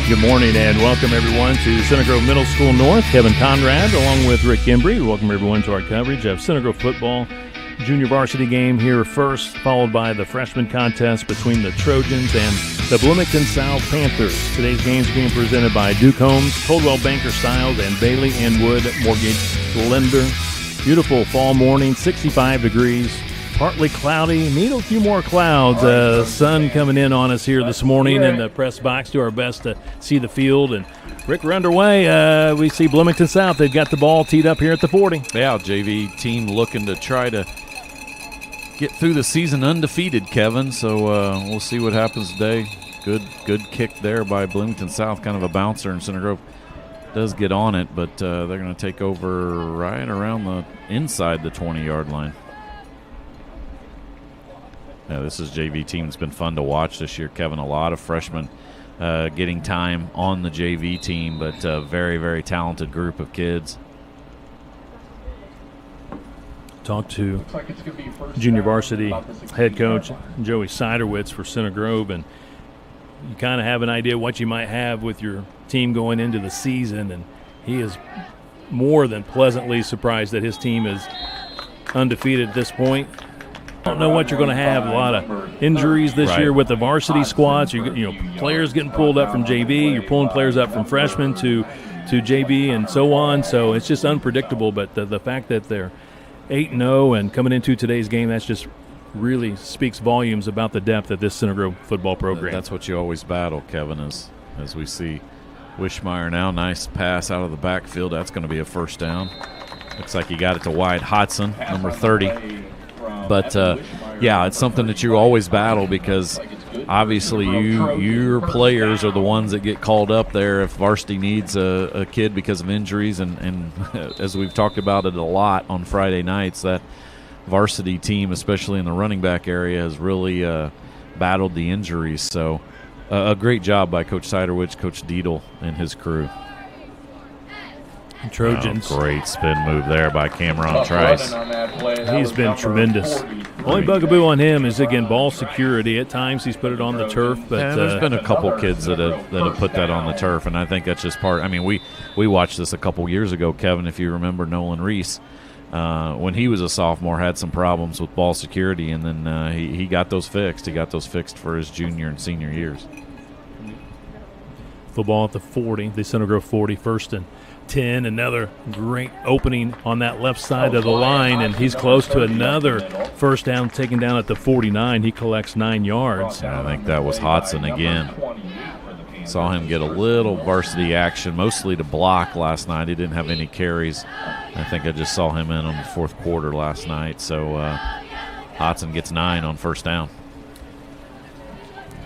Good morning and welcome everyone to Center Grove Middle School North. Kevin Conrad along with Rick Embry. Welcome everyone to our coverage of Center Grove football junior varsity game here first, followed by the freshman contest between the Trojans and the Bloomington South Panthers. Today's game is being presented by Duke Homes, Coldwell Banker Stiles, and Bailey and Wood Mortgage Lender. Beautiful fall morning, 65 degrees. Partly cloudy, need a few more clouds. Sun coming in on us here this morning in the press box. Do our best to see the field. And Rick, we're underway. We see Bloomington South. They've got the ball teed up here at the 40. Yeah, JV team looking to try to get through the season undefeated, Kevin. So we'll see what happens today. Good kick there by Bloomington South, kind of a bouncer, and Center Grove does get on it, but they're going to take over right around the inside the 20-yard line. Yeah, this is JV team. It's been fun to watch this year, Kevin. A lot of freshmen getting time on the JV team, but a very, very talented group of kids. Talked to junior varsity head coach Joey Siderwitz for Center Grove, and you kind of have an idea what you might have with your team going into the season, and he is more than pleasantly surprised that his team is undefeated at this point. Don't know what you're going to have. A lot of injuries this year with the varsity squads. You know, players getting pulled up from JV. You're pulling players up from freshmen to JV and so on. So it's just unpredictable. But the fact that they're 8-0 and coming into today's game, that's just really speaks volumes about the depth of this Center Grove football program. That's what you always battle, Kevin, as we see Wishmeyer now. Nice pass out of the backfield. That's going to be a first down. Looks like he got it to Wyatt Hodson, number 30. But, yeah, it's something that you always battle because obviously your players are the ones that get called up there if varsity needs a kid because of injuries. And as we've talked about it a lot on Friday nights, that varsity team, especially in the running back area, has really battled the injuries. So a great job by Coach Siderwitz, Coach Dietl, and his crew. Trojans. Oh, great spin move there by Cameron Trice. He's been tremendous. Only bugaboo on him is, again, ball security. At times he's put it on the turf. But yeah, there's been a couple kids that have put that on the turf, and I think that's just part. I mean, we watched this a couple years ago, Kevin, if you remember Nolan Reese. When he was a sophomore, had some problems with ball security, and then he got those fixed. He got those fixed for his junior and senior years. Football at the 40, the Center Grove 40, first and 10. Another great opening on that left side of the line, and he's close to another first down, taken down at the 49. He collects 9 yards. I think that was Hodson again. Saw him get a little varsity action, mostly to block last night. He didn't have any carries. I think I just saw him in on the fourth quarter last night. So Hodson gets 9 on first down.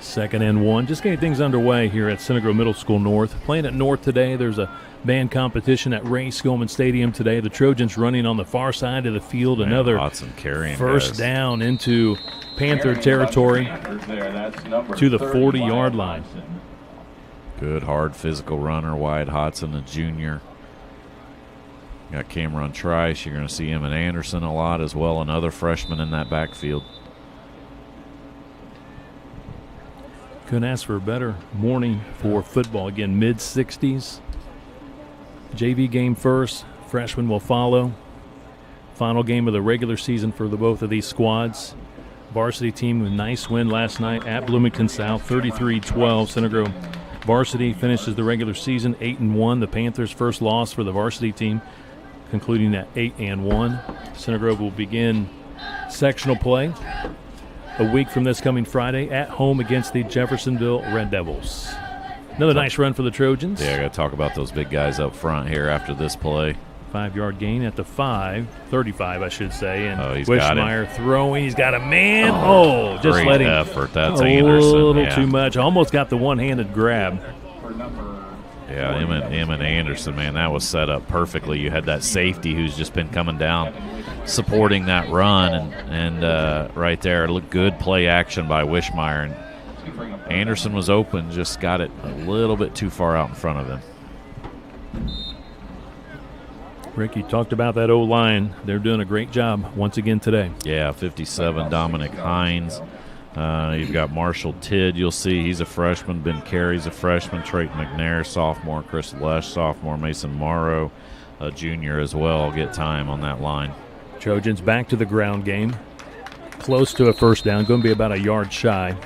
2nd and 1. Just getting things underway here at Center Grove Middle School North. Playing at North today. There's a band competition at Ray Skillman Stadium today. The Trojans running on the far side of the field. Another first down into Panther territory to the 40-yard line. Good, hard, physical runner, Wyatt Hodson, a junior. Got Cameron Trice. You're going to see Emmett Anderson a lot as well, another freshman in that backfield. Couldn't ask for a better morning for football. Again, mid-60s. JV game first. Freshman will follow. Final game of the regular season for both of these squads. Varsity team with a nice win last night at Bloomington South, 33-12. Center Grove varsity finishes the regular season 8-1. The Panthers' first loss for the varsity team, concluding at 8-1. Center Grove will begin sectional play a week from this coming Friday at home against the Jeffersonville Red Devils. Another nice run for the Trojans. Yeah, I got to talk about those big guys up front here after this play. 5-yard gain at the 35, I should say. And Wishmeyer throwing. He's got a man. Just great letting effort. That's a Anderson. little too much. Almost got the one-handed grab. Yeah, Emmett Anderson, man, that was set up perfectly. You had that safety who's just been coming down, supporting that run, and right there, looked good play action by Wishmeyer. And Anderson was open, just got it a little bit too far out in front of him. Rick, you talked about that O-line. They're doing a great job once again today. Yeah, 57, Dominic Hines. You've got Marshall Tidd, you'll see. He's a freshman. Ben Carey's a freshman. Trayton McNair, sophomore. Chris Lesh, sophomore. Mason Morrow, a junior as well, get time on that line. Trojans back to the ground game. Close to a first down. Going to be about a yard shy.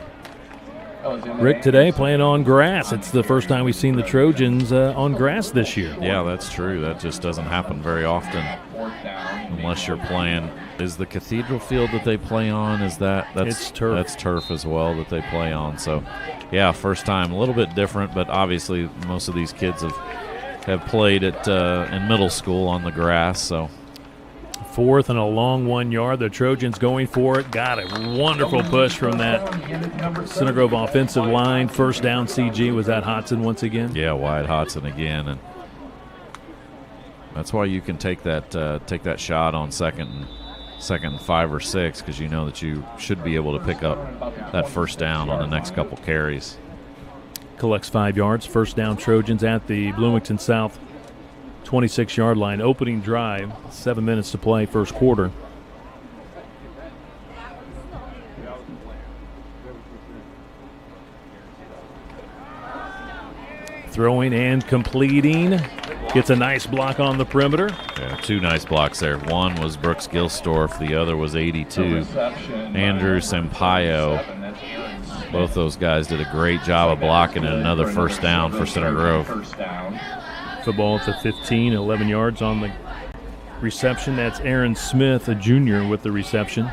Rick today playing on grass. It's the first time we've seen the Trojans on grass this year. Yeah, that's true. That just doesn't happen very often unless you're playing. Is the Cathedral Field that they play on, it's turf. That's turf as well that they play on. So, yeah, first time. A little bit different, but obviously most of these kids have played at in middle school on the grass. So, 4th and a long 1 yard. The Trojans going for it. Got a wonderful push from that Center Grove offensive line. First down, CG. Was that Hodson once again? Yeah, Wyatt Hodson again, and that's why you can take that shot on second and 5 or 6, because you know that you should be able to pick up that first down on the next couple carries. Collects 5 yards. First down, Trojans at the Bloomington South 26-yard line. Opening drive, 7 minutes to play, first quarter. Throwing and completing. Gets a nice block on the perimeter. Yeah, 2 nice blocks there. One was Brooks Gilstorf. The other was 82. Andrew Sampaio. Both those guys did a great job of blocking, and another first down for Center Grove. Football at the 15, 11 yards on the reception. That's Aaron Smith, a junior, with the reception.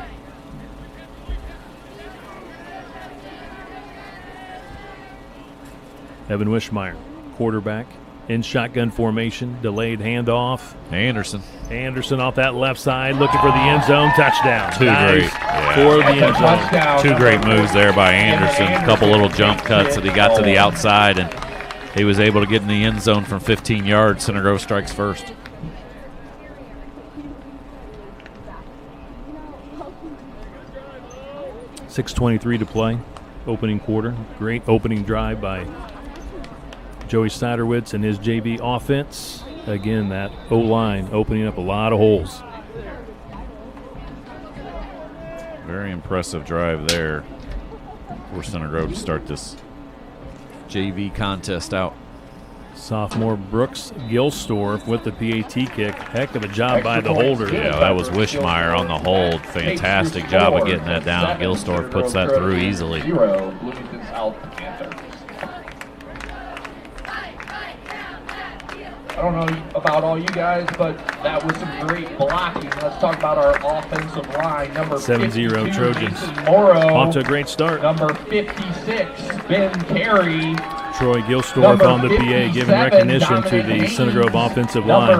Evan Wishmeyer, quarterback, in shotgun formation, delayed handoff. Anderson off that left side, looking for the end zone, touchdown. Two great. Yeah. For the end zone. 2 great moves there by Anderson. A couple little jump cuts that he got to the outside, and he was able to get in the end zone from 15 yards. Center Grove strikes first. .6:23 to play, opening quarter. Great opening drive by Joey Siderwitz and his JV offense. Again, that O-line opening up a lot of holes. Very impressive drive there for Center Grove to start this JV contest out. Sophomore Brooks Gilstorf with the PAT kick. Heck of a job by the holder. Yeah, that was Wishmeyer on the hold. Fantastic job of getting that down. Gilstorf puts that through easily. I don't know about all you guys, but that was some great blocking. Let's talk about our offensive line. Number 7-0 Trojans. Morrow, off to a great start. Number 56, Ben Carey. Troy Gilstorf on the PA, giving recognition to the Center Grove offensive line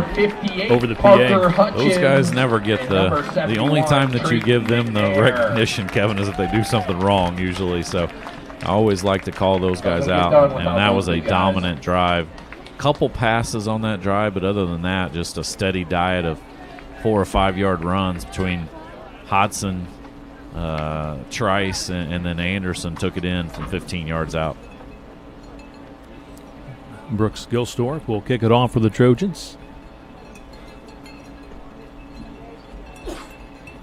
over the PA. Those guys never get the only time that you give them the recognition, Kevin, is if they do something wrong usually. So I always like to call those guys out, and that was a dominant drive. Couple passes on that drive, but other than that, just a steady diet of 4 or 5 yard runs between Hodson, Trice, and then Anderson took it in from 15 yards out. Brooks Gilstorf will kick it off for the Trojans.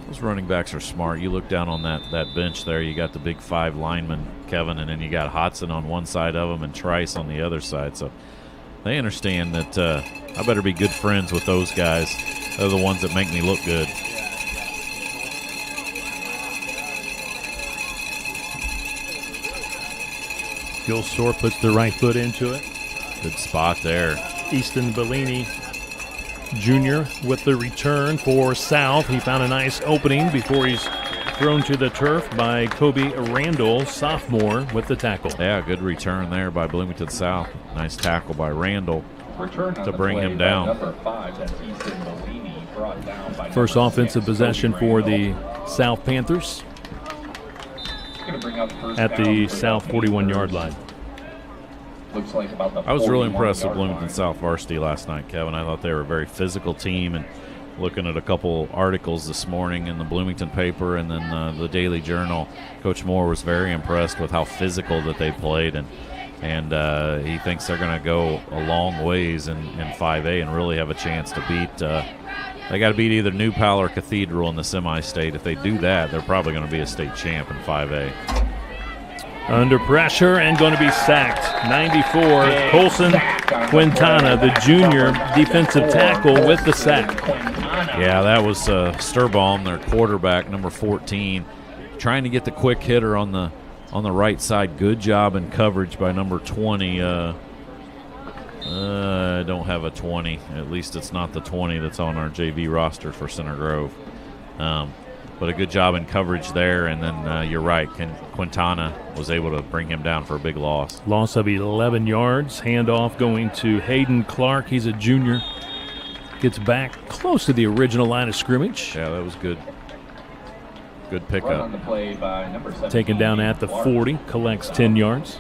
Those running backs are smart. You look down on that bench there, you got the big 5 linemen, Kevin, and then you got Hodson on one side of them and Trice on the other side. So they understand that I better be good friends with those guys. They're the ones that make me look good. Gilstorf puts the right foot into it. Good spot there. Easton Bellini Jr. with the return for South. He found a nice opening before he's thrown to the turf by Kobe Randall, sophomore, with the tackle. Yeah, good return there by Bloomington South. Nice tackle by Randall to bring him down. First offensive possession for the South Panthers at the South 41-yard line. I was really impressed with Bloomington South varsity last night, Kevin. I thought they were a very physical team, and looking at a couple articles this morning in the Bloomington paper and then the Daily Journal, Coach Moore was very impressed with how physical that they played, and he thinks they're going to go a long ways in 5A and really have a chance to beat They got to beat either New Pal or Cathedral in the semi-state. If they do that, they're probably going to be a state champ in 5A. Under pressure and going to be sacked. 94, Colson Quintana, the junior defensive tackle, with the sack. Yeah, that was Sturbaum, their quarterback, number 14, trying to get the quick hitter on the right side. Good job in coverage by number 20. I don't have a 20. At least it's not the 20 that's on our JV roster for Center Grove. But a good job in coverage there, and then you're right, Quintana was able to bring him down for a big loss. Loss of 11 yards. Handoff going to Hayden Clark. He's a junior. Gets back close to the original line of scrimmage. Yeah, that was good. Good pickup. Run on the play by number 17, Taken down at the 40, collects 10 yards.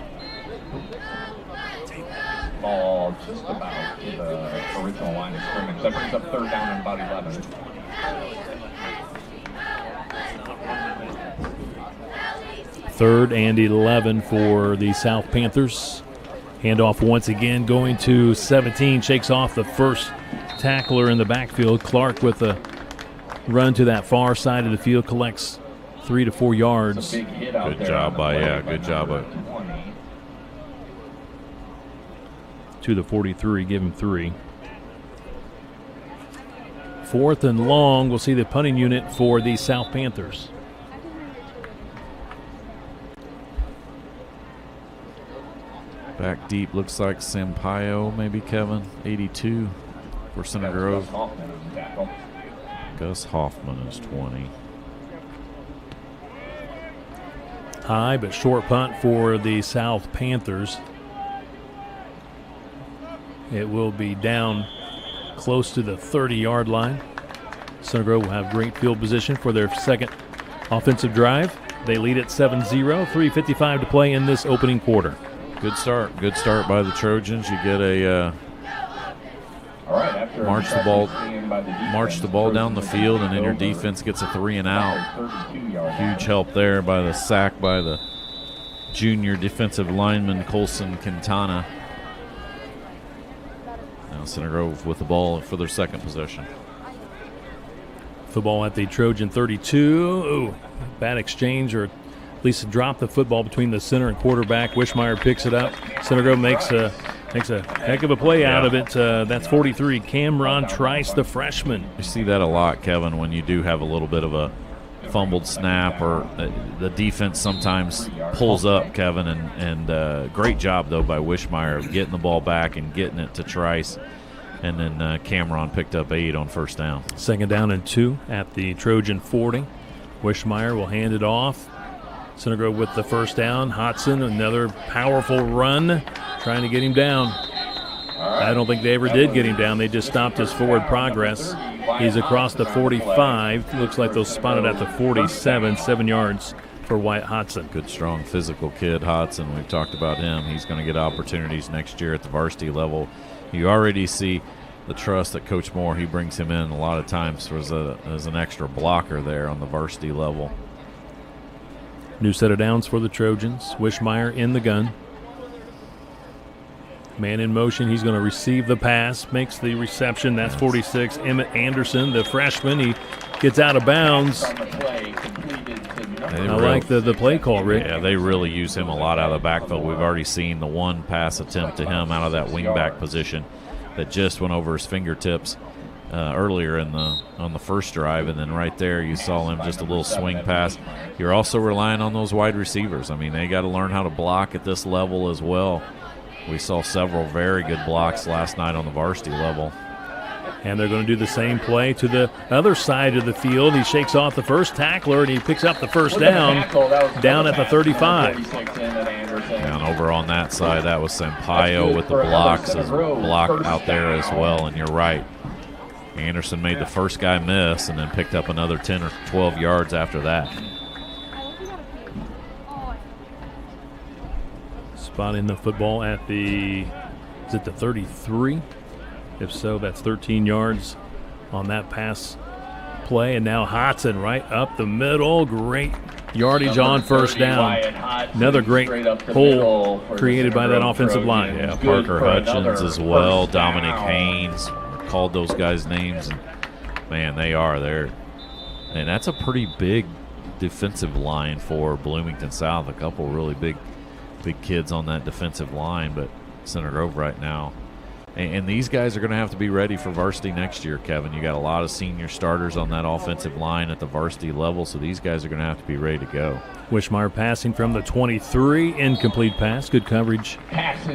Ball just about to the original line of scrimmage. That brings up third down and about 11. Third and 11 for the South Panthers. Handoff once again going to 17. Shakes off the first tackler in the backfield. Clark with a run to that far side of the field, collects 3 to 4 yards. Good job by good job. To the 43, give him 3. Fourth and long, we'll see the punting unit for the South Panthers. Back deep, looks like Sampaio, maybe Kevin, 82 for Center Grove. Gus Hoffman is 20. High but short punt for the South Panthers. It will be down close to the 30-yard line. Center Grove will have great field position for their second offensive drive. They lead at 7-0, 3:55 to play in this opening quarter. Good start by the Trojans. You get a march the ball down the field, and then your defense gets a 3 and out. Huge help there by the sack by the junior defensive lineman Colson Quintana. Now Center Grove with the ball for their second possession. Football at the Trojan 32. Ooh, bad exchange, or at least drop the football between the center and quarterback. Wishmeyer picks it up. Center Grove makes a heck of a play out of it. That's 43, Cameron Trice, the freshman. You see that a lot, Kevin, when you do have a little bit of a fumbled snap, or the defense sometimes pulls up, Kevin, and great job, though, by Wishmeyer of getting the ball back and getting it to Trice. And then Cameron picked up 8 on first down. Second down and 2 at the Trojan 40. Wishmeyer will hand it off. Center Grove with the first down. Hodson, another powerful run, trying to get him down. I don't think they ever did get him down. They just stopped his forward progress. He's across the 45. Looks like they'll spot it at the 47, 7 yards for Wyatt Hodson. Good, strong, physical kid, Hodson. We've talked about him. He's going to get opportunities next year at the varsity level. You already see the trust that Coach Moore, he brings him in a lot of times as an extra blocker there on the varsity level. New set of downs for the Trojans. Wishmeyer in the gun. Man in motion. He's going to receive the pass. Makes the reception. That's 46. Emmett Anderson, the freshman. He gets out of bounds. I like the play call, Rick. Yeah, they really use him a lot out of the backfield. We've already seen the one pass attempt to him out of that wingback position that just went over his fingertips earlier on the first drive, and then right there you saw him just a little swing pass. You're also relying on those wide receivers. I mean, they got to learn how to block at this level as well. We saw several very good blocks last night on the varsity level. And they're going to do the same play to the other side of the field. He shakes off the first tackler, and he picks up the first down at the 35. And over on that side, that was Sampaio with the blocks as block out there as well. And you're right. Anderson made the first guy miss and then picked up another 10 or 12 yards after that. Spotting the football at the 33? If so, that's 13 yards on that pass play. And now Hodson right up the middle. Great yardage on first down. Another great hole created by that offensive line. Yeah, Parker Hutchins as well. Dominic Haynes. Called those guys' names and Man, they are there. And that's a pretty big defensive line for Bloomington South. A couple really big kids on that defensive line, but Center Grove right now. And these guys are going to have to be ready for varsity next year, Kevin. You got a lot of senior starters on that offensive line at the varsity level, so these guys are going to have to be ready to go. Wishmeyer passing from the 23, incomplete pass. Good coverage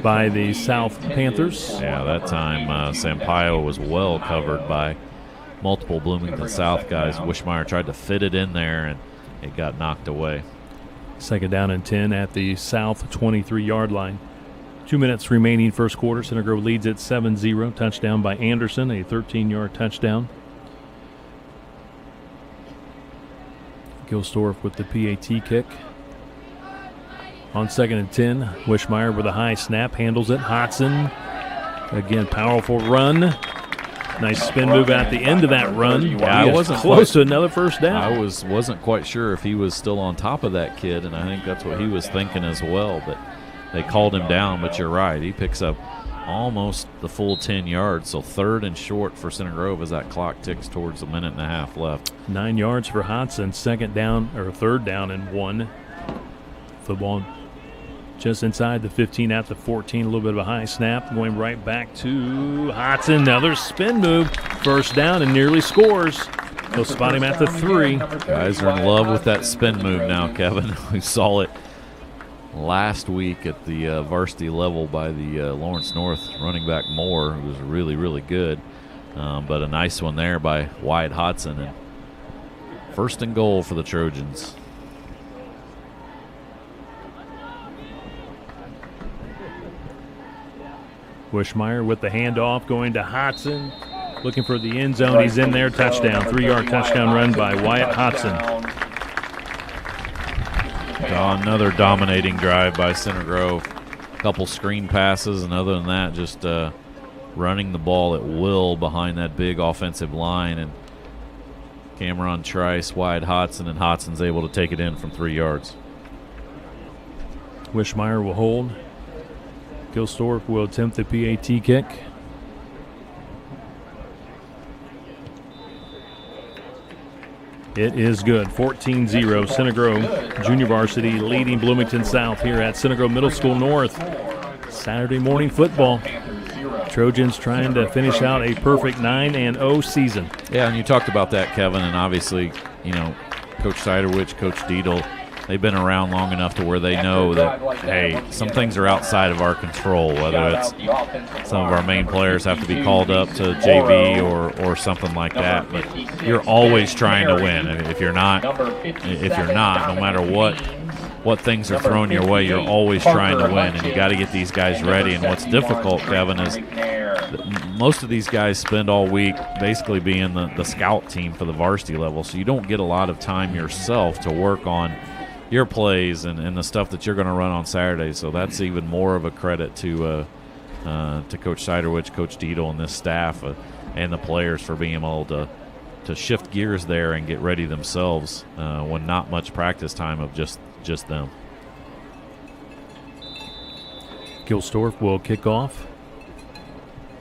by the South Panthers. Yeah, that time Sampaio was well covered by multiple Bloomington South guys. Wishmeyer tried to fit it in there, and it got knocked away. Second down and 10 at the South 23-yard line. 2 minutes remaining first quarter. Center Grove leads at 7-0. Touchdown by Anderson, a 13-yard touchdown. Gilsdorf with the PAT kick. On 2nd and 10, Wishmeyer with a high snap, handles it. Hodson, again, powerful run. Nice spin move at the end of that run. Yeah, I wasn't close to another first down. I wasn't quite sure if he was still on top of that kid, and I think that's what he was thinking as well, but they called him down. But you're right, he picks up almost the full 10 yards, so 3rd and short for Center Grove as that clock ticks towards a minute and a half left. 9 yards for Hodson, 3rd down and 1. Football just inside the 15 at the 14. A little bit of a high snap going right back to Hodson. Another spin move. First down and nearly scores. They'll spot him at the 3. Guys are in love with that spin move now, Kevin. We saw it last week at the varsity level by the Lawrence North running back Moore, who was really, really good. But a nice one there by Wyatt Hodson. And 1st and goal for the Trojans. Wishmeyer with the handoff going to Hodson. Looking for the end zone. He's in there. Touchdown. 3-yard touchdown run by Wyatt Hodson. Another dominating drive by Center Grove. A couple screen passes, and other than that, just running the ball at will behind that big offensive line. And Cameron Trice, Wyatt Hodson, and Hodson's able to take it in from 3 yards. Wishmeyer will hold. Gilsdorf will attempt the PAT kick. It is good. 14-0. Center Grove Junior Varsity leading Bloomington South here at Center Grove Middle School North. Saturday morning football. Trojans trying to finish out a perfect 9-0 season. Yeah, and you talked about that, Kevin, and obviously, you know, Coach Siderwich, Coach Dietl, they've been around long enough to where they know that, hey, some things are outside of our control, whether it's some of our main players have to be called up to JV or something like that. But you're always trying to win. If you're not, no matter what things are thrown your way, you're always trying to win, and you got to get these guys ready. And what's difficult, Kevin, is most of these guys spend all week basically being the scout team for the varsity level, so you don't get a lot of time yourself to work on your plays and the stuff that you're going to run on Saturday. So that's even more of a credit to Coach Siderwich, Coach Dietl, and this staff and the players for being able to shift gears there and get ready themselves when not much practice time of just them. Gilsdorf will kick off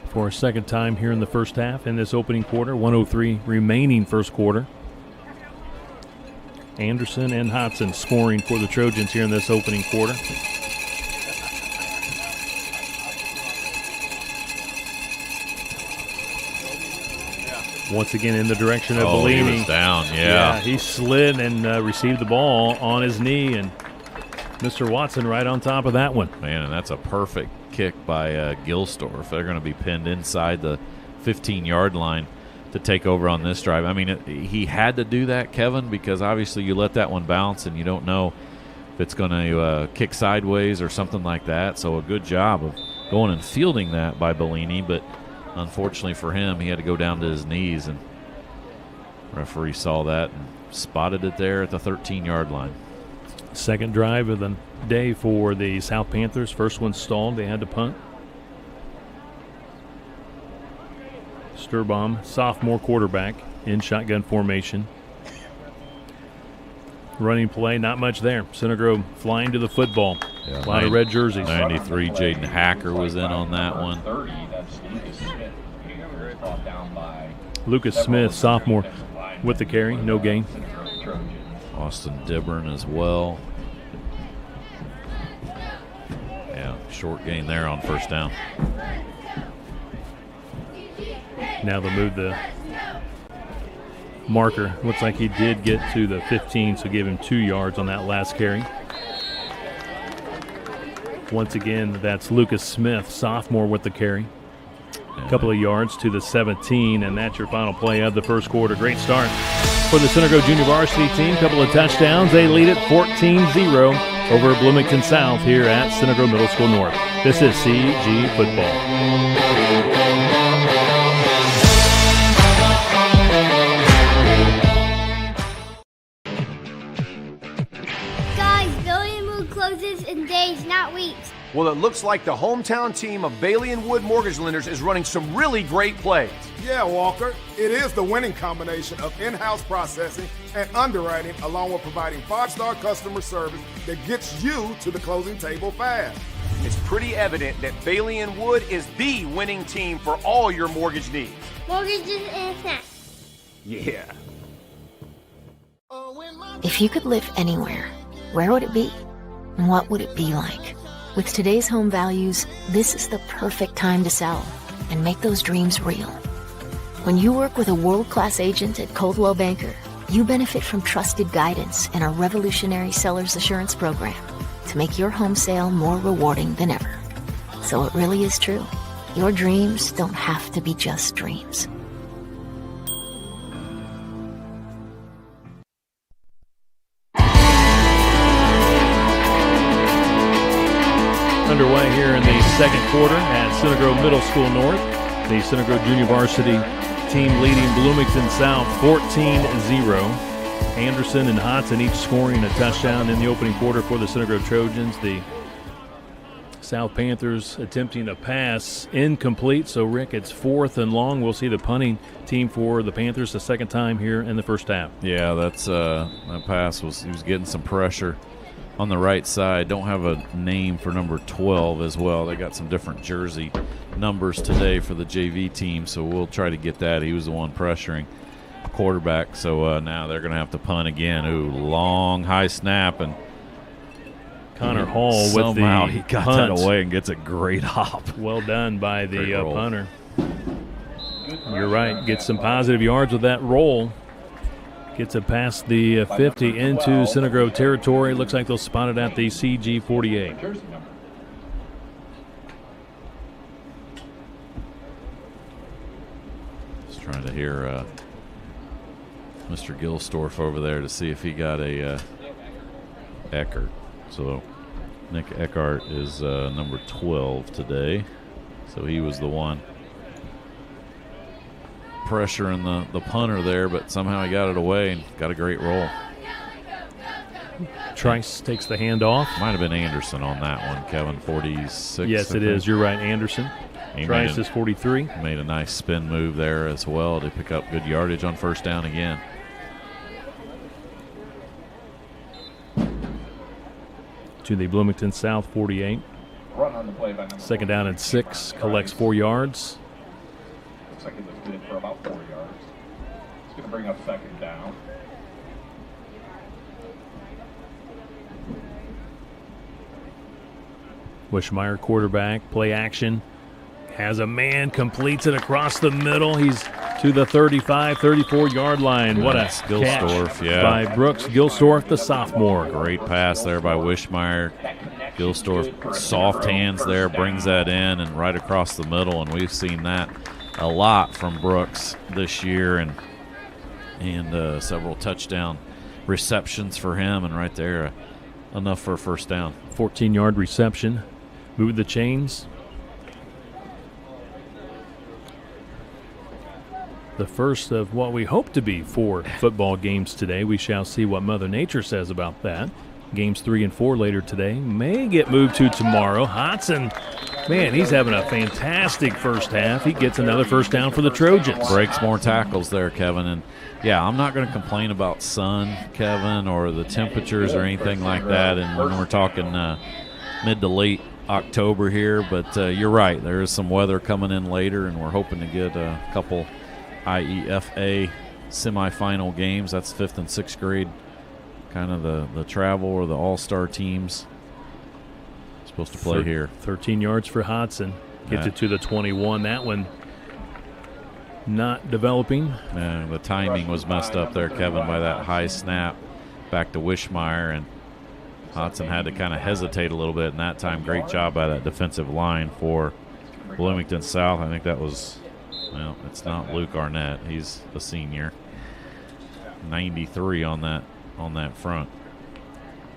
for a second time here in the first half in this opening quarter. 1:03 remaining first quarter. Anderson and Hodson scoring for the Trojans here in this opening quarter. Once again in the direction of Bellini. He was down, yeah. He slid and received the ball on his knee, and Mr. Watson right on top of that one. Man, and that's a perfect kick by Gilsdorf. They're going to be pinned inside the 15-yard line to take over on this drive. I mean, he had to do that, Kevin, because obviously you let that one bounce and you don't know if it's going to kick sideways or something like that. So a good job of going and fielding that by Bellini, but unfortunately for him, he had to go down to his knees, and referee saw that and spotted it there at the 13-yard line. Second drive of the day for the South Panthers. First one stalled. They had to punt. Sturbaum, sophomore quarterback, in shotgun formation. Running play, not much there. Center Grove flying to the football. Yeah, a lot of red jerseys. 93, Jaden Hacker was in on that one. Lucas Smith, sophomore, with the carry, no gain. Austin Dibburn as well. Yeah, short gain there on first down. Now they'll move the marker. Looks like he did get to the 15, so give him 2 yards on that last carry. Once again, that's Lucas Smith, sophomore, with the carry. A couple of yards to the 17, and that's your final play of the first quarter. Great start for the Center Grove Junior Varsity team. Couple of touchdowns. They lead it 14-0 over Bloomington South here at Center Grove Middle School North. This is CG Football. Closes in days, not weeks. Well, it looks like the hometown team of Bailey & Wood Mortgage Lenders is running some really great plays. Yeah, Walker. It is the winning combination of in-house processing and underwriting, along with providing 5-star customer service that gets you to the closing table fast. It's pretty evident that Bailey & Wood is the winning team for all your mortgage needs. Mortgages and snacks. Yeah. If you could live anywhere, where would it be? And what would it be like? With today's home values, this is the perfect time to sell and make those dreams real. When you work with a world-class agent at Coldwell Banker, you benefit from trusted guidance and our revolutionary seller's assurance program to make your home sale more rewarding than ever. So it really is true. Your dreams don't have to be just dreams. Underway here in the second quarter at Center Grove Middle School North. The Center Grove Junior Varsity team leading Bloomington South 14-0. Anderson and Hodson each scoring a touchdown in the opening quarter for the Center Grove Trojans. The South Panthers attempting a pass incomplete. So, Rick, it's 4th and long. We'll see the punting team for the Panthers the second time here in the first half. Yeah, that's that pass he was getting some pressure on the right side. Don't have a name for number 12 as well. They got some different jersey numbers today for the JV team, so we'll try to get that. He was the one pressuring the quarterback, so now they're going to have to punt again. Ooh, long high snap, and Connor Hall with the somehow he got punt. that away and gets a great hop. Well done by the Great roll. punter. You're right. Gets some positive yards with that roll. Gets it past the 50 into Center Grove territory. Looks like they'll spot it at the CG 48. Just trying to hear Mr. Gilstorf over there to see if he got a Eckert. So Nick Eckhart is number 12 today. So he was the one pressuring the punter there, but somehow he got it away and got a great roll. Trice takes the handoff. Might have been Anderson on that one, Kevin, 46. Yes, it is. You're right, Anderson. Trice is 43. Made a nice spin move there as well to pick up good yardage on first down again. To the Bloomington South 48. Run on the play by number Second down and 6. Collects 4 yards. Looks like it was good for about 4 yards. It's going to bring up second down. Wishmeyer, quarterback, play action. Has a man, completes it across the middle. He's to the 35, 34-yard line. What a Gilstorf, catch yeah. by Brooks Gilstorf, the sophomore. Great pass there by Wishmeyer. Gilstorf, soft hands there, brings that in and right across the middle, and we've seen that a lot from Brooks this year, and several touchdown receptions for him, and right there, enough for a first down. 14-yard reception. Move the chains. The first of what we hope to be 4 football games today. We shall see what Mother Nature says about that. Games 3 and 4 later today may get moved to tomorrow. Hodson, man, he's having a fantastic first half. He gets another first down for the Trojans. Breaks more tackles there, Kevin. And, yeah, I'm not going to complain about sun, Kevin, or the temperatures or anything like that. And when we're talking mid to late October here, but you're right. There is some weather coming in later, and we're hoping to get a couple IEFA semifinal games. That's 5th and 6th grade, kind of the travel or the all-star teams supposed to play here. 13 yards for Hodson. Gets it to the 21. That one not developing. And the timing was messed up there, Kevin, by that high snap back to Wishmeyer, and Hodson had to kind of hesitate a little bit in that time. Great job by that defensive line for Bloomington South. I think that was, well, it's not Luke Arnett. He's a senior. 93 on that front.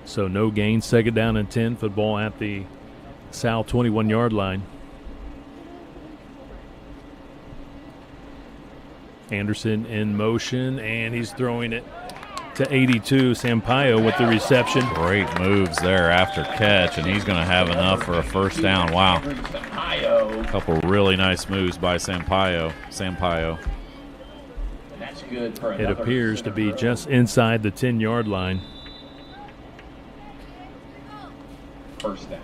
So no gain, 2nd down and 10. Football at the South 21-yard line. Anderson in motion, and he's throwing it to 82. Sampaio with the reception. Great moves there after catch, and he's going to have enough for a first down. Wow. A couple really nice moves by Sampaio. That's good for It appears to be just inside the 10-yard line. first down.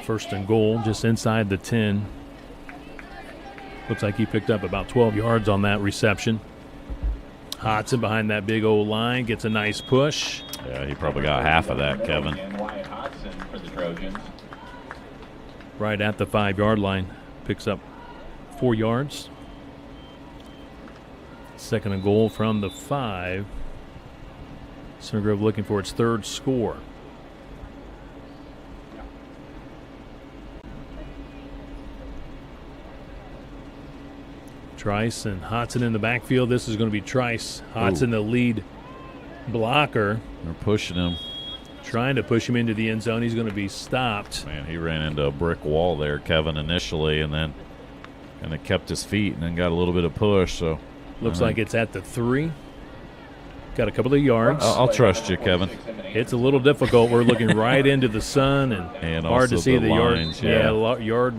First and goal, just inside the 10. Looks like he picked up about 12 yards on that reception. Hodson behind that big old line gets a nice push. Yeah, he probably got half of that, Kevin. And Wyatt Hodson for the Trojans. Right at the 5-yard line. Picks up 4 yards. Second and goal from the 5. Center Grove looking for its 3rd score. Trice and Hodson in the backfield. This is going to be Trice. Hodson, the lead blocker. They're pushing him. Trying to push him into the end zone. He's going to be stopped. Man, he ran into a brick wall there, Kevin, initially, and then kind of kept his feet and then got a little bit of push. So looks like it's at the 3. Got a couple of yards. I'll trust you, Kevin. It's a little difficult. We're looking right into the sun and hard to see the lines, yard. Yard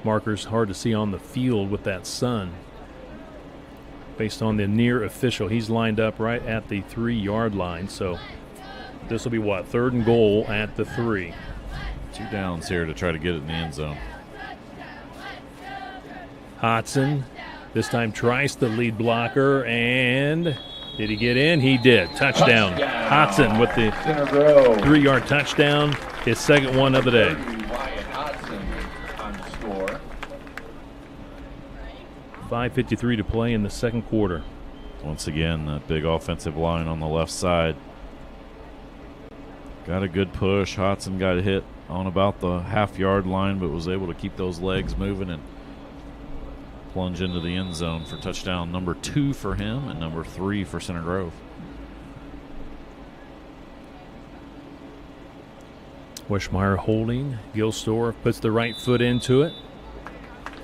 markers hard to see on the field with that sun. Based on the near official, he's lined up right at the 3-yard line. So this will be what, 3rd and goal at the 3. 2 downs here to try to get it in the end zone. Hodson, this time Trice, the lead blocker, and did he get in? He did. Touchdown. Hodson with the 3-yard touchdown, his 2nd one of the day. Wyatt Hodson on the score. 5:53 to play in the 2nd quarter. Once again, that big offensive line on the left side. Got a good push. Hodson got hit on about the half-yard line, but was able to keep those legs moving and plunge into the end zone for touchdown number 2 for him and number 3 for Center Grove. Wishmeyer holding. Gilstor puts the right foot into it,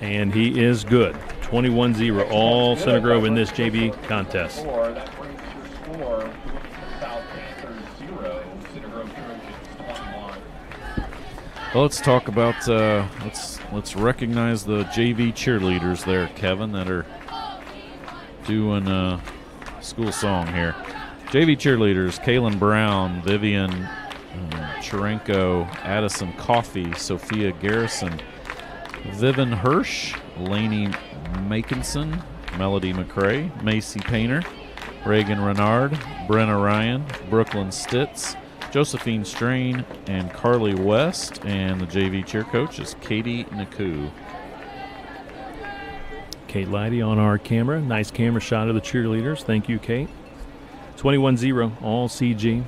and he is good. 21-0, all Center Grove in this JV contest. That brings your score. South Panthers 0, Center Grove Trojans 21. Well, let's talk about let's recognize the JV cheerleaders there, Kevin, that are doing a school song here. JV cheerleaders: Kaylin Brown, Vivian Cherenko, Addison Coffey, Sophia Garrison, Vivian Hirsch, Lainey Makinson, Melody McCrae, Macy Painter, Reagan Renard, Brenna Ryan, Brooklyn Stitz, Josephine Strain, and Carly West. And the JV cheer coach is Katie Naku. Kate Leidy on our camera. Nice camera shot of the cheerleaders. Thank you, Kate. 21-0, all CG.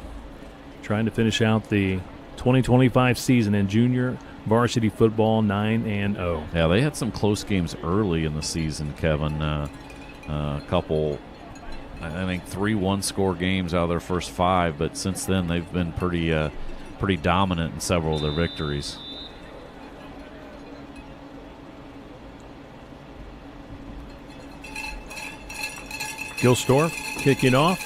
Trying to finish out the 2025 season in junior varsity football, 9-0. Yeah, they had some close games early in the season, Kevin. A couple, I think 3 one-score games out of their first 5, but since then they've been pretty dominant in several of their victories. Gilstor kicking off.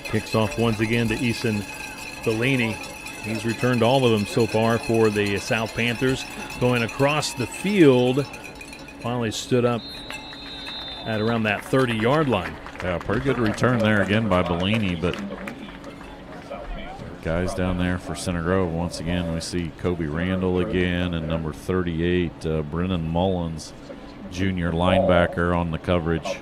Kicks off once again to Eason Bellini. He's returned all of them so far for the South Panthers. Going across the field, finally stood up at around that 30-yard line. Yeah, pretty good return there again by Bellini, but guys down there for Center Grove. Once again, we see Kobe Randall again and number 38, Brennan Mullins, junior linebacker on the coverage.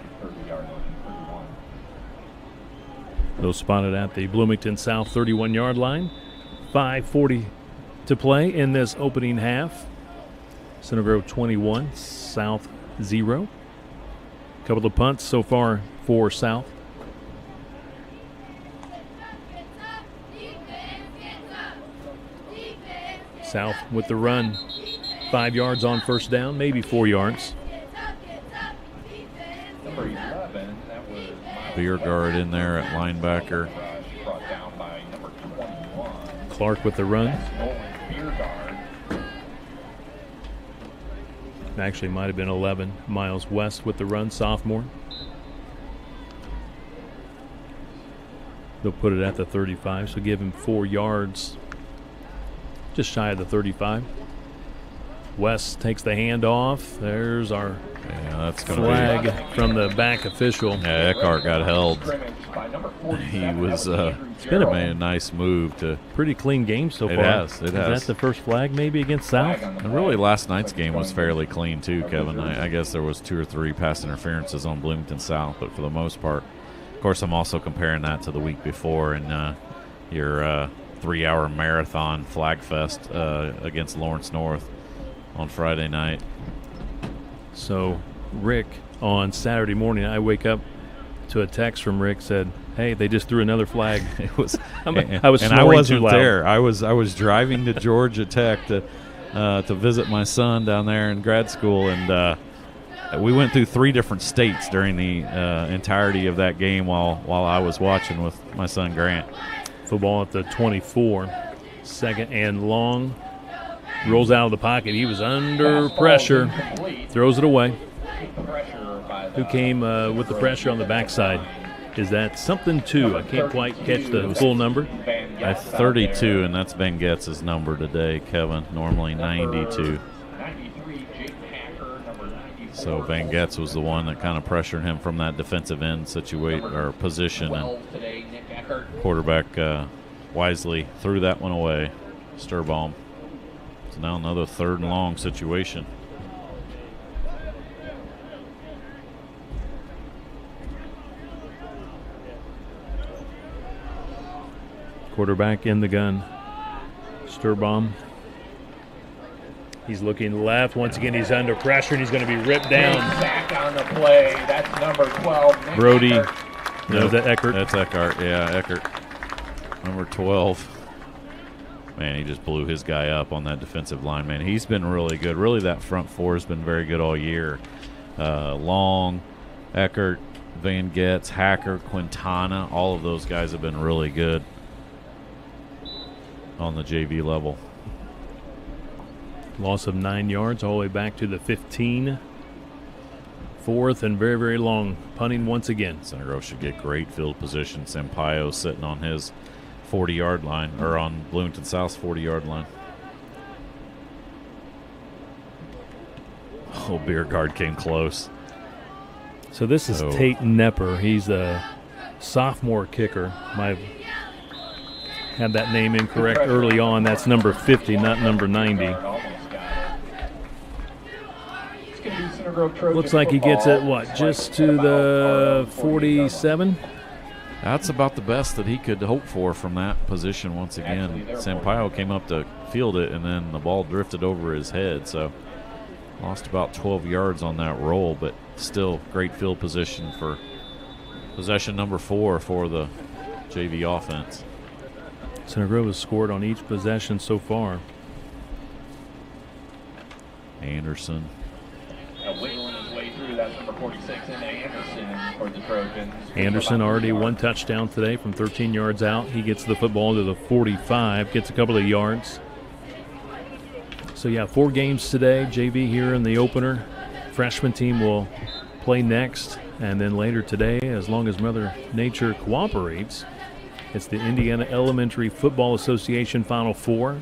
Those spotted at the Bloomington South 31-yard line. 5:40 to play in this opening half. Center Grove 21, South 0. Couple of punts so far for South. South with the run. 5 yards on first down, maybe 4 yards. Number 11, that was Biergard in there at linebacker. brought down by number 21. Clark with the run. Nolan Biergard. Actually might have been 11. Miles West with the run, sophomore. They'll put it at the 35, so give him 4 yards. Just shy of the 35. West takes the handoff. There's our That's going flag to be from the back official. Yeah, Eckhart got held. Scrimmage by number 47. He was It's been made a nice move to. Pretty clean game so It far. has, it Is has. that the first flag maybe against South? And really, last night's game was fairly clean too, Kevin. I guess there was 2 or 3 pass interferences on Bloomington South, but for the most part, of course, I'm also comparing that to the week before and your 3-hour marathon flag fest against Lawrence North on Friday night. So Rick, on Saturday morning, I wake up to a text from Rick said, "Hey, they just threw another flag." It was, I was and I snoring wasn't too loud. there. I was driving to Georgia Tech to visit my son down there in grad school, and we went through 3 different states during the entirety of that game while I was watching with my son Grant. Football at the 24, second and long. Rolls out of the pocket. He was under pressure. Throws it away. Who came with the pressure on the backside? Is that something two? I can't quite catch the full number. 32, and that's Ben Getz's number today, Kevin. Normally 92. So Ben Getz was the one that kind of pressured him from that defensive end position, and quarterback wisely threw that one away. Sturbaum. So now another 3rd and long situation. Quarterback in the gun. Sturbaum. He's looking left. Once again, he's under pressure, and he's going to be ripped down. Sack on the play. That's number 12. Nick Brody. Eckert. No, is that Eckert? That's Eckhart. Yeah, Eckert. Number 12. Man, he just blew his guy up on that defensive line, man. He's been really good. Really, that front four has been very good all year. Long, Eckert, Van Getz, Hacker, Quintana, all of those guys have been really good on the JV level. Loss of 9 yards all the way back to the 15. 4th and very, very long. Punting once again. Center Grove should get great field position. Sampaio sitting on his 40-yard line, or on Bloomington South's 40-yard line. Oh, Biergard came close. So this is Tate Nepper. He's a sophomore kicker. Might have had that name incorrect early on. That's number 50, not number 90. Looks like he gets it, what, just to the 47? That's about the best that he could hope for from that position once again. Sampaio came up to field it, and then the ball drifted over his head, so lost about 12 yards on that roll, but still great field position for possession number 4 for the JV offense. Center Grove has scored on each possession so far. Anderson. Wiggling his way through. That's number 46 into Anderson for the Trojans. Anderson already 1 touchdown today from 13 yards out. He gets the football to the 45, gets a couple of yards. So, yeah, 4 games today. JV here in the opener. Freshman team will play next. And then later today, as long as Mother Nature cooperates, It's the Indiana Elementary Football Association Final Four.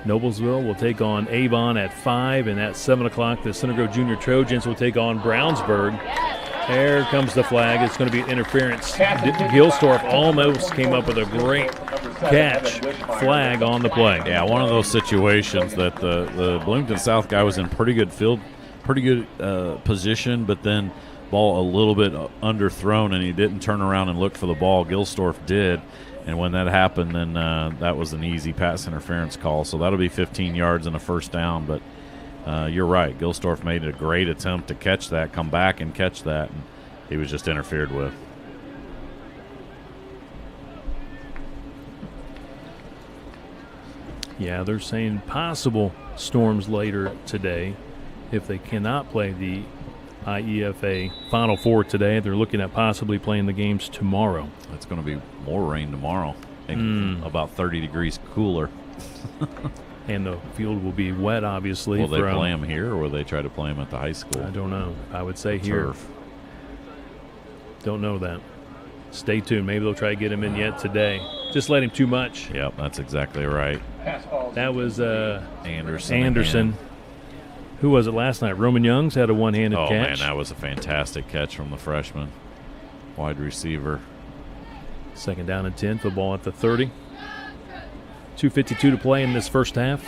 Noblesville will take on Avon at 5, and at 7 o'clock, the Center Grove Junior Trojans will take on Brownsburg. There comes the flag. It's going to be an interference. Gilsdorf almost came up with a great catch. Flag on the play. Yeah, one of those situations that the Bloomington South guy was in pretty good position, but then ball a little bit underthrown, and he didn't turn around and look for the ball. Gilsdorf did. And when that happened, then that was an easy pass interference call. So that'll be 15 yards and a first down. But you're right. Gilsdorf made a great attempt to catch that, come back and catch that, and he was just interfered with. Yeah, they're saying possible storms later today. If they cannot play the IEFA Final Four today, they're looking at possibly playing the games tomorrow. It's going to be more rain tomorrow. About 30 degrees cooler. And the field will be wet, obviously. Will they play them here, or will they try to play them at the high school? I don't know. I would say here. Turf. Don't know that. Stay tuned. Maybe they'll try to get him in yet today. Just let him too much. Yep, that's exactly right. That was Anderson. Anderson. Who was it last night? Roman Youngs had a one-handed catch. Oh, man, that was a fantastic catch from the freshman. Wide receiver. 2nd down and 10. Football at the 30. 2:52 to play in this first half.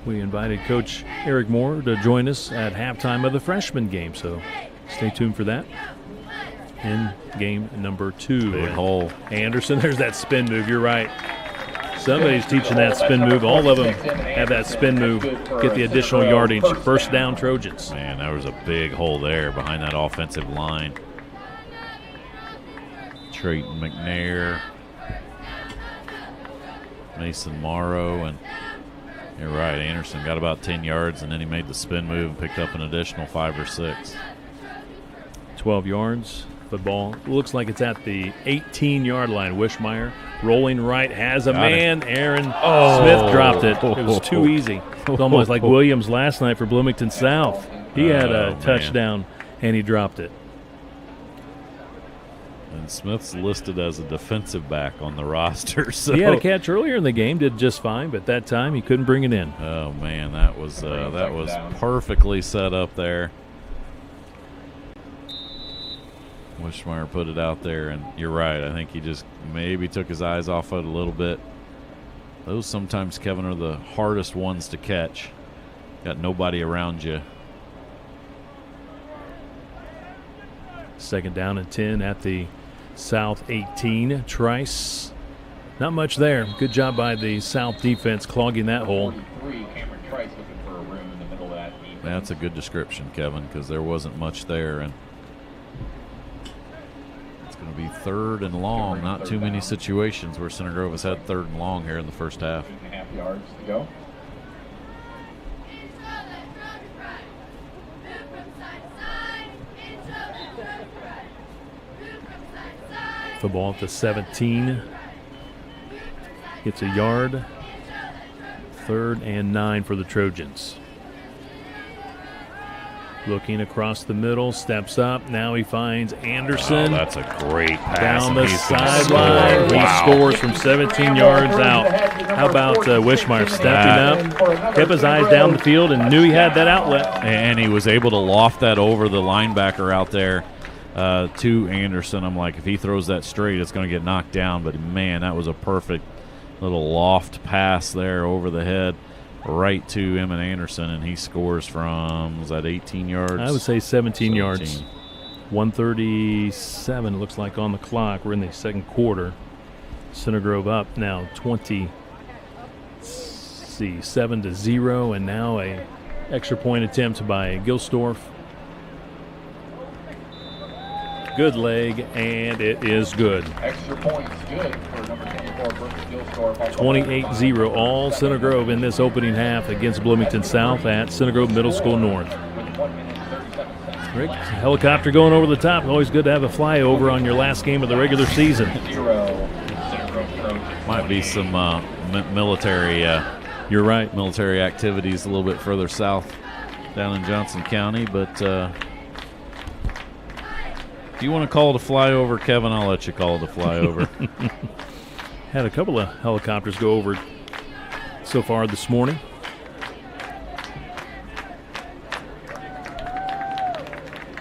We invited Coach Eric Moore to join us at halftime of the freshman game, so stay tuned for that. In game number 2. Big hole. Anderson, there's that spin move. You're right. Somebody's teaching that spin move. All of them have that spin move. Get the additional yardage. First down, Trojans. Man, there was a big hole there behind that offensive line. Trayton McNair, Mason Morrow, and you're right, Anderson got about 10 yards, and then he made the spin move and picked up an additional 5 or 6. 12 yards. Football looks like it's at the 18-yard line. Wishmeyer rolling right, has a man. Aaron Smith dropped it. It was too easy. It's almost like Williams last night for Bloomington South. He had a touchdown, and he dropped it. And Smith's listed as a defensive back on the roster. So he had a catch earlier in the game, did just fine, but that time he couldn't bring it in. Oh, man, that was perfectly set up there. Wishmeyer put it out there, and you're right. I think he just maybe took his eyes off it a little bit. Those sometimes, Kevin, are the hardest ones to catch. Got nobody around you. 2nd down and 10 at the South 18. Trice, not much there. Good job by the South defense clogging that hole. That's a good description, Kevin, because there wasn't much there, and it's going to be 3rd and long. Not too many situations where Center Grove has had 3rd and long here in the first half. 2.5 yards to go. Football at the 17. Gets a yard. 3rd and 9 for the Trojans. Looking across the middle, steps up. Now he finds Anderson. Oh, that's a great pass. Down the sideline. He scores from 17 yards out. How about Wishmeyer stepping up, kept his eyes down the field, and knew he had that outlet. And he was able to loft that over the linebacker out there to Anderson. I'm like, if he throws that straight, it's going to get knocked down. But, man, that was a perfect little loft pass there over the head. Right to Emmett Anderson, and he scores from, was that 18 yards? I would say 17 yards. 137, it looks like, on the clock. We're in the second quarter. Center Grove up now 7-0, and now a extra point attempt by Gilsdorf. Good leg, and it is good. Extra points good for number 24 versus Gilsdorf. 28-0, all Center Grove in this opening half against Bloomington South at Center Grove Middle School North. Rick, helicopter going over the top. Always good to have a flyover on your last game of the regular season. Might be some military. You're right. Military activities a little bit further south down in Johnson County, but Do you want to call it a flyover, Kevin? I'll let you call it a flyover. Had a couple of helicopters go over so far this morning.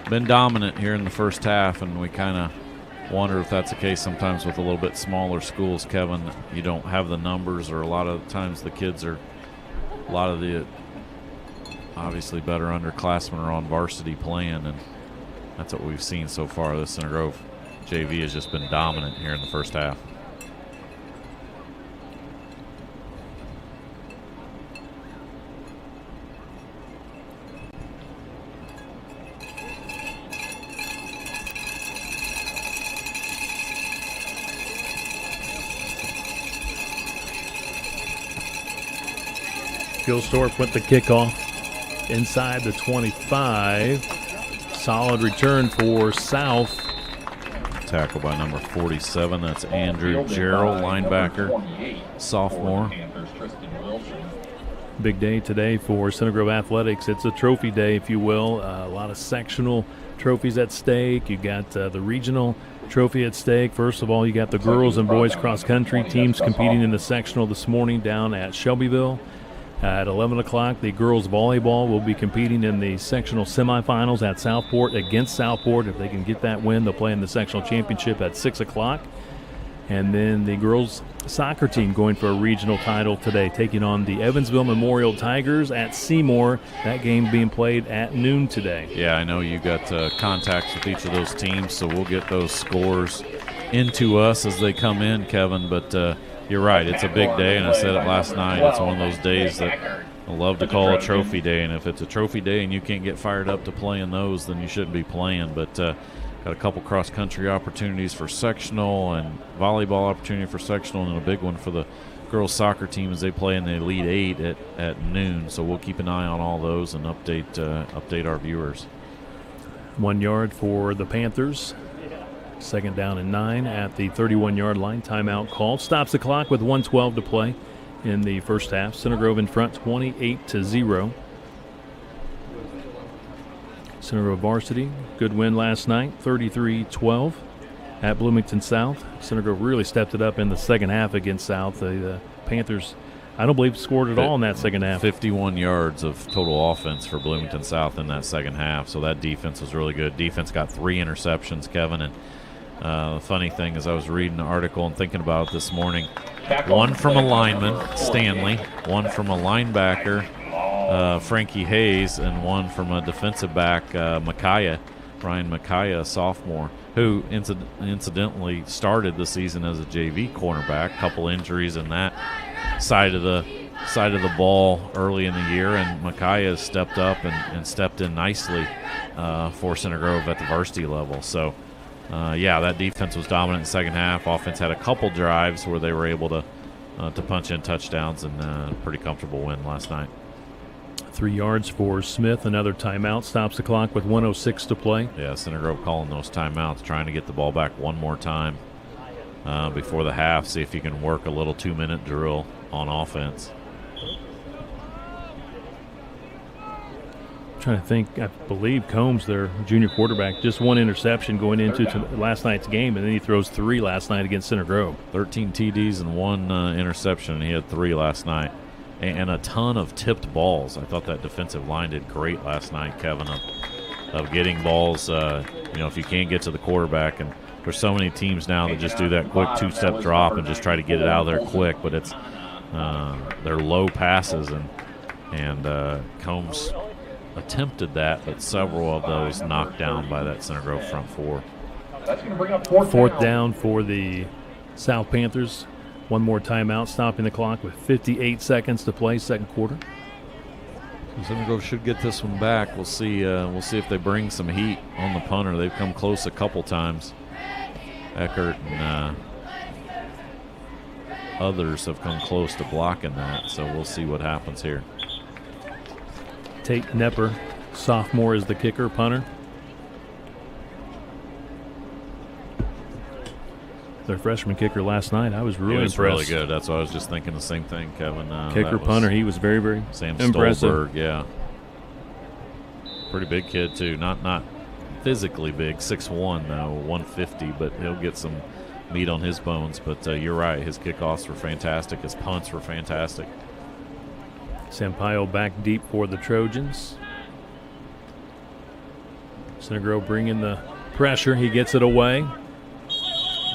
Been dominant here in the first half, and we kind of wonder if that's the case sometimes with a little bit smaller schools, Kevin. You don't have the numbers, or a lot of times the kids are, a lot of the obviously better underclassmen are on varsity playing, and that's what we've seen so far. The Center Grove JV has just been dominant here in the first half. Gilstorp with the kickoff inside the 25. Solid return for South. Tackle by number 47. That's Andrew Gerald, linebacker, sophomore. Big day today for Center Grove Athletics. It's a trophy day, if you will. A lot of sectional trophies at stake. You got the regional trophy at stake. First of all, you got the girls and boys cross country teams competing in the sectional this morning down at Shelbyville. At 11 o'clock, the girls volleyball will be competing in the sectional semifinals at Southport against Southport. If they can get that win, they'll play in the sectional championship at 6 o'clock. And then the girls soccer team going for a regional title today, taking on the Evansville Memorial Tigers at Seymour. That game being played at noon today. Yeah, I know you got contacts with each of those teams, so we'll get those scores into us as they come in, Kevin. But you're right, it's a big day, and I said it last night. It's one of those days that I love to call a trophy day, and if it's a trophy day and you can't get fired up to play in those, then you shouldn't be playing. But got a couple cross-country opportunities for sectional and volleyball opportunity for sectional, and a big one for the girls soccer team as they play in the Elite Eight at noon. So we'll keep an eye on all those and update our viewers. 1 yard for the Panthers. Second down and 9 at the 31-yard line. Timeout called. Stops the clock with 1:12 to play in the first half. Center Grove in front 28-0. Center Grove varsity, good win last night, 33-12 at Bloomington South. Center Grove really stepped it up in the second half against South. The Panthers, I don't believe, scored at all in that second half. 51 yards of total offense for Bloomington South in that second half, so that defense was really good. Defense got 3 interceptions, Kevin, and the funny thing is I was reading an article and thinking about it this morning. One from a lineman, Stanley, one from a linebacker, Frankie Hayes, and one from a defensive back, Ryan Micaiah, sophomore, who incidentally started the season as a JV cornerback. Couple injuries in that side of the ball early in the year, and Micaiah stepped up and stepped in nicely for Center Grove at the varsity level. So, that defense was dominant in the second half. Offense had a couple drives where they were able to punch in touchdowns, and a pretty comfortable win last night. 3 yards for Smith. Another timeout. Stops the clock with 1:06 to play. Yeah, Center Grove calling those timeouts, trying to get the ball back one more time before the half, see if you can work a little 2-minute drill on offense. I'm trying to think. I believe Combs, their junior quarterback, just 1 interception going into last night's game, and then he throws 3 last night against Center Grove. 13 TDs and 1 interception, and he had 3 last night. And a ton of tipped balls. I thought that defensive line did great last night, Kevin, of getting balls, if you can't get to the quarterback. And there's so many teams now that just do that quick 2-step drop and just try to get it out of there quick, but it's they're low passes, and Combs attempted that, but several of those knocked down by that Center Grove front 4. That's going to bring up Fourth down for the South Panthers. 1 more timeout, stopping the clock with 58 seconds to play, second quarter. Center Grove should get this one back. We'll see. We'll see if they bring some heat on the punter. They've come close a couple times. Eckert and others have come close to blocking that, so we'll see what happens here. Tate Nepper, sophomore, is the kicker, punter. Their freshman kicker last night, I was really impressed. He was really good. That's why I was just thinking the same thing, Kevin. Kicker, punter, he was very, very Sam impressive. Stolberg, yeah. Pretty big kid, too. Not physically big, 6'1", though, 150, but he'll get some meat on his bones. But you're right, his kickoffs were fantastic. His punts were fantastic. Sampaio back deep for the Trojans. Center Grove bringing the pressure. He gets it away.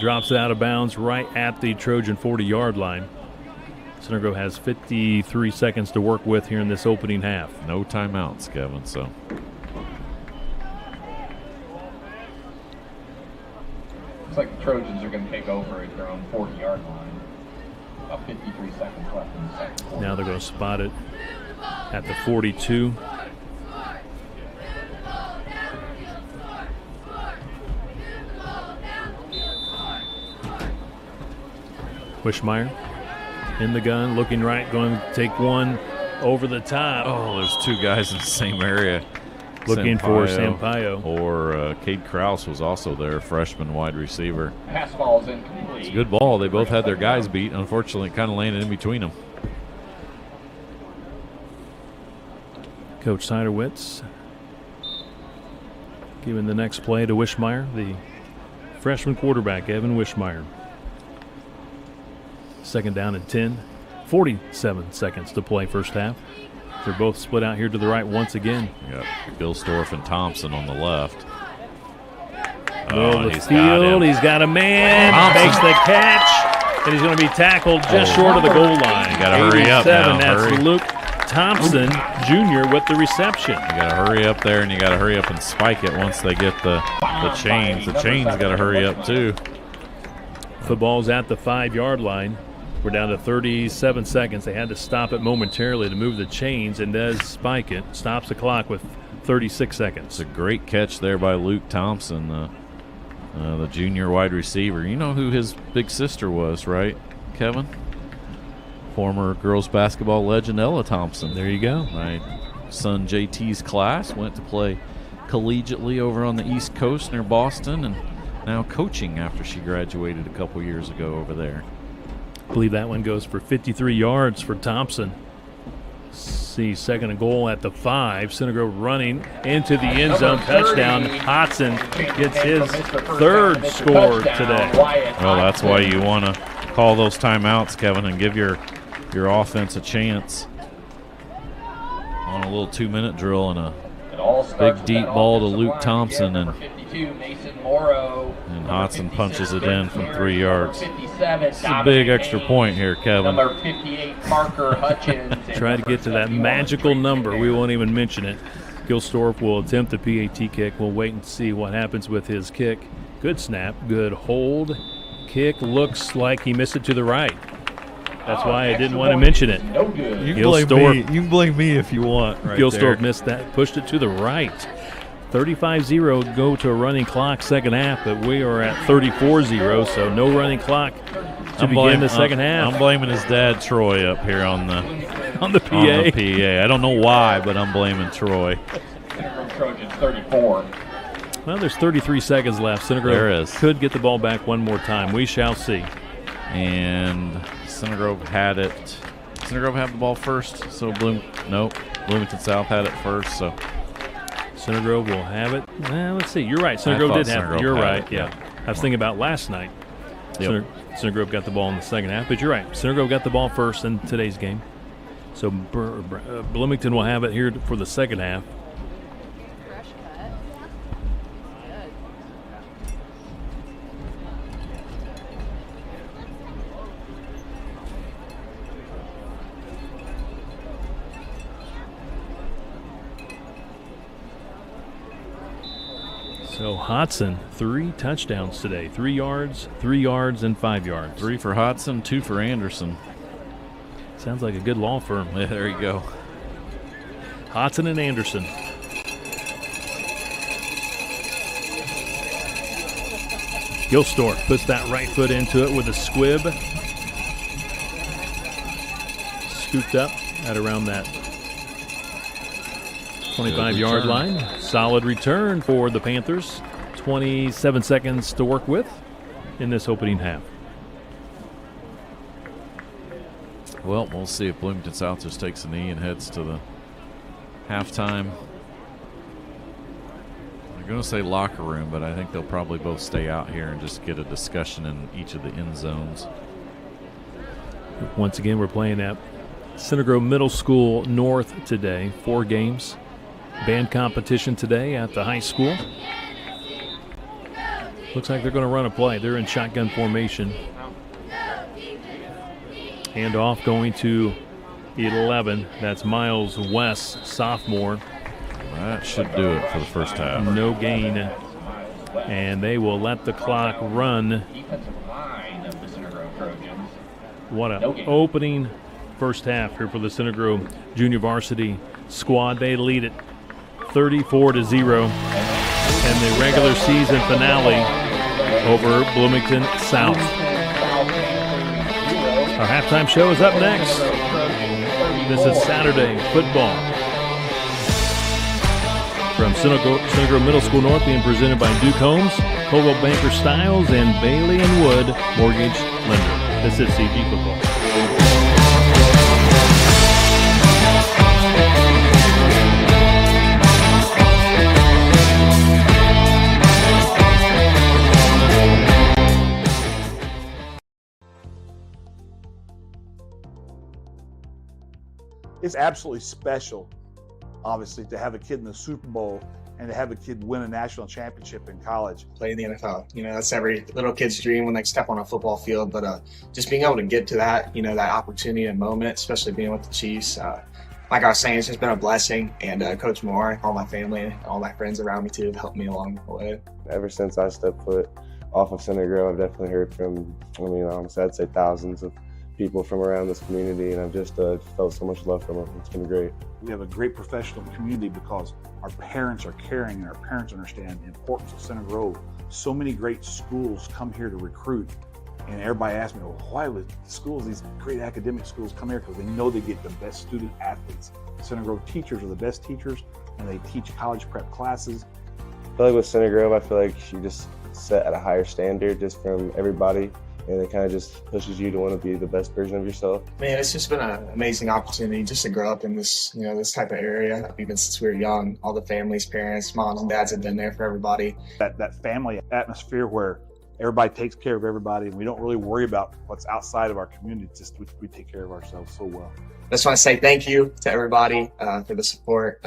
Drops it out of bounds right at the Trojan 40-yard line. Center Grove has 53 seconds to work with here in this opening half. No timeouts, Kevin, so. Looks like the Trojans are going to take over at their own 40-yard line. About 53 seconds left in the second quarter. Now they're going to spot it at the 42. Wishmeyer in the gun, looking right, going to take one over the top. Oh, there's two guys in the same area. Looking for Sampaio. Or Cade Krause was also there, freshman wide receiver. Pass ball's incomplete. It's a good ball. They both had their guys beat. Unfortunately, it kind of landed in between them. Coach Siderwitz giving the next play to Wishmeyer, the freshman quarterback, Evan Wishmeyer. Second down and 10. 47 seconds to play first half. They're both split out here to the right once again. You got Gilsdorf and Thompson on the left. Oh, he's got a man. Thompson Makes the catch. And he's going to be tackled just short of the goal line. You got to hurry up now. That's Hurry. Luke Thompson Jr. with the reception. You got to hurry up there, and you got to hurry up and spike it once they get the chains. The chains got to hurry up too. Football's at the 5-yard line. We're down to 37 seconds. They had to stop it momentarily to move the chains, and does spike it. Stops the clock with 36 seconds. It's a great catch there by Luke Thompson, the junior wide receiver. You know who his big sister was, right, Kevin? Former girls basketball legend Ella Thompson. There you go. My son JT's class went to play collegiately over on the East Coast near Boston, and now coaching after she graduated a couple years ago over there. I believe that one goes for 53 yards for Thompson. See, second and goal at the 5. Center Grove running into the end zone. Touchdown. Hodson gets his third score today. Well, that's why you want to call those timeouts, Kevin, and give your offense a chance on a little 2-minute drill and a big deep ball to Luke Thompson, and Hodson punches it in from 3 yards. It's a big extra point here, Kevin. Number 58, Parker Hutchins. Try to get to that magical number. We won't even mention it. Gilsdorf will attempt the PAT kick. We'll wait and see what happens with his kick. Good snap, good hold. Kick looks like he missed it to the right. That's why I didn't want to mention it. No good. You can blame me if you want. Right Gilsdorf missed that, pushed it to the right. 35-0 go to a running clock second half, but we are at 34-0, so no running clock to begin the second half. I'm blaming his dad, Troy, up here on the PA. On the PA. I don't know why, but I'm blaming Troy. Center Grove Trojans 34. Well, there's 33 seconds left. Center Grove There is. could get the ball back one more time. We shall see. And Center Grove had it. Center Grove had the ball first, so Bloomington South had it first, so. Center Grove will have it. Let's see. You're right. Center I Grove thought did Center have Grove it. You're had right. it, Yeah. I was thinking about last night. Yep. Center Grove got the ball in the second half, but you're right. Center Grove got the ball first in today's game. So Bloomington will have it here for the second half. So Hodson, 3 touchdowns today. 3 yards, 3 yards, and 5 yards. 3 for Hodson, 2 for Anderson. Sounds like a good law firm. Yeah, there you go. Hodson and Anderson. Gilsdorf puts that right foot into it with a squib. Scooped up at around that 25-yard line. Solid return for the Panthers. 27 seconds to work with in this opening half. Well, we'll see if Bloomington South just takes a knee and heads to the halftime. I'm going to say locker room, but I think they'll probably both stay out here and just get a discussion in each of the end zones. Once again, we're playing at Center Grove Middle School North today. 4 games. Band competition today at the high school. Looks like they're going to run a play. They're in shotgun formation. Hand off going to 11. That's Miles West, sophomore. That should do it for the first half. No gain. And they will let the clock run. What an opening first half here for the Center Grove Junior Varsity squad. They lead it 34-0. And the regular season finale over Bloomington South. Our halftime show is up next. This is Saturday football from Center Grove Middle School North, being presented by Duke Homes, Coldwell Banker Stiles, and Bailey and Wood Mortgage Lender. This is CG Football. It's absolutely special, obviously, to have a kid in the Super Bowl and to have a kid win a national championship in college. Play in the NFL. That's every little kid's dream when they step on a football field. But just being able to get to that, that opportunity and moment, especially being with the Chiefs, like I was saying, it's just been a blessing. And Coach Moore, all my family, and all my friends around me too, have helped me along the way. Ever since I stepped foot off of Center Grove, I've definitely heard from, honestly, I'd say thousands of people from around this community, and I've just felt so much love from them. It's been great. We have a great professional community because our parents are caring and our parents understand the importance of Center Grove. So many great schools come here to recruit, and everybody asks me, well, why would schools, these great academic schools, come here? Because they know they get the best student athletes. Center Grove teachers are the best teachers, and they teach college prep classes. I feel like with Center Grove, I feel like you just set at a higher standard just from everybody. And it kind of just pushes you to want to be the best version of yourself. Man, it's just been an amazing opportunity just to grow up in this, this type of area. Even since we were young, all the families, parents, moms and dads have been there for everybody. That family atmosphere where everybody takes care of everybody and we don't really worry about what's outside of our community. It's just we take care of ourselves so well. I just want to say thank you to everybody for the support.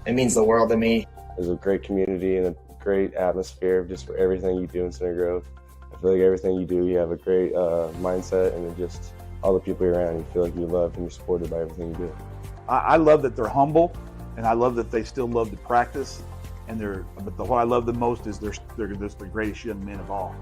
It means the world to me. There's a great community and a great atmosphere just for everything you do in Center Grove. I feel like everything you do, you have a great mindset, and just all the people you're around, you feel like you're loved and you're supported by everything you do. I love that they're humble, and I love that they still love to practice. But what I love the most is they're the greatest young men of all.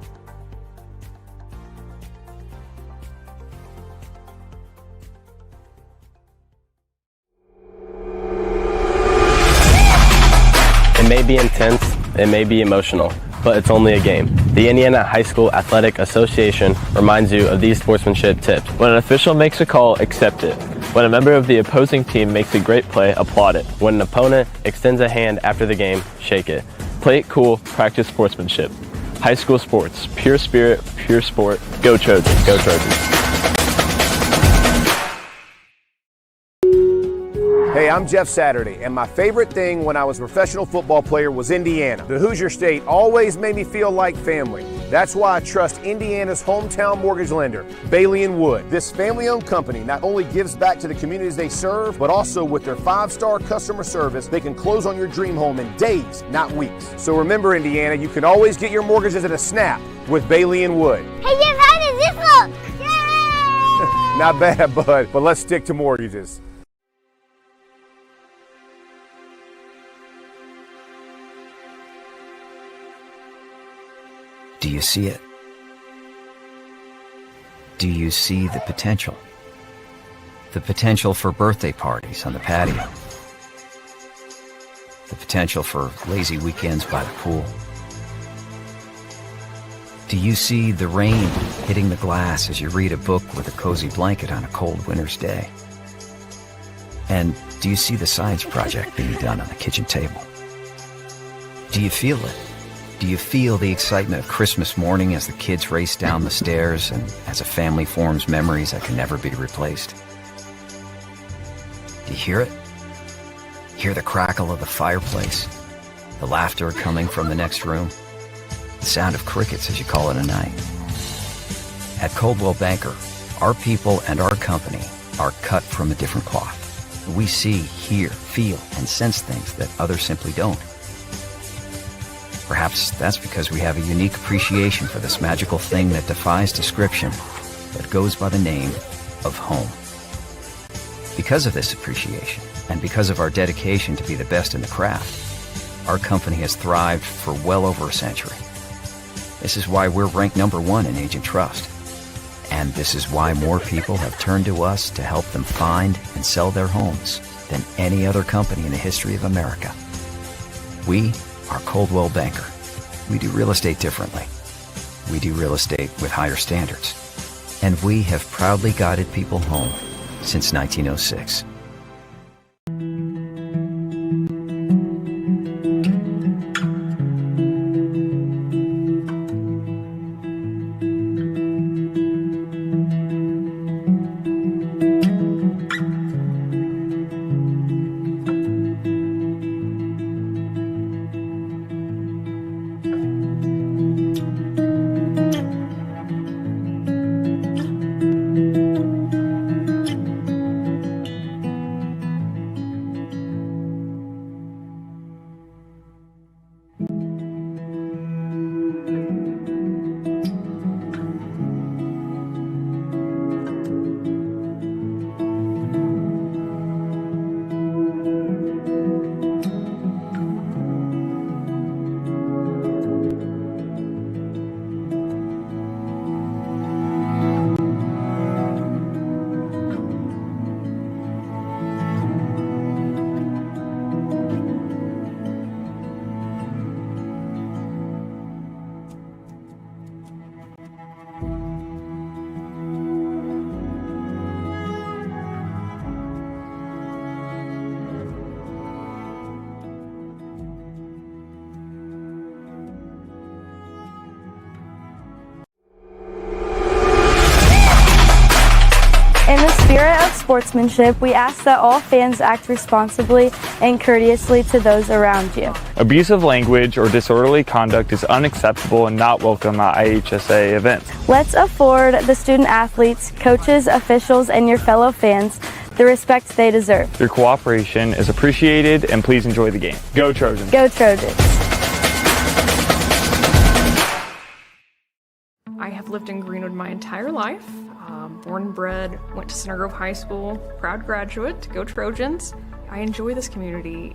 It may be intense, it may be emotional, but it's only a game. The Indiana High School Athletic Association reminds you of these sportsmanship tips. When an official makes a call, accept it. When a member of the opposing team makes a great play, applaud it. When an opponent extends a hand after the game, shake it. Play it cool, practice sportsmanship. High school sports, pure spirit, pure sport. Go Trojans, go Trojans. Hey, I'm Jeff Saturday, and my favorite thing when I was a professional football player was Indiana. The Hoosier State always made me feel like family. That's why I trust Indiana's hometown mortgage lender, Bailey & Wood. This family-owned company not only gives back to the communities they serve, but also with their 5-star customer service, they can close on your dream home in days, not weeks. So remember, Indiana, you can always get your mortgages at a snap with Bailey & Wood. Hey, Jeff, how does this look? Yay! Not bad, bud, but let's stick to mortgages. Do you see it? Do you see the potential? The potential for birthday parties on the patio. The potential for lazy weekends by the pool. Do you see the rain hitting the glass as you read a book with a cozy blanket on a cold winter's day? And do you see the science project being done on the kitchen table? Do you feel it? Do you feel the excitement of Christmas morning as the kids race down the stairs and as a family forms memories that can never be replaced? Do you hear it? Hear the crackle of the fireplace? the laughter coming from the next room, the sound of crickets as you call it a night. At Coldwell Banker, our people and our company are cut from a different cloth. We see, hear, feel, and sense things that others simply don't. Perhaps that's because we have a unique appreciation for this magical thing that defies description, that goes by the name of home. Because of this appreciation, and because of our dedication to be the best in the craft, our company has thrived for well over a century. This is why we're ranked #1 in agent trust. And this is why more people have turned to us to help them find and sell their homes than any other company in the history of America. We are Coldwell Banker. We do real estate differently. We do real estate with higher standards. And we have proudly guided people home since 1906. In the spirit of sportsmanship, we ask that all fans act responsibly and courteously to those around you. Abusive language or disorderly conduct is unacceptable and not welcome at IHSA events. Let's afford the student athletes, coaches, officials, and your fellow fans the respect they deserve. Your cooperation is appreciated, and please enjoy the game. Go Trojans! Go Trojans! I have lived in Greenwood my entire life. Born and bred, went to Center Grove High School, proud graduate, go Trojans. I enjoy this community.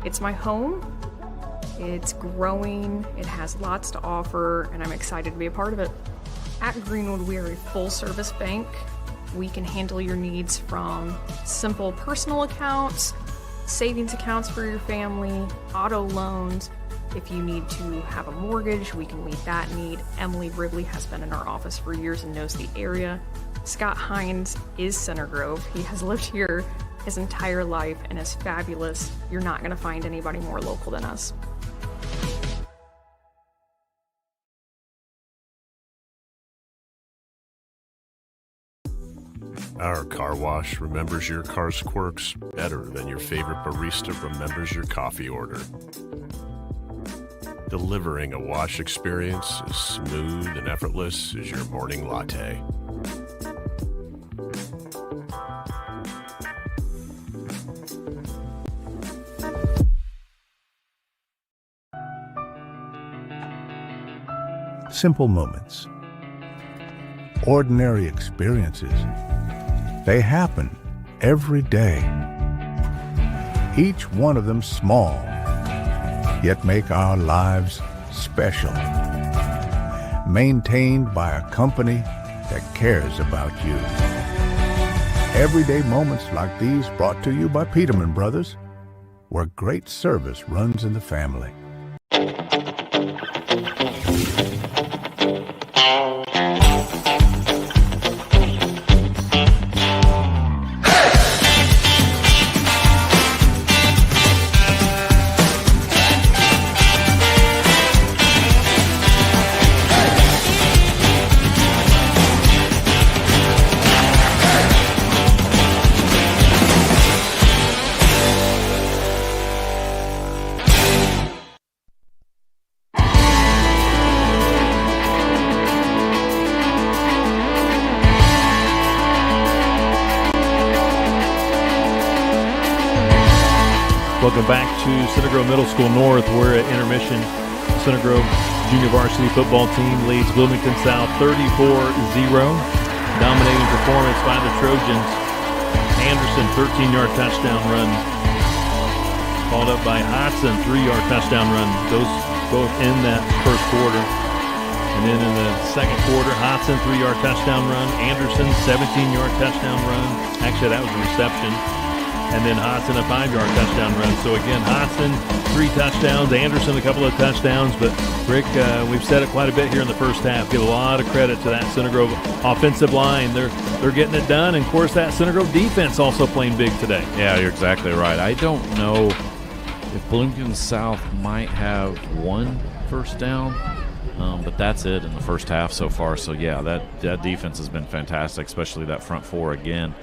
It's my home, it's growing, it has lots to offer, and I'm excited to be a part of it. At Greenwood, we are a full-service bank. We can handle your needs from simple personal accounts, savings accounts for your family, auto loans. If you need to have a mortgage, we can meet that need. Emily Ribley has been in our office for years and knows the area. Scott Hines is Center Grove. He has lived here his entire life and is fabulous. You're not going to find anybody more local than us. Our car wash remembers your car's quirks better than your favorite barista remembers your coffee order. Delivering a wash experience as smooth and effortless as your morning latte. Simple moments. Ordinary experiences. They happen every day. Each one of them small, yet make our lives special. Maintained by a company that cares about you. Everyday moments like these brought to you by Peterman Brothers, where great service runs in the family. Welcome back to Center Grove Middle School North. We're at intermission. Center Grove junior varsity football team leads Bloomington South 34-0. Dominating performance by the Trojans. Anderson, 13-yard touchdown run. Followed up by Hodson, 3-yard touchdown run. Those both in that first quarter. And then in the second quarter, Hodson, 3-yard touchdown run. Anderson, 17-yard touchdown run. Actually, that was a reception. And then Hodson, a 5-yard touchdown run. So again, Hodson, 3 touchdowns. Anderson, a couple of touchdowns. But Rick, we've said it quite a bit here in the first half. Give a lot of credit to that Center Grove offensive line. They're getting it done. And of course, that Center Grove defense also playing big today. Yeah, you're exactly right. I don't know if Bloomington South might have 1 first down, but that's it in the first half so far. So yeah, that defense has been fantastic, especially that front 4 again.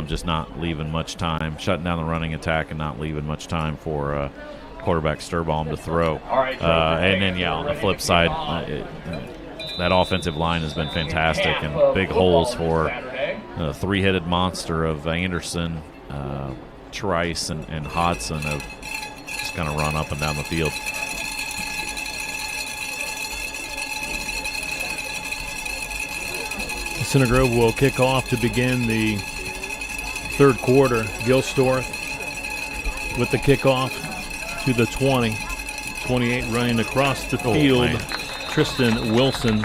Just not leaving much time, shutting down the running attack and not leaving much time for quarterback Sturbaum to throw. And then, on the flip side, that offensive line has been fantastic, and big holes for the 3-headed monster of Anderson, Trice, and Hodson have just kind of run up and down the field. Center Grove will kick off to begin the third quarter. Gilstorth with the kickoff to the 20. 28 running across the field. Tristan Wilson,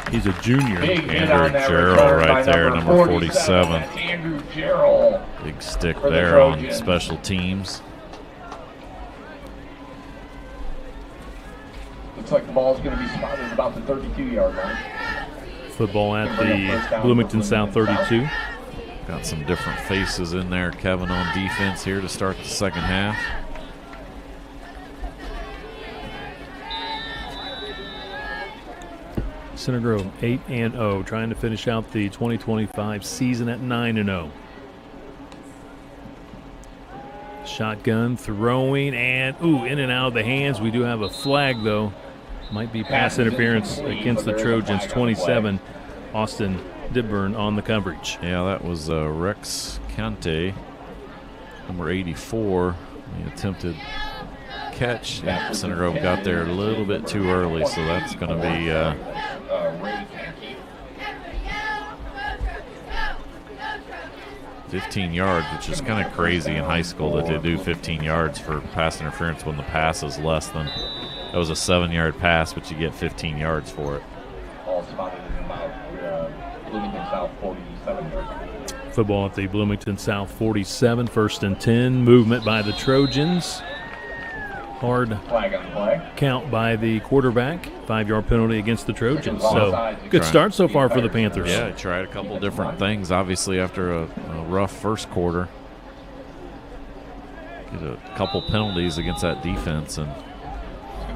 he's a junior. Andrew Gerald right there, number 47. Andrew Gerald. Big stick there on special teams. Looks like the ball's going to be spotted about the 32-yard line. Football at the Bloomington South 32. Got some different faces in there, Kevin, on defense here to start the second half. Center Grove 8-0, trying to finish out the 2025 season at 9-0. Shotgun throwing and in and out of the hands. We do have a flag though. Might be pass interference against the Trojans. 27, Austin Dibburn on the coverage. Yeah, that was Rex Cante, number 84. The attempted catch. Center Grove got there a little bit too early, so that's going to be 15 yards, which is kind of crazy in high school that they do 15 yards for pass interference when the pass is less than. That was a 7-yard pass, but you get 15 yards for it. All spotted in about Bloomington South 47 yards. Football at the Bloomington South 47, 1st and 10. Movement by the Trojans. Hard flag on play. Count by the quarterback. 5-yard penalty against the Trojans. So good start so far for the Panthers. Yeah, they tried a couple different things, obviously, after a rough first quarter. Get a couple penalties against that defense, and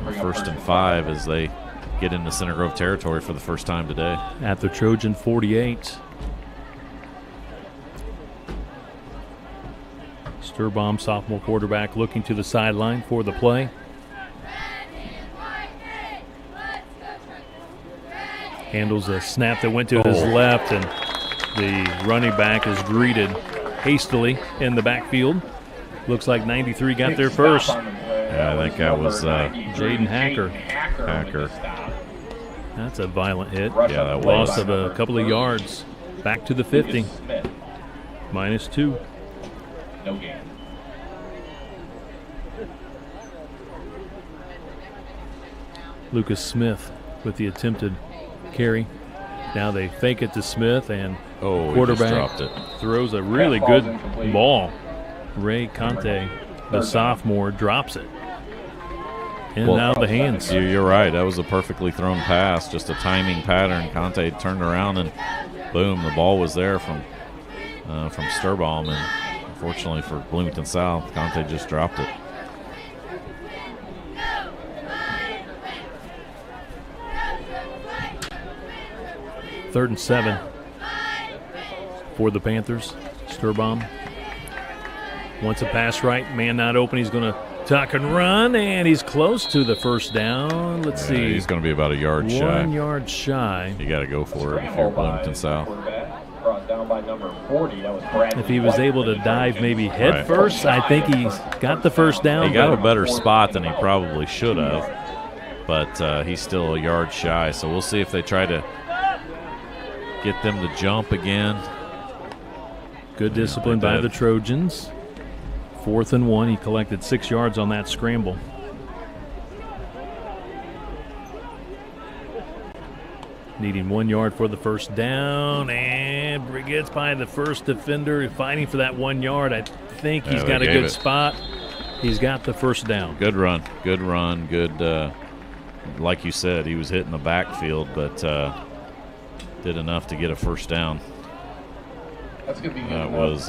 1st and 5 as they get into Center Grove territory for the first time today. At the Trojan 48. Sturbaum, sophomore quarterback, looking to the sideline for the play. Handles a snap that went to his left, and the running back is greeted hastily in the backfield. Looks like 93 got there first. Yeah, I think that was Jaden Hacker. That's a violent hit. Yeah, that was. Loss of a couple of yards. Back to the 50. -2. No gain. Lucas Smith with the attempted carry. Now they fake it to Smith, and quarterback throws a really good ball. Ray Conte, the sophomore, drops it. And out of the hands. You're right. That was a perfectly thrown pass, just a timing pattern. Conte turned around, and boom, the ball was there from Sturbaum. And unfortunately for Bloomington South, Conte just dropped it. Third and 7 for the Panthers. Sturbaum wants a pass right. Man not open. He's going to tuck and run, and he's close to the first down. Let's see. He's going to be about a yard shy. 1 yard shy. You got to go for it if you're Bloomington South. Brought down by number 40, that was Bradley If he was White able for to the dive Trojans. maybe head first, I think he's got the first down. He got a better spot than he probably should have, but he's still a yard shy. So we'll see if they try to get them to jump again. Good discipline by the Trojans. 4th and 1. He collected 6 yards on that scramble. Needing 1 yard for the first down, and gets by the first defender, fighting for that 1 yard. I think he's got a good spot. He's got the first down. Good run, good. Like you said, he was hitting the backfield, but did enough to get a first down. That's gonna be that was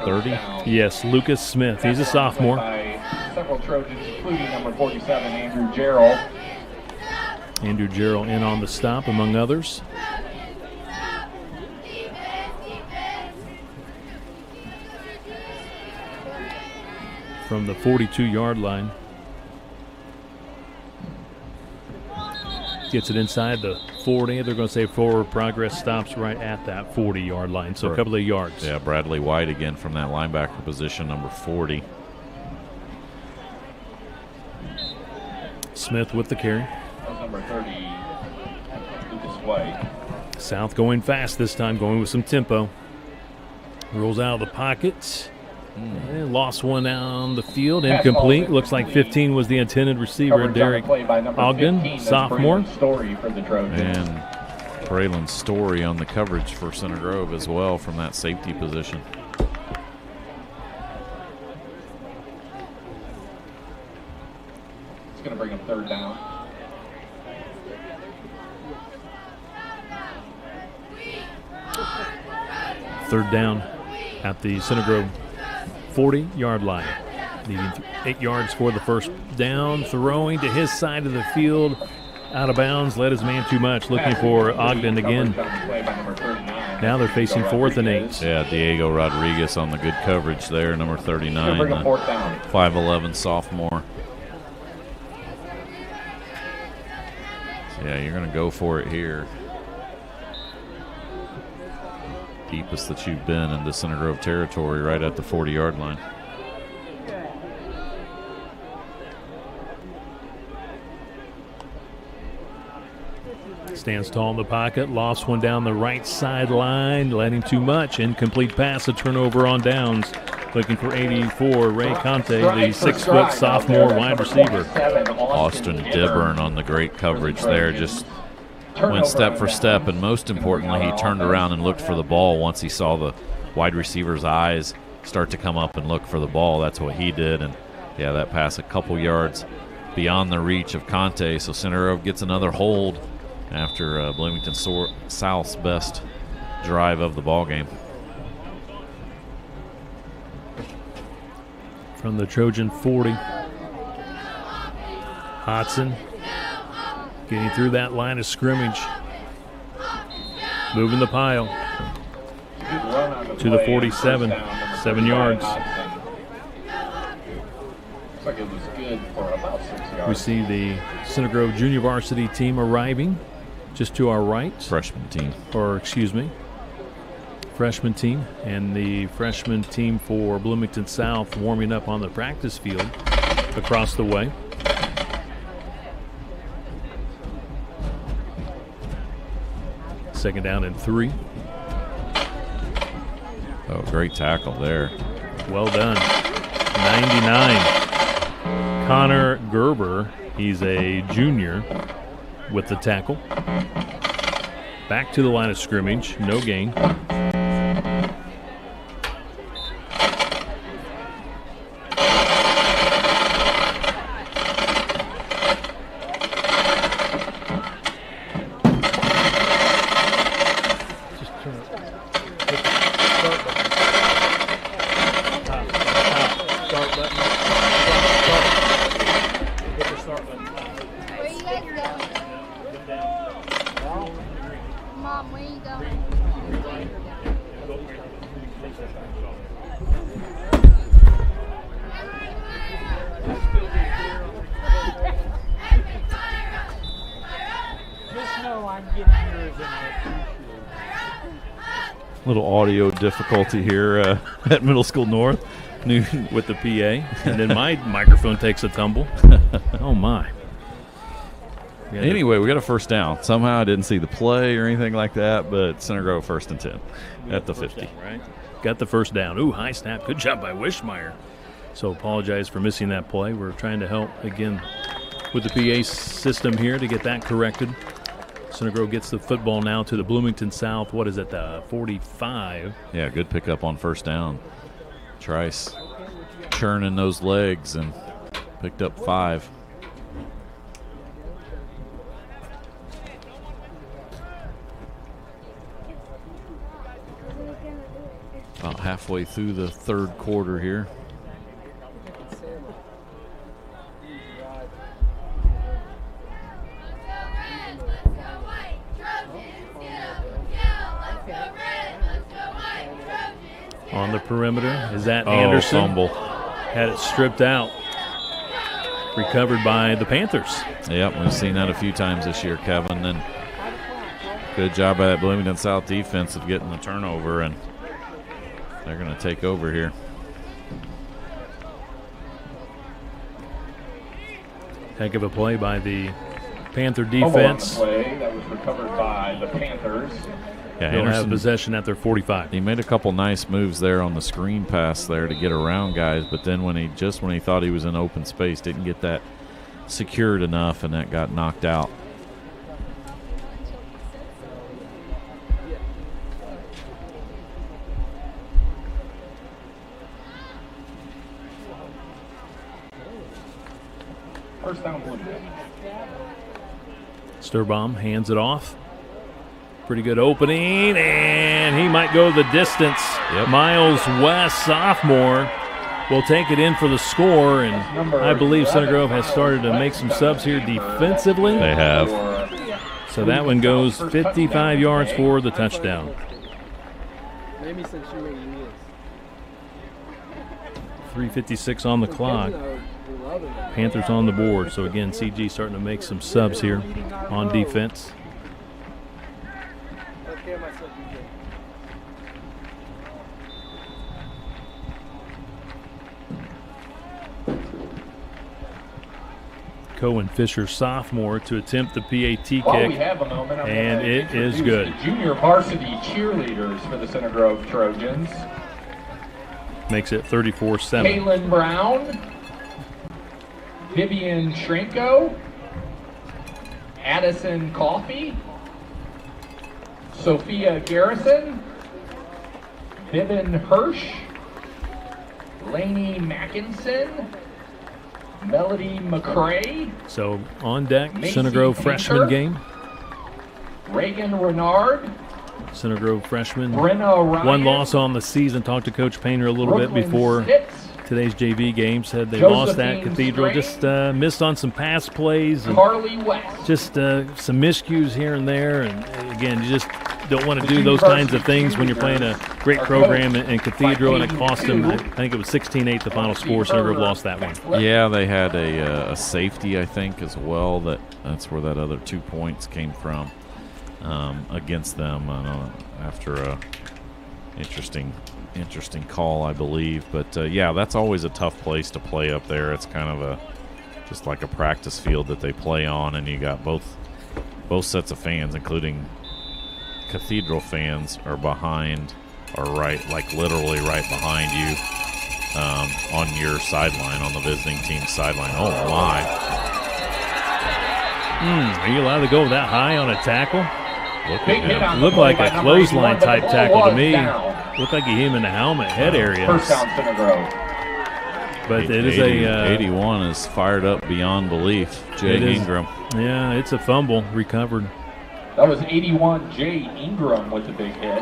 30. Yes, Lucas Smith. He's a sophomore. By several Trojans, including number 47, Andrew Gerald. Andrew Gerald in on the stop, among others. From the 42-yard line. Gets it inside the 40. They're going to say forward progress stops right at that 40-yard line, so a couple of yards. Yeah, Bradley White again from that linebacker position, number 40. Smith with the carry. Number 30, Lucas White. South going fast this time, going with some tempo. Rolls out of the pocket. And lost one down the field, incomplete. Looks like 15 was the intended receiver, Derek Ogden, sophomore. And Braylon Story on the coverage for Center Grove as well from that safety position. It's going to bring him 3rd down. Third down at the Center Grove 40-yard line. Needing 8 yards for the first down. Throwing to his side of the field. Out of bounds. Led his man too much. Looking for Ogden again. Now they're facing 4th and 8. Yeah, Diego Rodriguez on the good coverage there. Number 39. 5'11 sophomore. So yeah, you're going to go for it here. Deepest that you've been in the Center Grove territory, right at the 40-yard line. Stands tall in the pocket, lost one down the right sideline, letting too much. Incomplete pass, a turnover on downs. Looking for 84, Ray Conte, the 6-foot sophomore wide receiver. Austin Dibburn on the great coverage there, just went step for step, and most importantly, he turned around and looked for the ball once he saw the wide receiver's eyes start to come up and look for the ball. That's what he did, and yeah, that pass a couple yards beyond the reach of Conte, so Center Grove gets another hold after Bloomington South's best drive of the ball game. From the Trojan 40, Hodson getting through that line of scrimmage. Moving the pile to the 47, 7 yards. Looks like it was good for about 6 yards. We see the Center Grove junior varsity team arriving just to our right. Freshman team. Or, excuse me, freshman team. And the freshman team for Bloomington South warming up on the practice field across the way. Second down and 3. Oh, great tackle there. Well done. 99. Connor Gerber, he's a junior with the tackle. Back to the line of scrimmage, no gain. Little audio difficulty here at Middle School North. With the PA, and then my microphone takes a tumble. Oh, my. Anyway, we got a first down. Somehow I didn't see the play or anything like that, but Center Grove 1st and 10 at the 50. Down, right? Got the first down. Ooh, high snap. Good job by Wishmeyer. So apologize for missing that play. We're trying to help, again, with the PA system here to get that corrected. Center Grove gets the football now to the Bloomington South. What is it, the 45? Yeah, good pickup on first down. Trice churning those legs and picked up 5. About halfway through the 3rd quarter here. On the perimeter, is that Anderson? Fumble. Had it stripped out. Recovered by the Panthers. Yep, we've seen that a few times this year, Kevin. And good job by that Bloomington South defense of getting the turnover, and they're going to take over here. Heck of a play by the Panther defense. Play that was recovered by the Panthers. Yeah, They'll have possession at their 45. He made a couple nice moves there on the screen pass there to get around guys, but then when he thought he was in open space, didn't get that secured enough, and that got knocked out. First down, Bloomington. Sturbaum hands it off. Pretty good opening, and he might go the distance. Yep. Miles West, sophomore, will take it in for the score, and I believe Center Grove has started to make some subs here defensively. They have. So that one goes 55 yards for the touchdown. 3:56 on the clock. Panthers on the board. So again, CG starting to make some subs here on defense. Cohen Fisher, sophomore, to attempt the PAT kick, and it is good. Junior varsity cheerleaders for the Center Grove Trojans. Makes it 34-7. Kaylin Brown, Vivian Shrenko, Addison Coffey, Sophia Garrison, Vivian Hirsch, Lainey Mackinson, Melody McCrae. So on deck, Center Grove freshman game. Reagan Renard. Center Grove freshman. Brenna Ryan. One loss on the season. Talked to Coach Painter a little bit before today's JV game. Said they lost at Cathedral. Just missed on some pass plays. And Carly West. Just some miscues here and there. And again, you just don't want to do those kinds of things when you're playing a great program in Cathedral, and it cost them, I think it was 16-8 the final score. Center Grove lost that one. Yeah, they had a safety, I think, as well. That's where that other 2 points came from against them after a interesting call, I believe. But, yeah, that's always a tough place to play up there. It's kind of just like a practice field that they play on, and you got both sets of fans, including Cathedral fans, are behind, or literally right behind you on your sideline, on the visiting team's sideline. Oh, my. Are you allowed to go that high on a tackle? Looked like a clothesline type tackle to me. Looked like he hit him in the helmet, head area. First down, Center Grove. But it is 81 is fired up beyond belief. Jay Ingram. Yeah, it's a fumble recovered. That was 81 Jay Ingram with the big hit.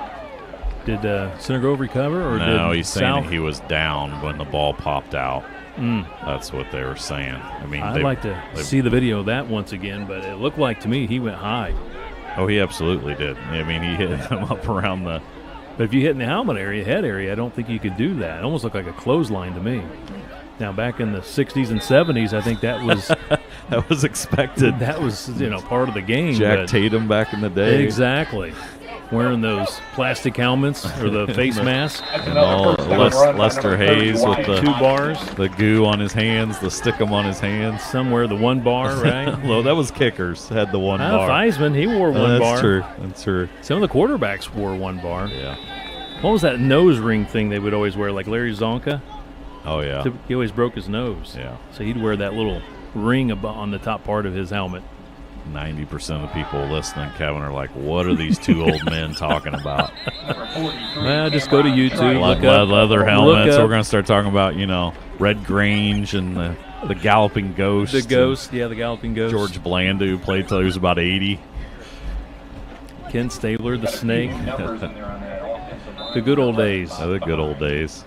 Did Center Grove recover? Or no, did he's saying he was down when the ball popped out. That's what they were saying. I mean, I'd like to see the video of that once again, but it looked like to me he went high. Oh, he absolutely did. I mean, he hit him up around the... But if you hit in the helmet area, head area, I don't think you could do that. It almost looked like a clothesline to me. Now, back in the 60s and 70s, I think that was... that was expected. That was, part of the game. Jack Tatum back in the day. Exactly. wearing those plastic helmets or the face mask. And Lester Hayes with the 2 bars. The goo on his hands, the stickum on his hands. Somewhere the 1 bar, right? Well, that was kickers, had the 1 bar. Theismann, he wore 1 bar. That's true. That's true. Some of the quarterbacks wore 1 bar. Yeah. What was that nose ring thing they would always wear, like Larry Zonka? Oh, yeah. He always broke his nose. Yeah. So he'd wear that little ring on the top part of his helmet. 90% of people listening, Kevin, are like, what are these 2 old men talking about? Well, just go to YouTube. Leather helmets. We're going to start talking about, Red Grange and the Galloping Ghost. The Ghost, the Galloping Ghost. George Blandu, who played till he was about 80. Ken Stabler, the Snake. The good old days. The good old days.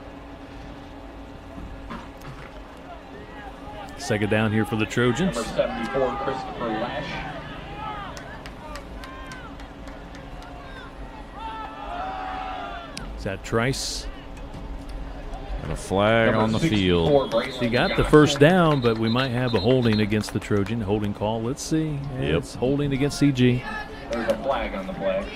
Second down here for the Trojans. Number 74, Christopher Lash. Is that Trice? And a flag on the field. He got the first down, but we might have a holding against the Trojan. Holding call. Let's see. It's holding against CG. There's a flag on the play.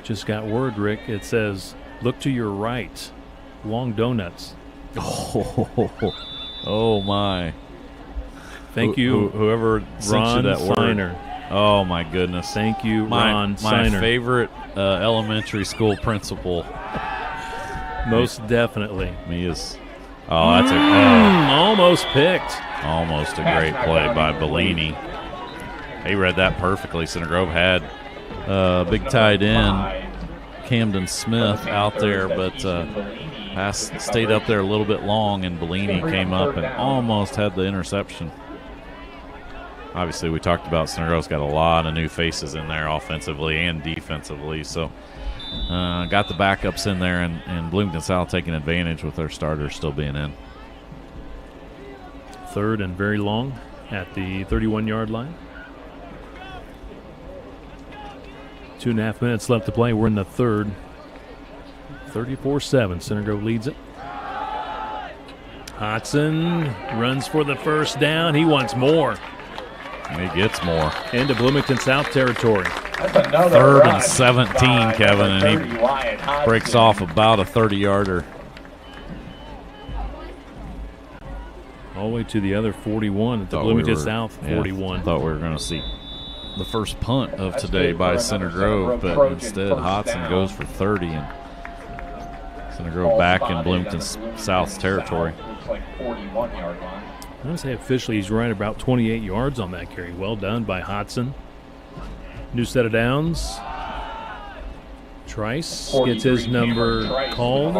Just got word, Rick. It says, look to your right. Long donuts. Oh my. Thank you, whoever Ron sent you that Siner. word. Oh, my goodness. Thank you, Ron My Siner. favorite elementary school principal. Most definitely. He is. Almost picked. Almost a great play by Bellini. He read that perfectly. Center Grove had big tight end Camden Smith out there, but pass stayed up there a little bit long, and Bellini came up and almost had the interception. Obviously, we talked about Center Grove's got a lot of new faces in there offensively and defensively, so got the backups in there, and Bloomington South taking advantage with their starters still being in. Third and very long at the 31-yard line. 2.5 minutes left to play. We're in the third. 34-7. Center Grove leads it. Hodson runs for the first down. He wants more. And he gets more. Into Bloomington South territory. Third and 17, Kevin, and he breaks off about a 30-yarder. All the way to the other 41 at the Bloomington South 41. Thought we were going to see the first punt of today by Center Grove, but instead Hodson goes for 30, and Center Grove back in Bloomington South's territory. I would say officially he's right about 28 yards on that carry. Well done by Hodson. New set of downs. Trice gets his number called.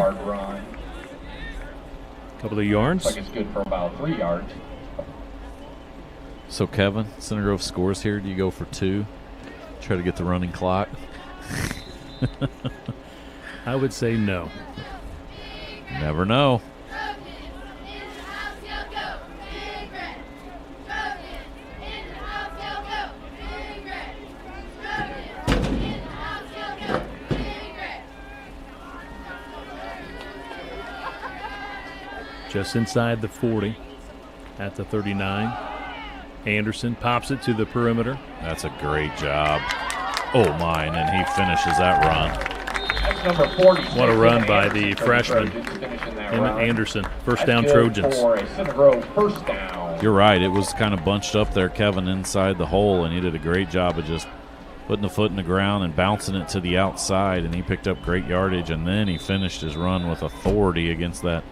Couple of yards. Looks like it's good for about 3 yards. So, Kevin, Center Grove scores here. Do you go for 2? Try to get the running clock? I would say no. Never know. Just inside the 40 at the 39. Anderson pops it to the perimeter. That's a great job. Oh, my, and then he finishes that run. That's number 46. What a run by the freshman, Emmett Anderson. First down Trojans. For a Center Grove first down. You're right. It was kind of bunched up there, Kevin, inside the hole, and he did a great job of just putting the foot in the ground and bouncing it to the outside, and he picked up great yardage, and then he finished his run with authority against that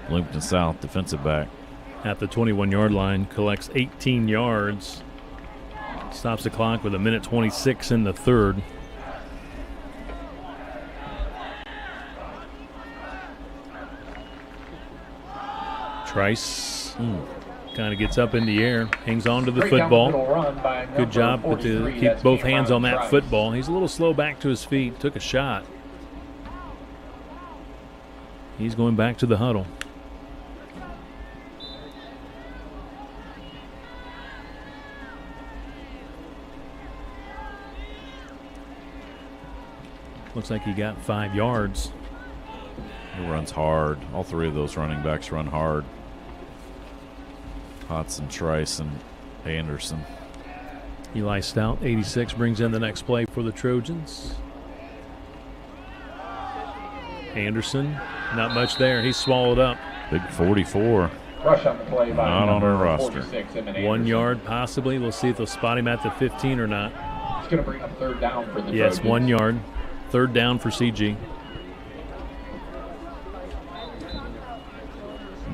Bloomington South defensive back. At the 21-yard line, collects 18 yards. Stops the clock with 1:26 in the third. Trice kind of gets up in the air, hangs on to the football. Good job to keep both hands on that football. He's a little slow back to his feet, took a shot. He's going back to the huddle. Looks like he got 5 yards. He runs hard. All three of those running backs run hard. Hodson, Trice, and Anderson. Eli Stout, 86, brings in the next play for the Trojans. Anderson, not much there. He's swallowed up. Big 44. Rush on the play by not on our roster. 1 yard possibly. We'll see if they'll spot him at the 15 or not. It's going to bring up third down for the Yes, Trojans. 1 yard. Third down for CG.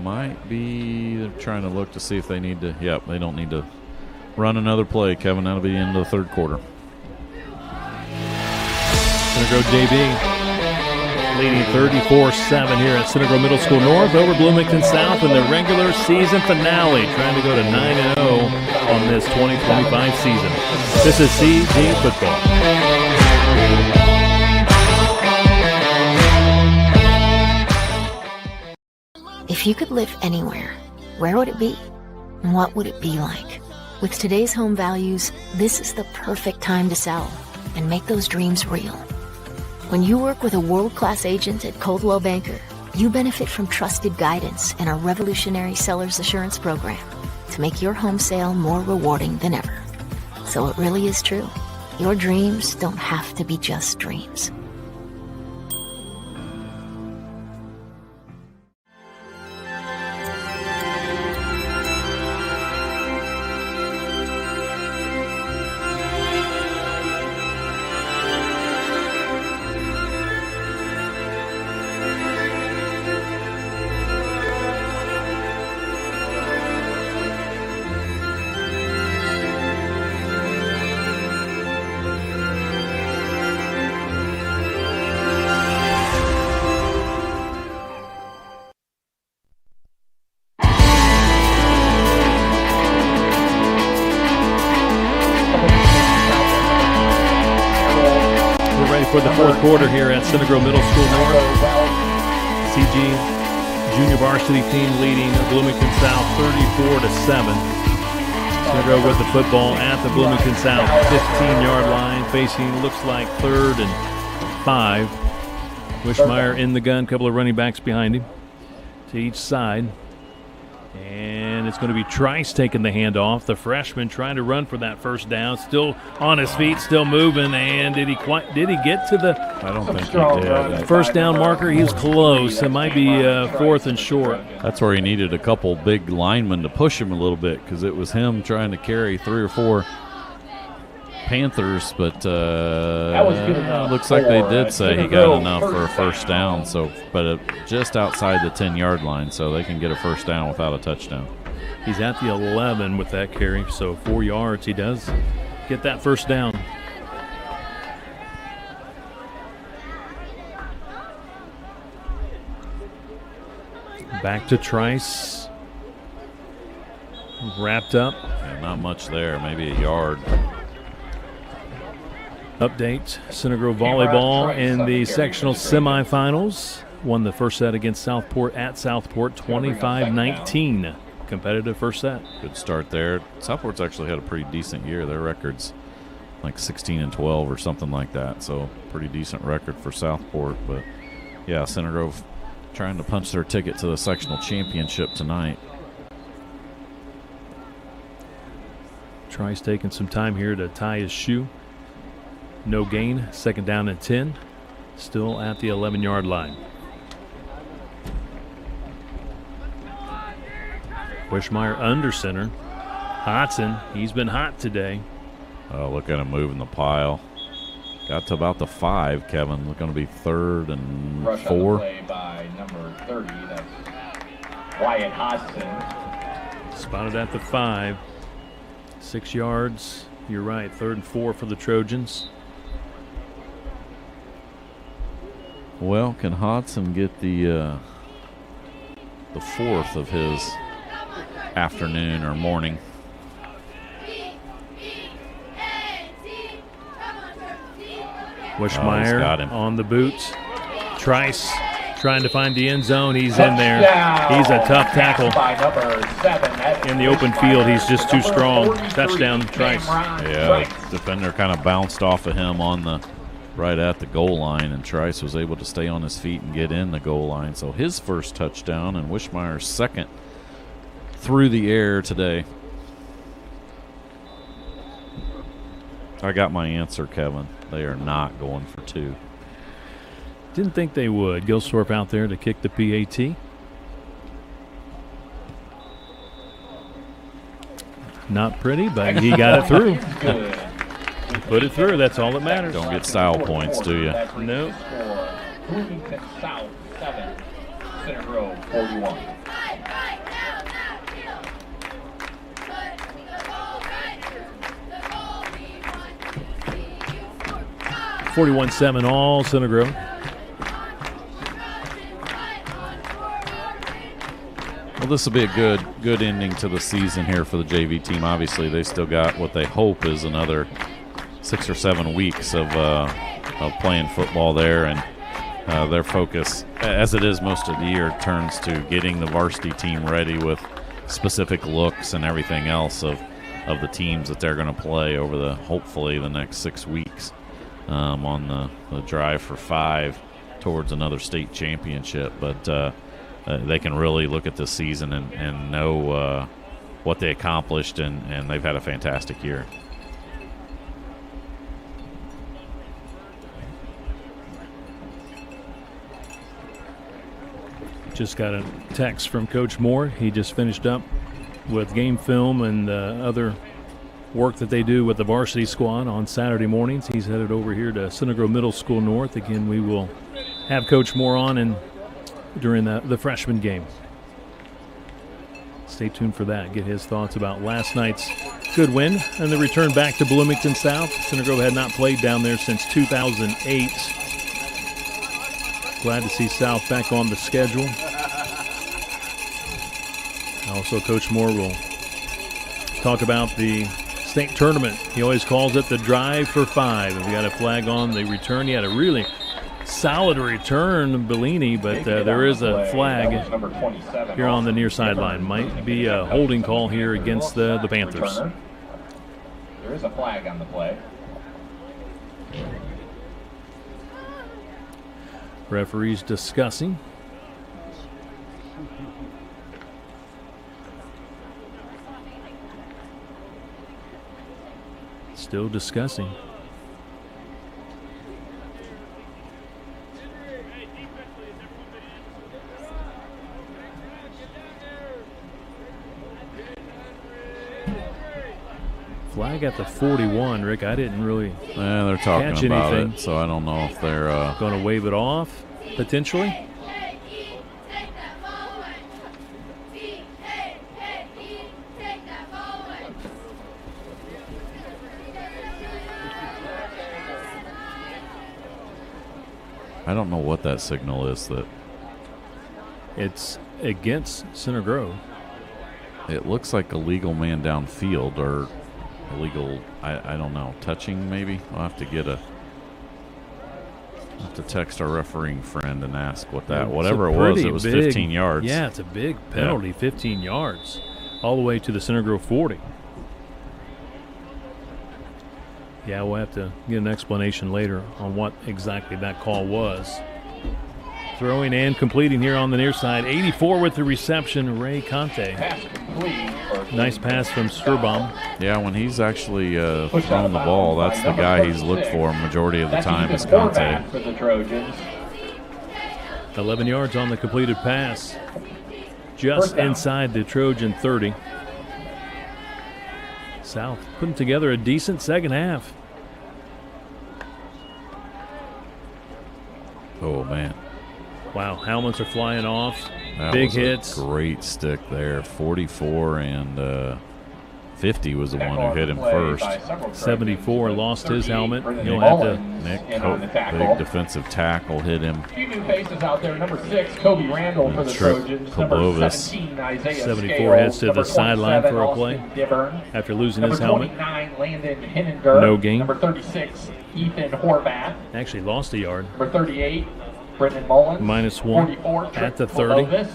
Might be they're trying to look to see if they need to. Yep, they don't need to run another play, Kevin. That'll be the end of the third quarter. Center Grove JB leading 34-7 here at Center Grove Middle School North over Bloomington South in the regular season finale, trying to go to 9-0 on this 2025 season. This is CG football. If you could live anywhere, where would it be? And what would it be like? With today's home values, this is the perfect time to sell and make those dreams real. When you work with a world-class agent at Coldwell Banker, you benefit from trusted guidance and our revolutionary seller's assurance program to make your home sale more rewarding than ever. So it really is true. Your dreams don't have to be just dreams. For the fourth quarter here at Center Grove Middle School North. CG junior varsity team leading Bloomington South 34-7. Center Grove with the football at the Bloomington South 15-yard line, facing looks like 3rd and 5. Wishmeyer in the gun, couple of running backs behind him to each side. And it's going to be Trice taking the handoff. The freshman trying to run for that first down. Still on his feet, still moving. And did he get to the I don't think he did. First down marker? He was close. It might be 4th and short. That's where he needed a couple big linemen to push him a little bit because it was him trying to carry 3 or 4 Panthers, but looks like they did say he got enough for a first down. So, but just outside the 10-yard line, so they can get a first down without a touchdown. He's at the 11 with that carry, so 4 yards. He does get that first down. Back to Trice. Wrapped up. Yeah, not much there, maybe a yard. Update, Center Grove volleyball in the sectional semifinals. Won the first set against Southport at Southport, 25-19. Competitive first set. Good start there. Southport's actually had a pretty decent year. Their record's like 16-12 or something like that, so pretty decent record for Southport. But, yeah, Center Grove trying to punch their ticket to the sectional championship tonight. Trice taking some time here to tie his shoe. No gain, 2nd down and 10. Still at the 11-yard line. Wishmeyer under center. Hodson, he's been hot today. Oh, look at him moving the pile. Got to about the 5, Kevin. We're going to be 3rd and Rush 4. on the play by number 30. That's Wyatt Hodson. Spotted at the 5. 6 yards. You're right, 3rd and 4 for the Trojans. Well, can Hodson get the 4th of his afternoon or morning? Wishmeyer on the boots. Trice trying to find the end zone. He's in there. He's a tough tackle. In the open field, he's just too strong. Touchdown, Trice. Yeah, defender kind of bounced off of him on the right at the goal line, and Trice was able to stay on his feet and get in the goal line. So his first touchdown and Wishmeyer's second through the air today. I got my answer, Kevin. They are not going for 2. Didn't think they would. Gilsthorpe out there to kick the PAT. Not pretty, but he got it through. Put it through. That's all that matters. Don't get style points, do you? No. Bloomington South 7, Center Grove 41. $41-7 all Center Grove. Well, this will be a good ending to the season here for the JV team. Obviously, they still got what they hope is another 6 or 7 weeks of playing football there, and their focus, as it is most of the year, turns to getting the varsity team ready with specific looks and everything else of the teams that they're going to play over hopefully the next 6 weeks on the drive for 5 towards another state championship. But they can really look at this season and know what they accomplished, and they've had a fantastic year. Just got a text from Coach Moore. He just finished up with game film and other work that they do with the varsity squad on Saturday mornings. He's headed over here to Center Grove Middle School North. Again, we will have Coach Moore on during the freshman game. Stay tuned for that. Get his thoughts about last night's good win and the return back to Bloomington South. Center Grove had not played down there since 2008. Glad to see South back on the schedule. Also, Coach Moore will talk about the state tournament. He always calls it the drive for 5. If we got a flag on the return, he had a really solid return, Bellini, but there is a flag here on the near sideline. Might be a holding call here against the Panthers. There is a flag on the play. Referees discussing. Still discussing. Flag at the 41, Rick. I didn't really they're talking catch about anything. it, so I don't know if they're going to wave it off, potentially. I don't know what that signal is. That it's against Center Grove. It looks like a legal man downfield or illegal, I don't know, touching maybe. I'll have to text our refereeing friend and ask what that, whatever it was 15 yards. Yeah, it's a big penalty, yeah. 15 yards, all the way to the Center Grove 40. Yeah, we'll have to get an explanation later on what exactly that call was. Throwing and completing here on the near side. 84 with the reception, Ray Conte. Nice pass from Sturbaum. Yeah, when he's actually throwing the ball, that's the guy he's looked for majority of the time is Conte. For the Trojans. 11 yards on the completed pass. Just inside the Trojan 30. South putting together a decent second half. Oh, man. Wow, helmets are flying off. That Big was hits. A great stick there. 44 and 50 was the one who hit him first. 74 lost his helmet. He'll have to. Nick, big defensive tackle hit him. A few new faces out there. Number 6, Kobe Randall for the Trojans. Number 17, Isaiah 74 heads to the sideline for a play after losing his helmet. Number 29, Landon Hinninger. No gain. Number 36, Ethan Horvath. Actually lost a yard. Number 38, Brendan Mullins. -1 44, at the 30.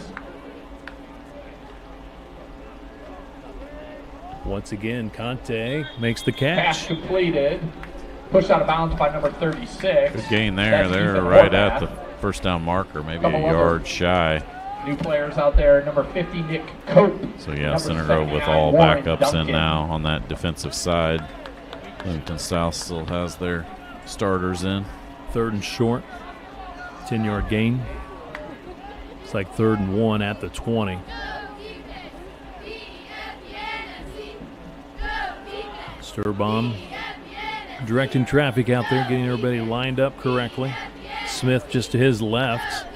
Once again, Conte makes the catch. Pass completed. Pushed out of bounds by number 36. Good gain there. They're right at the first down marker, maybe a yard shy. New players out there, number 50, Nick Cope. So, yeah, Center Grove with all backups in now on that defensive side. Bloomington South still has their starters in. 3rd and short, 10-yard gain. It's like 3rd and 1 at the 20. Sturbaum directing traffic out there, getting everybody lined up correctly. Smith just to his left.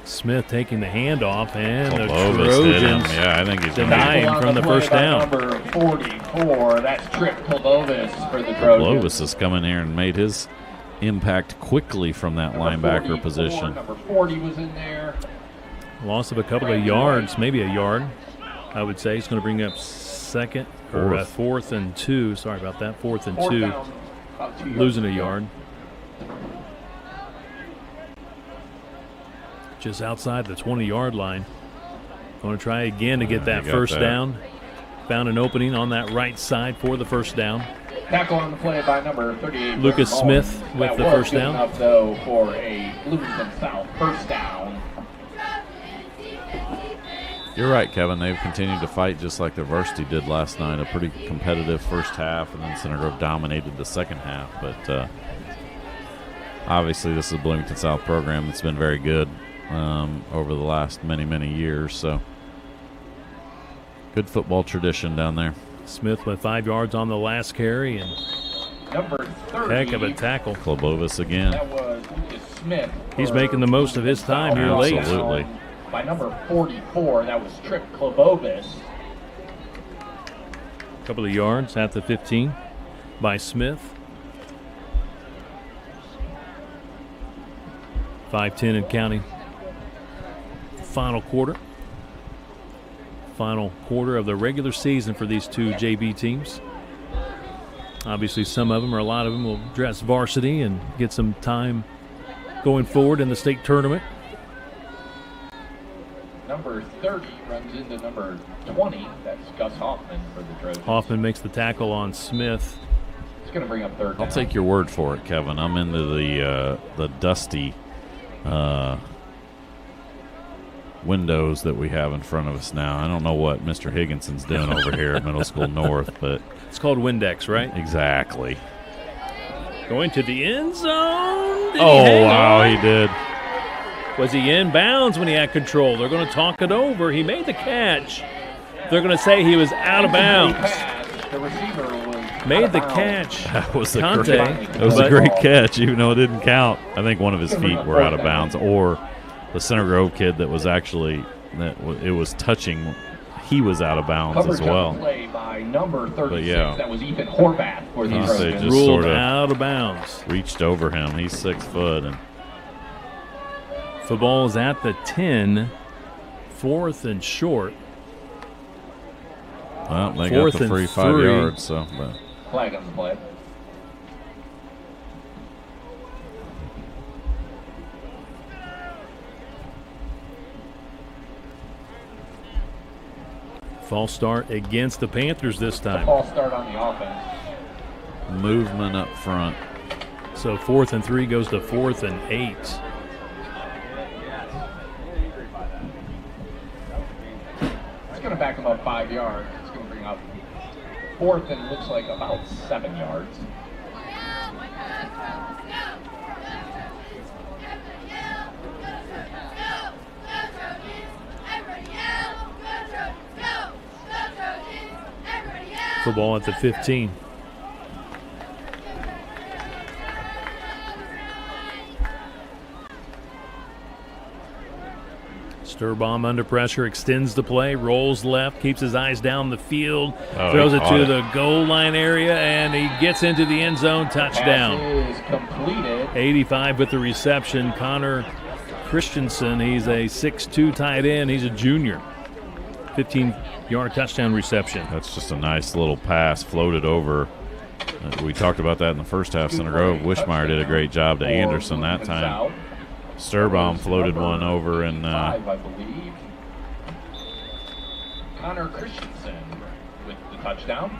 Smith taking the handoff, and the Trojans I think he's deny him from the first down. Number 44, that's Trip Clovis for the Trojans. Clovis has come in here and made his impact quickly from that linebacker position. Number 40 was in there. Loss of a couple of yards, maybe a yard, I would say. He's going to bring up fourth and 2. Sorry about that. 4th and 2. Losing a yard. Just outside the 20-yard line. Going to try again to get that first down. Found an opening on that right side for the first down. Tackle on the play by number 38. Lucas Smith with the first down. That was good enough, though, for a Bloomington South first down. You're right, Kevin. They've continued to fight just like the varsity did last night. A pretty competitive first half, and then Center Grove dominated the second half. But obviously this is a Bloomington South program that's been very good over the last many, many years. So good football tradition down there. Smith with 5 yards on the last carry, and number 30, heck of a tackle. Clovis again. That was Lucas Smith. He's making the most of his time here late. Absolutely. By number 44, that was Trip Clovis. A couple of yards at the 15 by Smith. 5:10 and counting. Final quarter of the regular season for these two JV teams. Obviously, some of them, or a lot of them, will dress varsity and get some time going forward in the state tournament. Number 30 runs into number 20. That's Gus Hoffman for the Trojans. Hoffman makes the tackle on Smith. It's going to bring up third down. I'll take your word for it, Kevin. I'm into the dusty windows that we have in front of us now. I don't know what Mr. Higginson's doing over here at Middle School North, but it's called Windex, right? Exactly. Going to the end zone. He did. Was he in bounds when he had control? They're going to talk it over. He made the catch. They're going to say he was out of bounds. The receiver was made the catch. That was a great catch, even though it didn't count. I think one of his feet were out of bounds, or the Center Grove kid that was actually it was touching. He was out of bounds as well. Play by number 36. But yeah, that was Ethan Horvath for the Trojans. They just ruled sort of out of bounds. Reached over him. He's 6 foot and. Football is at the 10, 4th and short. Well, they got the free 5 yards, so. But. Flag on the play. False start against the Panthers this time. False start on the offense. Movement up front. So 4th and 3 goes to 4th and 8. Going to back him up 5 yards. It's going to bring up 4th and looks like about 7 yards. Football at the 15. Sturbaum under pressure, extends the play, rolls left, keeps his eyes down the field, throws it to the goal line area, and he gets into the end zone. Touchdown. Pass is completed. 85 with the reception. Connor Christensen, he's a 6'2 tight end. He's a junior. 15-yard touchdown reception. That's just a nice little pass, floated over. We talked about that in the first half. Center Grove. Wishmeyer did a great job to Anderson that time. Sturbaum floated one over, and 5, I believe. Connor Christensen with the touchdown.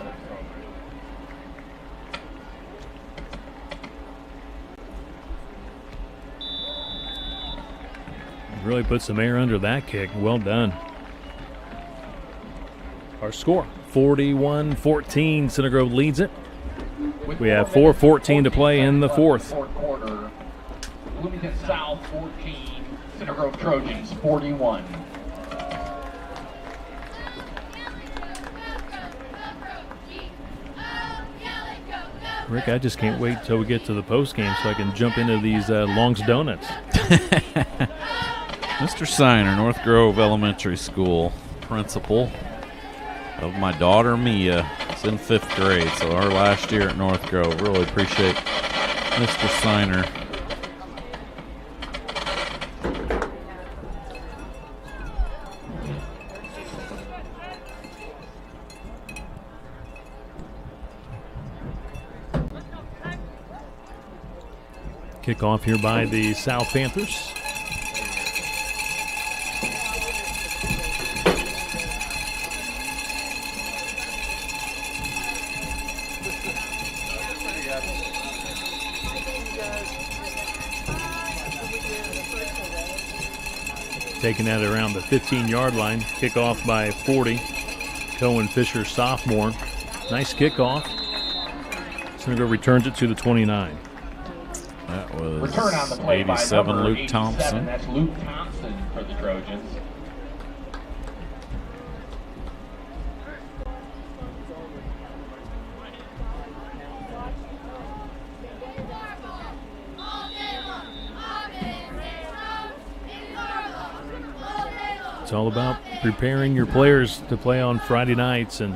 really put some air under that kick. Well done. Our score, 41-14. Center Grove leads it. We have 4:14 to play in the fourth. Quarter. Bloomington South 14, Center Grove Trojans 41. Rick, I just can't wait till we get to the post game so I can jump into these Long's Donuts. Mr. Siner, North Grove Elementary School principal of my daughter Mia. It's in 5th grade, so our last year at North Grove. Really appreciate Mr. Siner. Kickoff here by the South Panthers. Taking that around the 15-yard line. Kickoff by 40. Cohen Fisher, sophomore. Nice kickoff. Center Grove returns it to the 29. That was Return on the play 87, by Luke 87. Thompson. That's Luke Thompson for the Trojans. It's all about preparing your players to play on Friday nights, and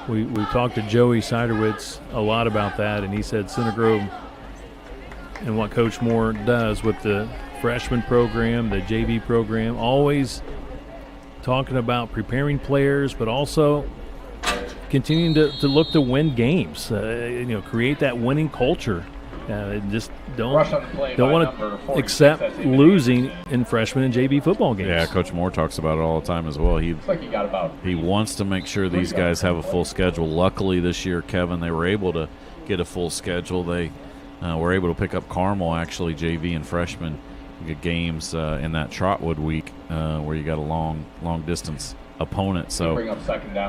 we talked to Joey Siderwitz a lot about that, and he said Center Grove and what Coach Moore does with the freshman program, the JV program, always talking about preparing players, but also continuing to look to win games, create that winning culture. Just don't want to accept losing in freshman and JV football games. Yeah, Coach Moore talks about it all the time as well. He wants to make sure these guys have a full schedule. Luckily this year, Kevin, they were able to get a full schedule. They were able to pick up Carmel, actually, JV and freshman games in that Trotwood week where you got a long distance opponent. So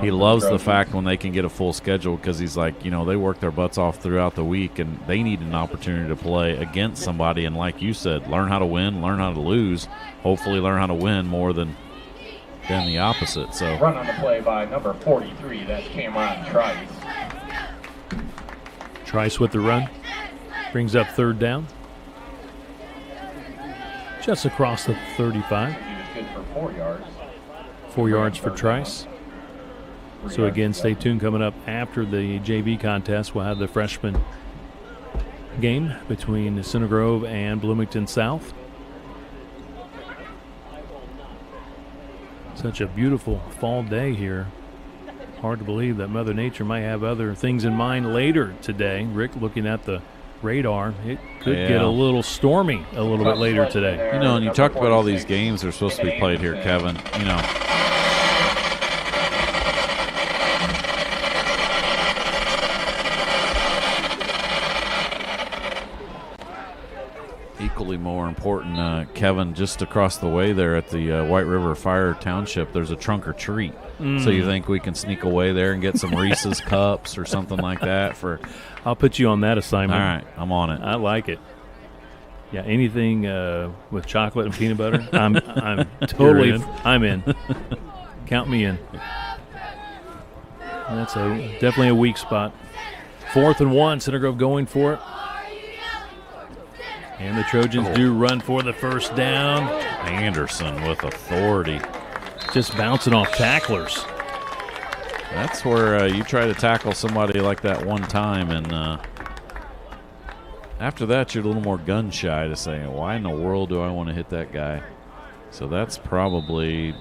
he loves the fact when they can get a full schedule, because he's like, they work their butts off throughout the week and they need an opportunity to play against somebody, and like you said, learn how to win, learn how to lose, hopefully learn how to win more than the opposite. So run on the play by number 43, that's Cameron Trice. Trice with the run, brings up 3rd down, just across the 35. He was good for 4 yards. 4 yards for Trice. So again, stay tuned. Coming up after the JV contest, we'll have the freshman game between Center Grove and Bloomington South. Such a beautiful fall day here. Hard to believe that Mother Nature might have other things in mind later today. Rick, looking at the radar, it could get a little stormy a little bit later today. And you talked about all these games that are supposed to be played here, Kevin. Equally more important, Kevin, just across the way there at the White River Fire Township, there's a trunk or treat. So you think we can sneak away there and get some Reese's cups or something like that? I'll put you on that assignment. All right, I'm on it. I like it. Yeah, anything with chocolate and peanut butter, I'm totally in. I'm in. Count me in. That's definitely a weak spot. 4th and 1, Center Grove going for it. And the Trojans do run for the first down. Anderson with authority. Just bouncing off tacklers. That's where you try to tackle somebody like that one time, and after that you're a little more gun shy to say, why in the world do I want to hit that guy? So that's probably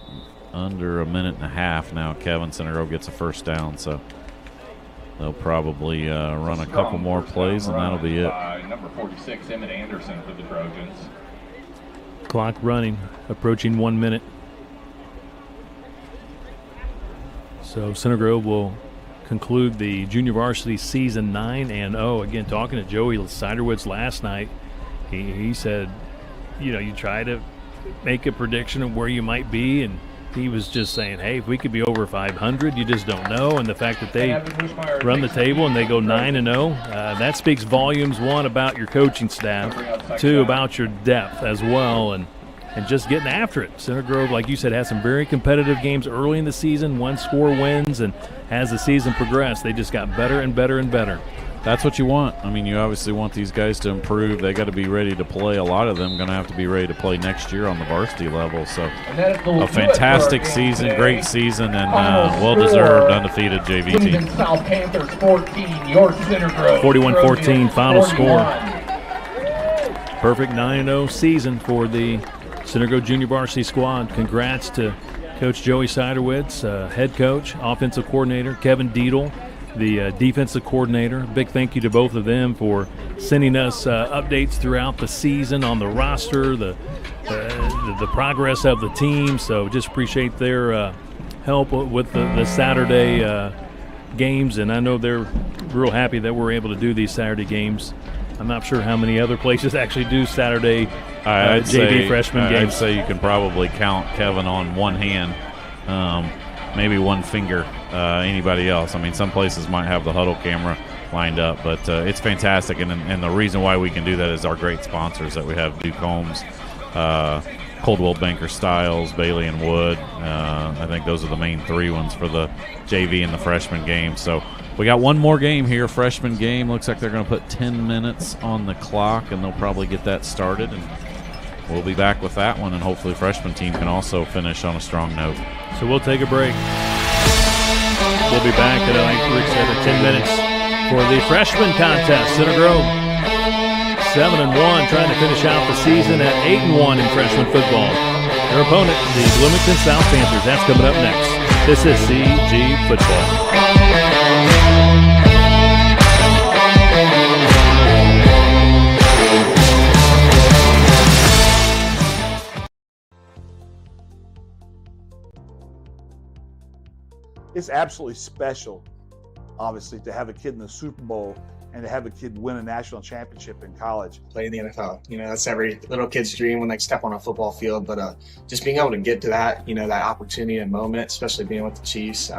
under a minute and a half now. Kevin, Center Grove gets a first down, so they'll probably run a couple more plays, and that'll be it. Number 46, Emmett Anderson for the Trojans. Clock running, approaching 1 minute. So Center Grove will conclude the junior varsity season 9-0. Again, talking to Joey Siderwitz last night, he said, you try to make a prediction of where you might be, and he was just saying, hey, if we could be over 500, you just don't know. And the fact that they run the table and they go 9-0, that speaks volumes, one, about your coaching staff, two, about your depth as well, and just getting after it. Center Grove, like you said, has some very competitive games early in the season, one-score wins, and as the season progressed, they just got better and better and better. That's what you want. I mean, you obviously want these guys to improve. They got to be ready to play. A lot of them going to have to be ready to play next year on the varsity level. So a fantastic season, great season, and well-deserved undefeated JV team. South Panthers 14, your Center Grove 41-14 final score. Perfect 9-0 season for the Center Grove Junior Varsity squad. Congrats to Coach Joey Siderwitz, head coach, offensive coordinator, Kevin Deedle, the defensive coordinator. Big thank you to both of them for sending us updates throughout the season on the roster, the progress of the team. So just appreciate their help with the Saturday games, and I know they're real happy that we're able to do these Saturday games. I'm not sure how many other places actually do Saturday JV freshman games. I'd say you can probably count Kevin on one hand, maybe one finger. Anybody else? I mean, some places might have the huddle camera lined up, but it's fantastic. And the reason why we can do that is our great sponsors that we have: Duke Holmes, Coldwell Banker, Stiles, Bailey, and Wood. I think those are the main three ones for the JV and the freshman game. So we got one more game here, freshman game. Looks like they're going to put 10 minutes on the clock, and they'll probably get that started. And we'll be back with that one, and hopefully freshman team can also finish on a strong note. So we'll take a break. We'll be back at, like Rick said, 10 minutes for the freshman contest. Center Grove 7-1, trying to finish out the season at 8-1 in freshman football. Their opponent, the Bloomington South Panthers. That's coming up next. This is CG Football. It's absolutely special, obviously, to have a kid in the Super Bowl and to have a kid win a national championship in college. Play in the NFL. That's every little kid's dream when they step on a football field. But just being able to get to that, that opportunity and moment, especially being with the Chiefs.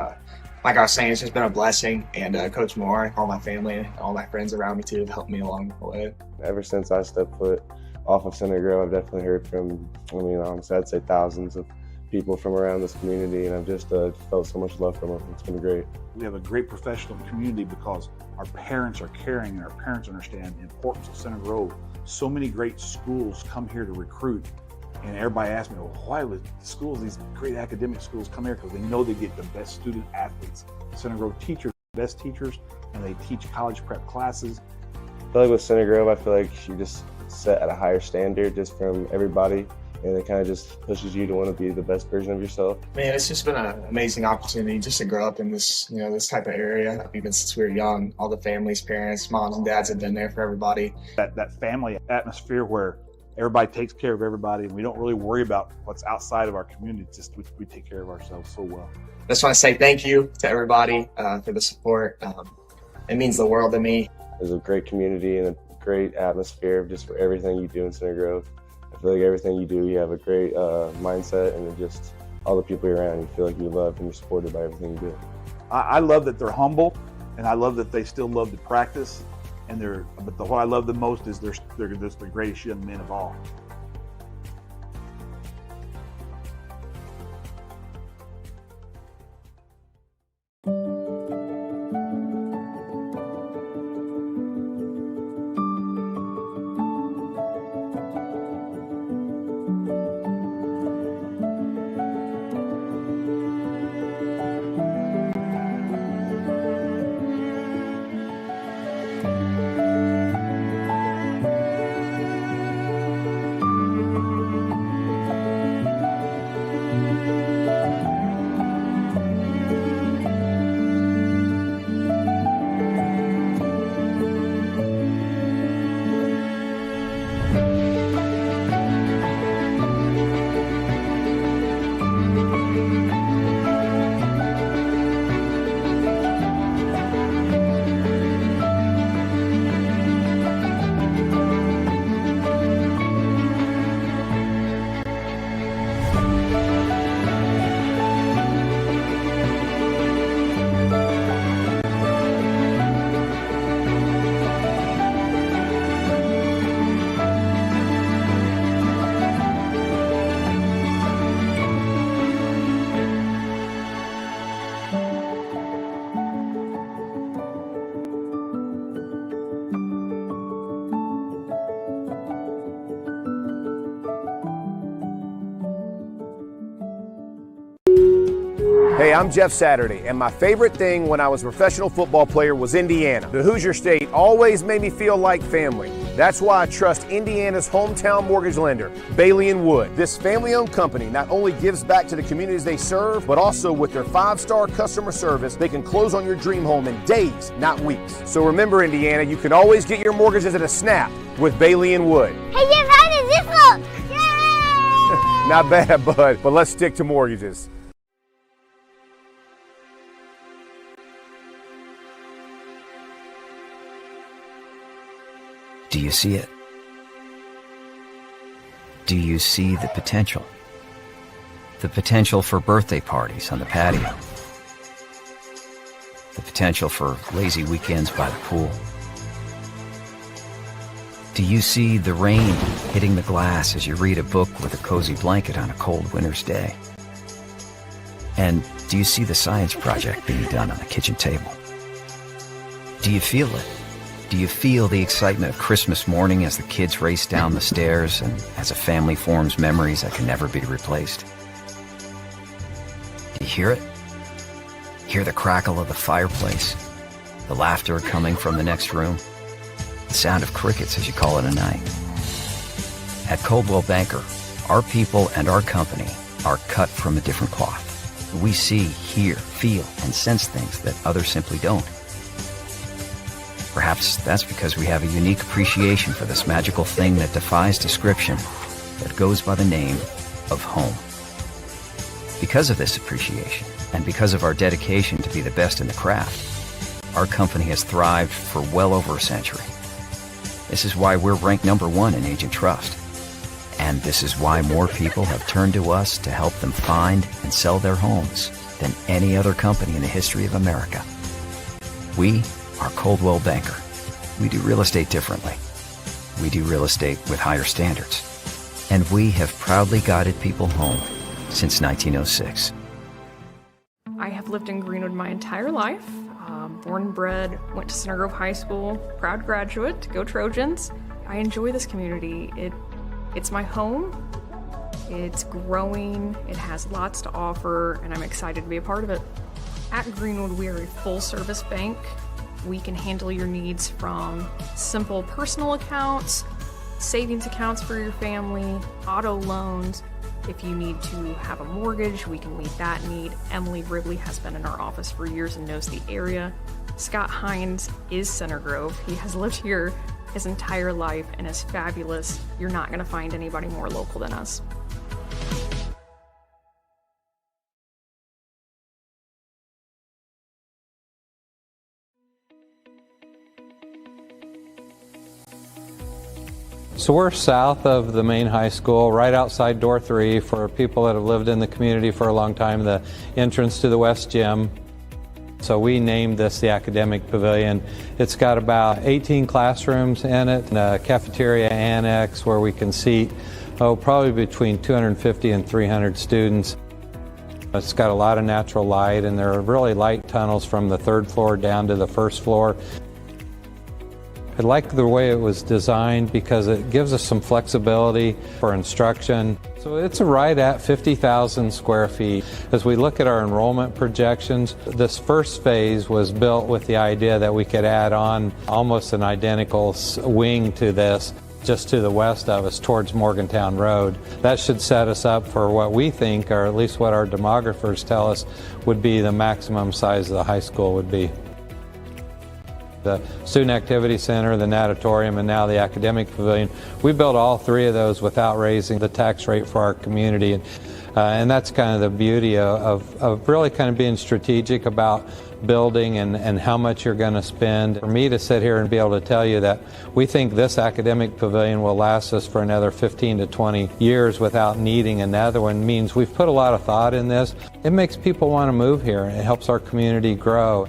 Like I was saying, it's just been a blessing. And Coach Moore, all my family, and all my friends around me too have helped me along the way. Ever since I stepped foot off of Center Grove, I've definitely heard from, honestly, I'd say thousands of people from around this community, and I've just felt so much love from them. It's been great. We have a great professional community because our parents are caring and our parents understand the importance of Center Grove. So many great schools come here to recruit, and everybody asks me, well, why would schools, these great academic schools, come here? Because they know they get the best student athletes. Center Grove teachers, best teachers, and they teach college prep classes. I feel like with Center Grove, I feel like you just set at a higher standard just from everybody. And it kind of just pushes you to want to be the best version of yourself. Man, it's just been an amazing opportunity just to grow up in this, this type of area. Even since we were young, all the families, parents, moms and dads have been there for everybody. That family atmosphere where everybody takes care of everybody and we don't really worry about what's outside of our community. It's just we take care of ourselves so well. I just want to say thank you to everybody for the support. It means the world to me. There's a great community and a great atmosphere just for everything you do in Center Grove. I feel like everything you do, you have a great mindset, and just all the people you're around, you feel like you love and you're supported by everything you do. I love that they're humble, and I love that they still love to practice. But what I love the most is they're just the greatest young men of all. Hey, I'm Jeff Saturday, and my favorite thing when I was a professional football player was Indiana. The Hoosier State always made me feel like family. That's why I trust Indiana's hometown mortgage lender, Bailey & Wood. This family-owned company not only gives back to the communities they serve, but also with their 5-star customer service, they can close on your dream home in days, not weeks. So remember, Indiana, you can always get your mortgages at a snap with Bailey & Wood. Hey, Jeff, how does this look? Yay! Not bad, bud, but let's stick to mortgages. Do you see it? Do you see the potential? The potential for birthday parties on the patio. The potential for lazy weekends by the pool. Do you see the rain hitting the glass as you read a book with a cozy blanket on a cold winter's day? And do you see the science project being done on the kitchen table? Do you feel it? Do you feel the excitement of Christmas morning as the kids race down the stairs and as a family forms memories that can never be replaced? Do you hear it? Hear the crackle of the fireplace, the laughter coming from the next room, the sound of crickets as you call it a night. At Coldwell Banker, our people and our company are cut from a different cloth. We see, hear, feel, and sense things that others simply don't. Perhaps that's because we have a unique appreciation for this magical thing that defies description, that goes by the name of home. Because of this appreciation, and because of our dedication to be the best in the craft, our company has thrived for well over a century. This is why we're ranked #1 in agent trust. And this is why more people have turned to us to help them find and sell their homes than any other company in the history of America. We are Coldwell Banker. We do real estate differently. We do real estate with higher standards. And we have proudly guided people home since 1906. I have lived in Greenwood my entire life. Born and bred, went to Center Grove High School, proud graduate, go Trojans. I enjoy this community. It's my home. It's growing, it has lots to offer, and I'm excited to be a part of it. At Greenwood, we are a full-service bank. We can handle your needs from simple personal accounts, savings accounts for your family, auto loans. If you need to have a mortgage, we can meet that need. Emily Ribley has been in our office for years and knows the area. Scott Hines is Center Grove. He has lived here his entire life and is fabulous. You're not going to find anybody more local than us. So we're south of the main high school, right outside door 3 for people that have lived in the community for a long time, the entrance to the West Gym. So we named this the Academic Pavilion. It's got about 18 classrooms in it, and a cafeteria annex where we can seat, probably between 250 and 300 students. It's got a lot of natural light, and there are really light tunnels from the 3rd floor down to the 1st floor. I like the way it was designed because it gives us some flexibility for instruction. So it's right at 50,000 square feet. As we look at our enrollment projections, this first phase was built with the idea that we could add on almost an identical wing to this, just to the west of us towards Morgantown Road. That should set us up for what we think, or at least what our demographers tell us, would be the maximum size of the high school would be. The Student Activity Center, the Natatorium, and now the Academic Pavilion. We built all 3 of those without raising the tax rate for our community. And that's kind of the beauty of really kind of being strategic about building and how much you're going to spend. For me to sit here and be able to tell you that we think this Academic Pavilion will last us for another 15 to 20 years without needing another one means we've put a lot of thought in this. It makes people want to move here, and it helps our community grow.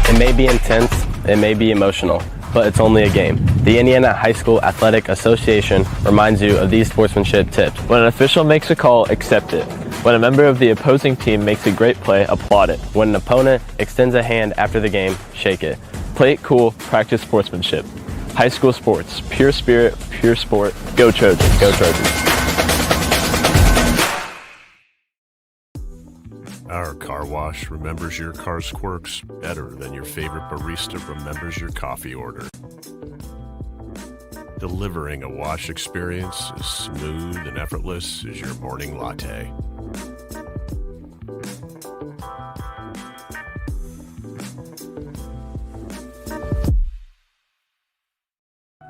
It may be intense, it may be emotional, but it's only a game. The Indiana High School Athletic Association reminds you of these sportsmanship tips. When an official makes a call, accept it. When a member of the opposing team makes a great play, applaud it. When an opponent extends a hand after the game, shake it. Play it cool, practice sportsmanship. High school sports, pure spirit, pure your sport. Go Trojans. Go Trojans. Our car wash remembers your car's quirks better than your favorite barista remembers your coffee order. Delivering a wash experience as smooth and effortless as your morning latte.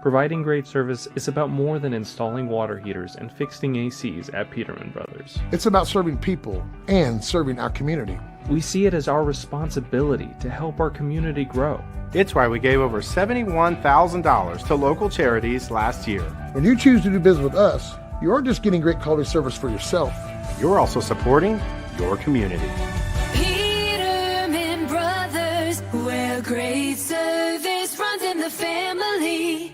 Providing great service is about more than installing water heaters and fixing ACs at Peterman Brothers. It's about serving people and serving our community. We see it as our responsibility to help our community grow. It's why we gave over $71,000 to local charities last year. When you choose to do business with us, you aren't just getting great quality service for yourself. You're also supporting your community. Peterman Brothers, where great service runs in the family.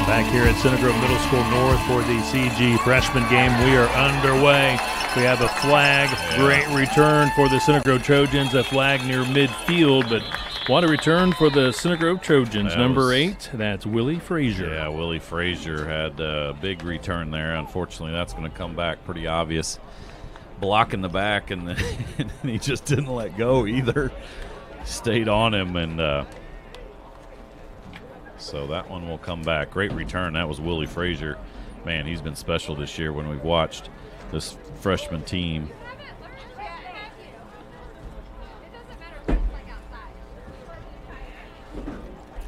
Back here at Center Grove Middle School North for the CG freshman game. We are underway. We have a flag. Great return for the Center Grove Trojans. A flag near midfield, but what a return for the Center Grove Trojans. Number 8, that's Willie Frazier. Yeah, Willie Frazier had a big return there. Unfortunately, that's going to come back pretty obvious. Blocking the back, and then and he just didn't let go either. Stayed on him, and so that one will come back. Great return. That was Willie Frazier. Man, he's been special this year when we've watched this freshman team.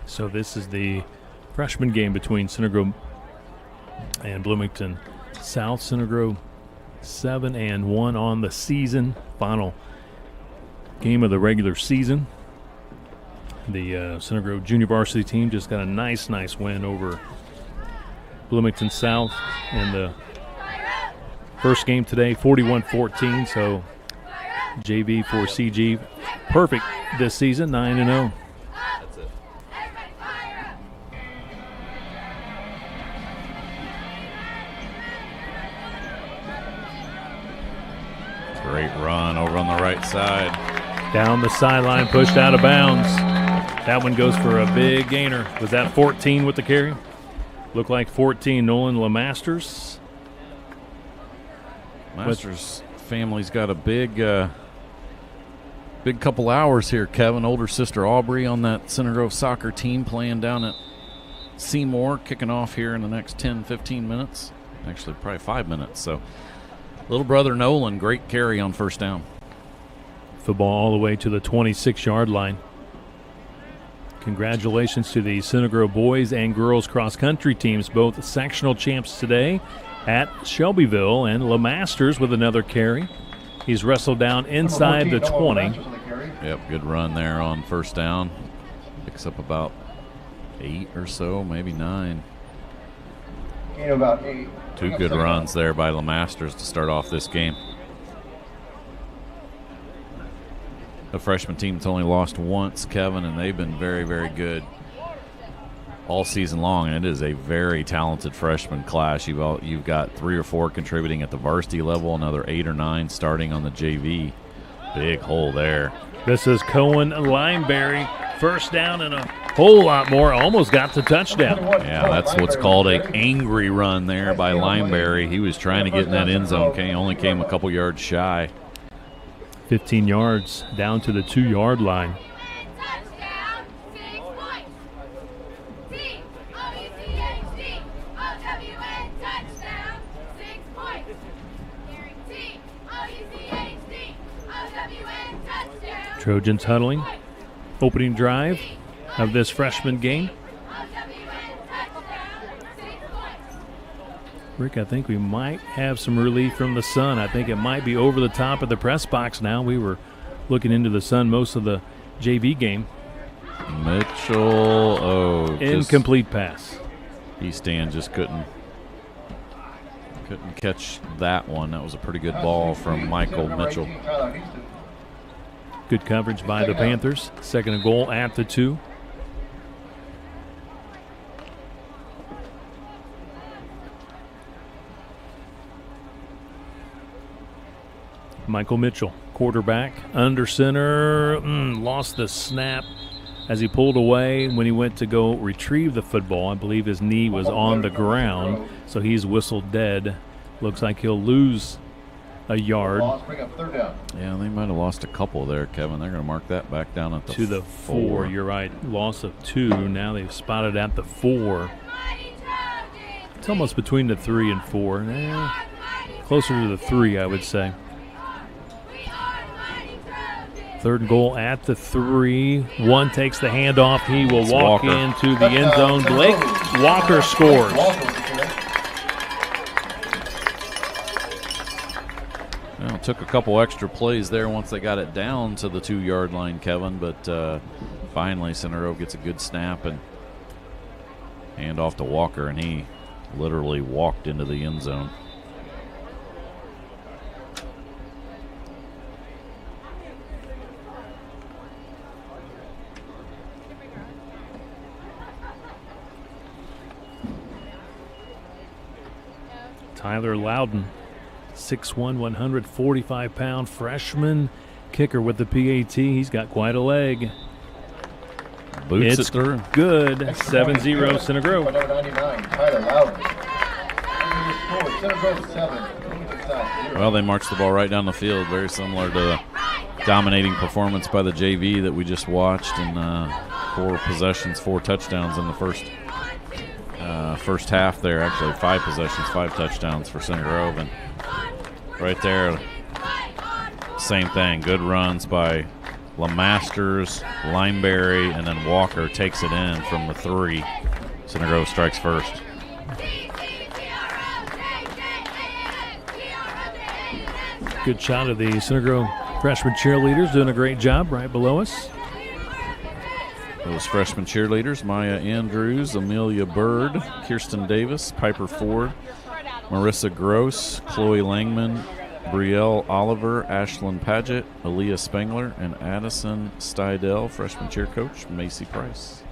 So this is the freshman game between Center Grove and Bloomington South. Center Grove 7-1 on the season. Final game of the regular season. The Center Grove junior varsity team just got a nice win over Bloomington South in the first game today, 41-14. So JV for CG, perfect this season, 9-0. That's it. Great run over on the right side. Down the sideline, pushed out of bounds. That one goes for a big gainer. Was that 14 with the carry? Looked like 14. Nolan LeMasters. Masters family's got a big Big couple hours here, Kevin. Older sister Aubrey on that Center Grove soccer team playing down at Seymour, kicking off here in the next 10, 15 minutes. Actually, probably 5 minutes. So, little brother Nolan, great carry on first down. Football all the way to the 26-yard line. Congratulations to the Center Grove boys and girls cross-country teams, both sectional champs today at Shelbyville, and LeMasters with another carry. He's wrestled down inside the 20. Yep, good run there on first down. Picks up about 8 or so, maybe 9. About 8. 2 good runs there by LeMasters to start off this game. The freshman team's only lost once, Kevin, and they've been very, very good all season long. And it is a very talented freshman class. You've got 3 or 4 contributing at the varsity level, another 8 or 9 starting on the JV. Big hole there. This is Cohen Limeberry. First down and a whole lot more. Almost got the touchdown. Yeah, that's what's called an angry run there by Limeberry. He was trying to get in that end zone. Only came a couple yards shy. 15 yards down to the 2-yard line. Trojans huddling. Opening drive of this freshman game. Rick, I think we might have some relief from the sun. I think it might be over the top of the press box now. We were looking into the sun most of the JV game. Mitchell, incomplete pass. Easton just couldn't catch that one. That was a pretty good ball from Michael Mitchell. Good coverage by the Panthers. Second and goal at the 2. Michael Mitchell, quarterback, under center, lost the snap as he pulled away. When he went to go retrieve the football, I believe his knee was on the ground, so he's whistled dead. Looks like he'll lose a yard. Yeah, they might have lost a couple there, Kevin. They're going to mark that back down at the 4. You're right. Loss of 2. Now they've spotted at the 4. It's almost between the 3 and 4. Closer to the 3, I would say. Third and goal at the 3. One takes the handoff. He will walk into the end zone. Blake Walker scores. Well, it took a couple extra plays there once they got it down to the 2-yard line, Kevin, but finally Center Grove gets a good snap and hand off to Walker, and he literally walked into the end zone. Tyler Loudon, 6'1", 145-pound freshman kicker with the PAT. He's got quite a leg. Boots it's it through. Good. 7-0 Center Grove. Number 99, Tyler Loudon. Center Grove 7. Well, they marched the ball right down the field, very similar to the dominating performance by the JV that we just watched in 4 possessions, 4 touchdowns in the first half there. Actually 5 possessions, 5 touchdowns for Center Grove. And right there, same thing. Good runs by LeMasters, Limeberry, and then Walker takes it in from the 3. Center Grove strikes first. Good shot of the Center Grove freshman cheerleaders doing a great job right below us. Those freshman cheerleaders, Maya Andrews, Amelia Bird, Kirsten Davis, Piper Ford, Marissa Gross, Chloe Langman, Brielle Oliver, Ashlyn Paget, Aaliyah Spengler, and Addison Stidell, freshman cheer coach, Macy Price.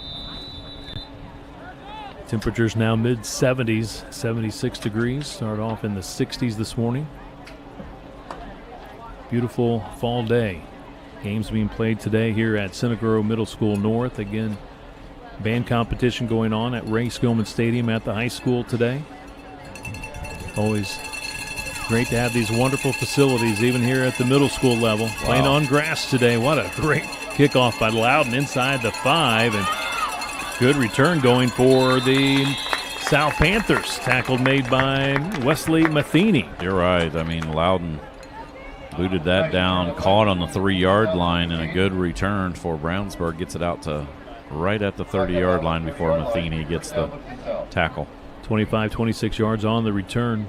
Temperatures now mid-70s, 76 degrees. Start off in the 60s this morning. Beautiful fall day. Games being played today here at Center Grove Middle School North. Again, band competition going on at Ray Skillman Stadium at the high school today. Always Great to have these wonderful facilities even here at the middle school level. Wow. Playing on grass today. What a great kickoff by Loudon inside the 5, and good return going for the South Panthers. Tackle made by Wesley Matheny. You're right. I mean, Loudon booted that down, caught on the 3-yard line, and a good return for Brownsburg. Gets it out to right at the 30-yard line before Matheny gets the tackle. 25, 26 yards on the return.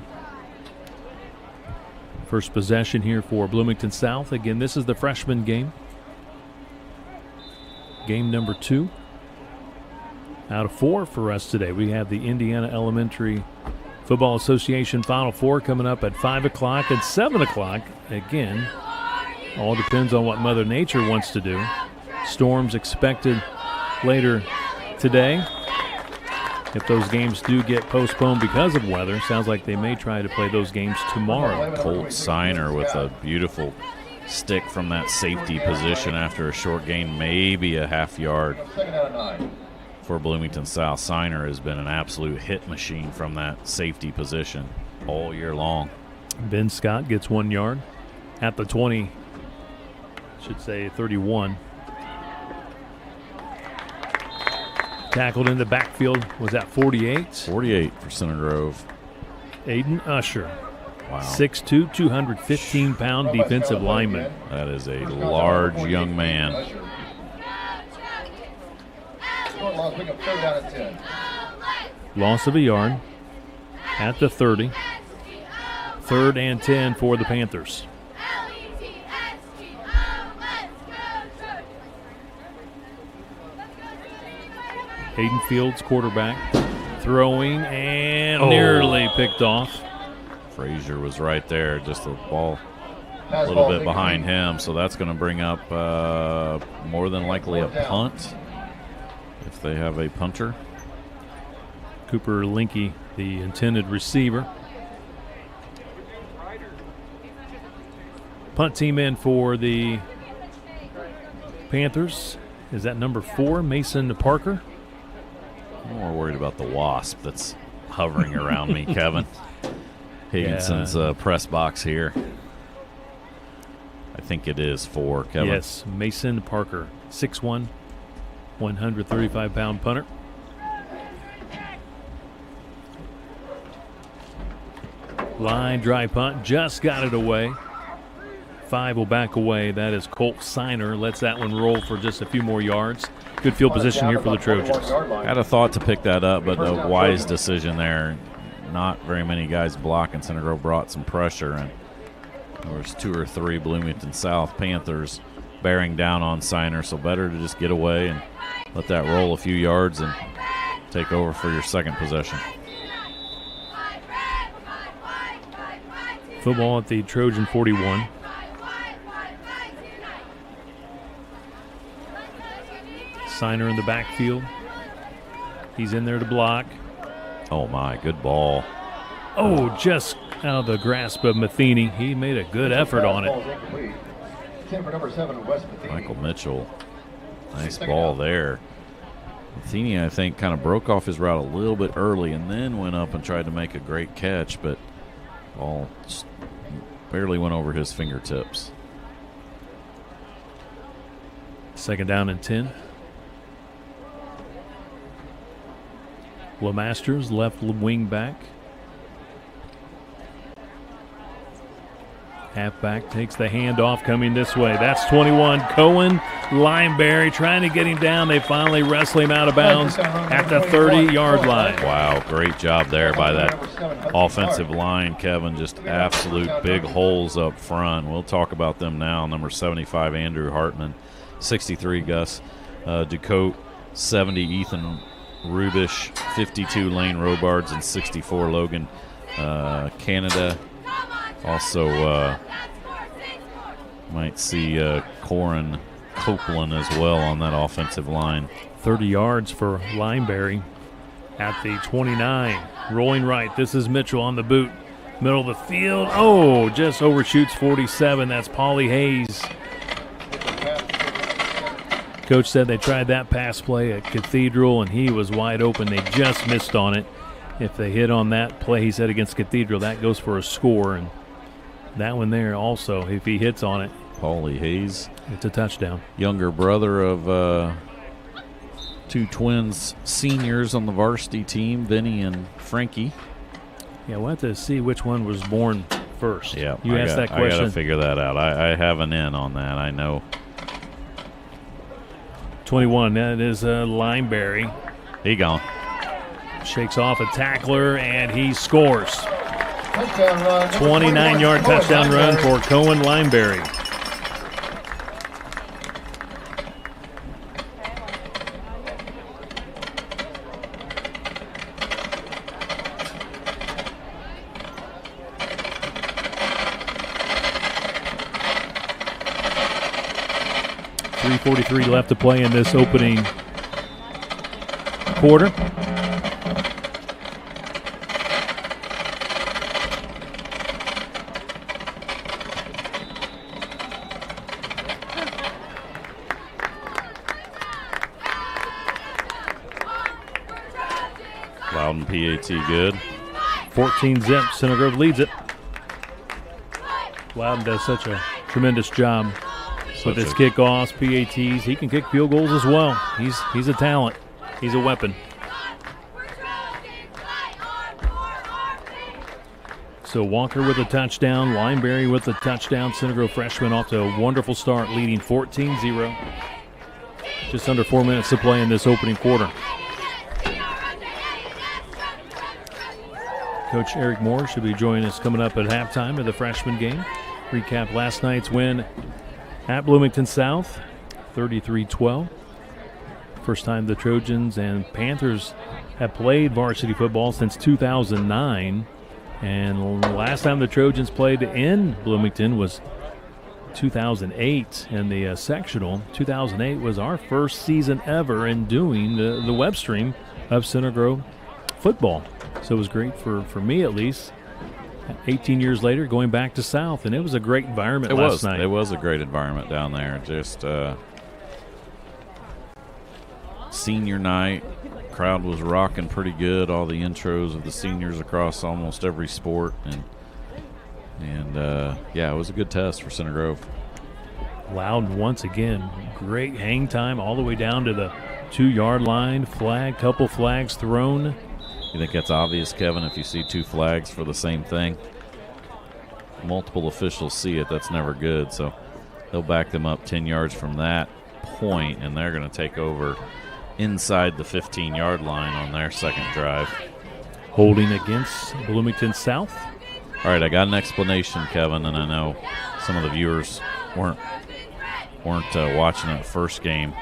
First possession here for Bloomington South. Again, this is the freshman game. Game number 2 out of 4 for us today. We have the Indiana Elementary Football Association Final Four coming up at 5 o'clock and 7 o'clock. Again, all depends on what Mother Nature wants to do. Storms expected later today. If those games do get postponed because of weather, sounds like they may try to play those games tomorrow. Colt Signer with a beautiful stick from that safety position after a short gain, maybe a half yard for Bloomington South. Signer has been an absolute hit machine from that safety position all year long. Ben Scott gets 1 yard at the 20, should say 31. Tackled in the backfield was at 48. 48 for Center Grove. Aiden Usher. Wow. 6'2", 215-pound defensive lineman. That is a large young man. Loss of a yard at the 30. 3rd and 10 for the Panthers. Hayden Fields, quarterback, throwing and nearly picked off. Frazier was right there, just the ball a little bit behind him, so that's going to bring up more than likely a punt if they have a punter. Cooper Linke, the intended receiver. Punt team in for the Panthers. Is that number 4, Mason Parker? I'm more worried about the wasp that's hovering around me, Kevin. Higginson's press box here. I think it is 4, Kevin. Yes, Mason Parker, 6'1", 135-pound punter. Line drive punt, just got it away. 5 will back away. That is Colt Signer. Lets that one roll for just a few more yards. Good field position here for the Trojans. Had a thought to pick that up, but a wise decision there. Not very many guys blocking. Center Grove brought some pressure, and there was 2 or 3 Bloomington South Panthers bearing down on Signer, so better to just get away and let that roll a few yards and take over for your second possession. Football at the Trojan 41. Signer in the backfield. He's in there to block. Oh, my, good ball. Oh, just out of the grasp of Matheny. He made a good effort on it. Michael Mitchell, nice ball there. Matheny, I think, kind of broke off his route a little bit early and then went up and tried to make a great catch, but ball just barely went over his fingertips. 2nd down and 10. LeMasters, left wing back. Halfback takes the handoff coming this way. That's 21. Cohen Lineberry trying to get him down. They finally wrestle him out of bounds at the 30-yard line. Wow, great job there by that offensive line, Kevin. Just absolute big holes up front. We'll talk about them now. Number 75, Andrew Hartman. 63, Gus Ducote. 70, Ethan Rubish. 52, Lane Robards. And 64, Logan Canada. Also, might see Corin Copeland as well on that offensive line. 30 yards for Lineberry at the 29. Rolling right. This is Mitchell on the boot. Middle of the field. Oh, just overshoots 47. That's Paulie Hayes. Coach said they tried that pass play at Cathedral, and he was wide open. They just missed on it. If they hit on that play, he said, against Cathedral, that goes for a score. And That one there also, if he hits on it. Paulie Hayes. It's a touchdown. Younger brother of two twins seniors on the varsity team, Vinny and Frankie. Yeah, we'll have to see which one was born first. Yeah, you asked that question. I got to figure that out. I have an in on that, I know. 21, that is Lineberry. He gone. Shakes off a tackler, and he scores. 29-yard touchdown run for Cohen Lineberry. .343 left to play in this opening quarter. Loudon PAT good. 14-zip. Center Grove leads it. Loudon does such a tremendous job with his kickoffs, PATs. He can kick field goals as well. He's a talent. He's a weapon. So Walker with a touchdown. Lineberry with a touchdown. Center Grove freshman off to a wonderful start, leading 14-0. Just under 4 minutes to play in this opening quarter. Coach Eric Moore should be joining us coming up at halftime of the freshman game. Recap last night's win at Bloomington South, 33-12. First time the Trojans and Panthers have played varsity football since 2009. And last time the Trojans played in Bloomington was 2008 in the sectional. 2008 was our first season ever in doing the web stream of Center Grove football. So it was great for me, at least. 18 years later, going back to South, and it was a great environment last night. It was a great environment down there. Just senior night, crowd was rocking pretty good. All the intros of the seniors across almost every sport, and yeah, it was a good test for Center Grove. Loudon once again, great hang time all the way down to the 2-yard line. Couple flags thrown. You think that's obvious, Kevin, if you see two flags for the same thing? Multiple officials see it. That's never good. So they'll back them up 10 yards from that point, and they're going to take over inside the 15-yard line on their second drive. Holding against Bloomington South. All right, I got an explanation, Kevin, and I know some of the viewers weren't watching that first game.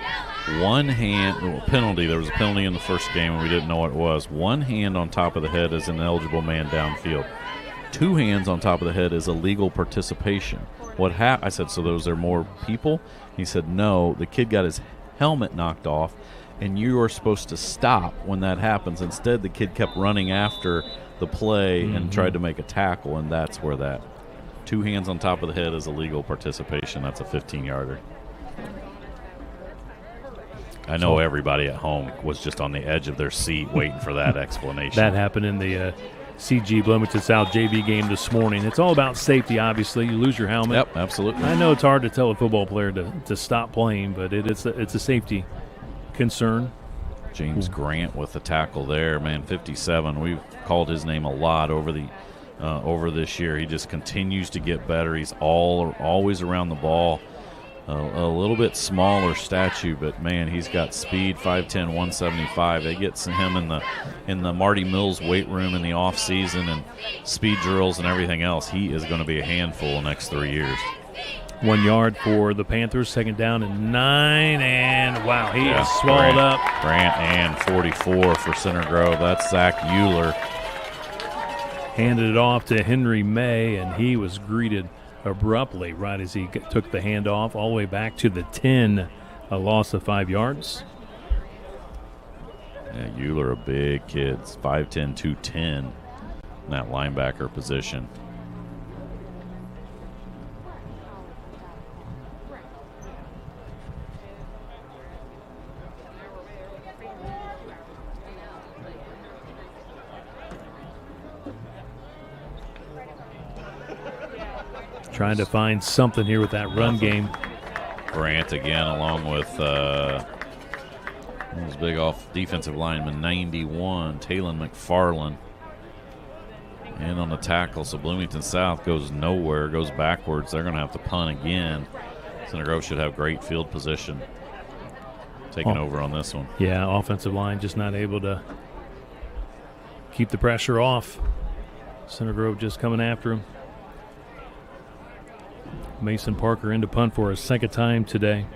One hand penalty. There was a penalty in the first game, and we didn't know what it was. One hand on top of the head is an eligible man downfield. Two hands on top of the head is illegal participation. What happened? I said, so those are more people? He said, no. The kid got his helmet knocked off, and you are supposed to stop when that happens. Instead, the kid kept running after the play and tried to make a tackle, and that's where that two hands on top of the head is illegal participation. That's a 15-yarder. I know everybody at home was just on the edge of their seat waiting for that explanation. That happened in the CG Bloomington South JV game this morning. It's all about safety, obviously. You lose your helmet. Yep, absolutely. I know it's hard to tell a football player to stop playing, but it's a safety concern. James Grant with the tackle there, man, 57. We've called his name a lot over this year. He just continues to get better. He's always around the ball. A little bit smaller statue, but man, he's got speed. 5'10", 175. They get him in the Marty Mills weight room in the off season and speed drills and everything else. He is going to be a handful the next 3 years. 1 yard for the Panthers. Second down and 9, and wow, he is swallowed up. Grant and 44 for Center Grove. That's Zach Euler. Handed it off to Henry May, and he was greeted abruptly right as he took the handoff all the way back to the 10, a loss of 5 yards. Yeah, Euler, a big kid, 5'10", 210 in that linebacker position. Trying to find something here with that run game. Grant again, along with his big off defensive lineman, 91, Talon McFarland. And on the tackle, so Bloomington South goes nowhere, goes backwards. They're going to have to punt again. Center Grove should have great field position. Taking over on this one. Yeah, offensive line just not able to keep the pressure off. Center Grove just coming after him. Mason Parker in to punt for a second time today.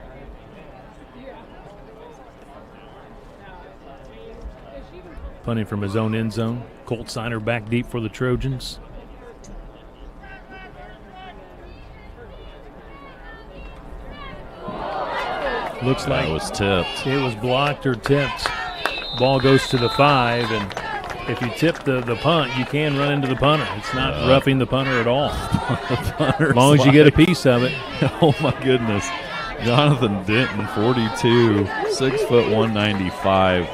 Punting from his own end zone. Colt Siner back deep for the Trojans. Looks like it was tipped. It was blocked or tipped. Ball goes to the 5, and if you tip the punt, you can run into the punter. It's not roughing the punter at all. As long as you get a piece of it. Oh, my goodness. Jonathan Denton, 42, 6 foot 195.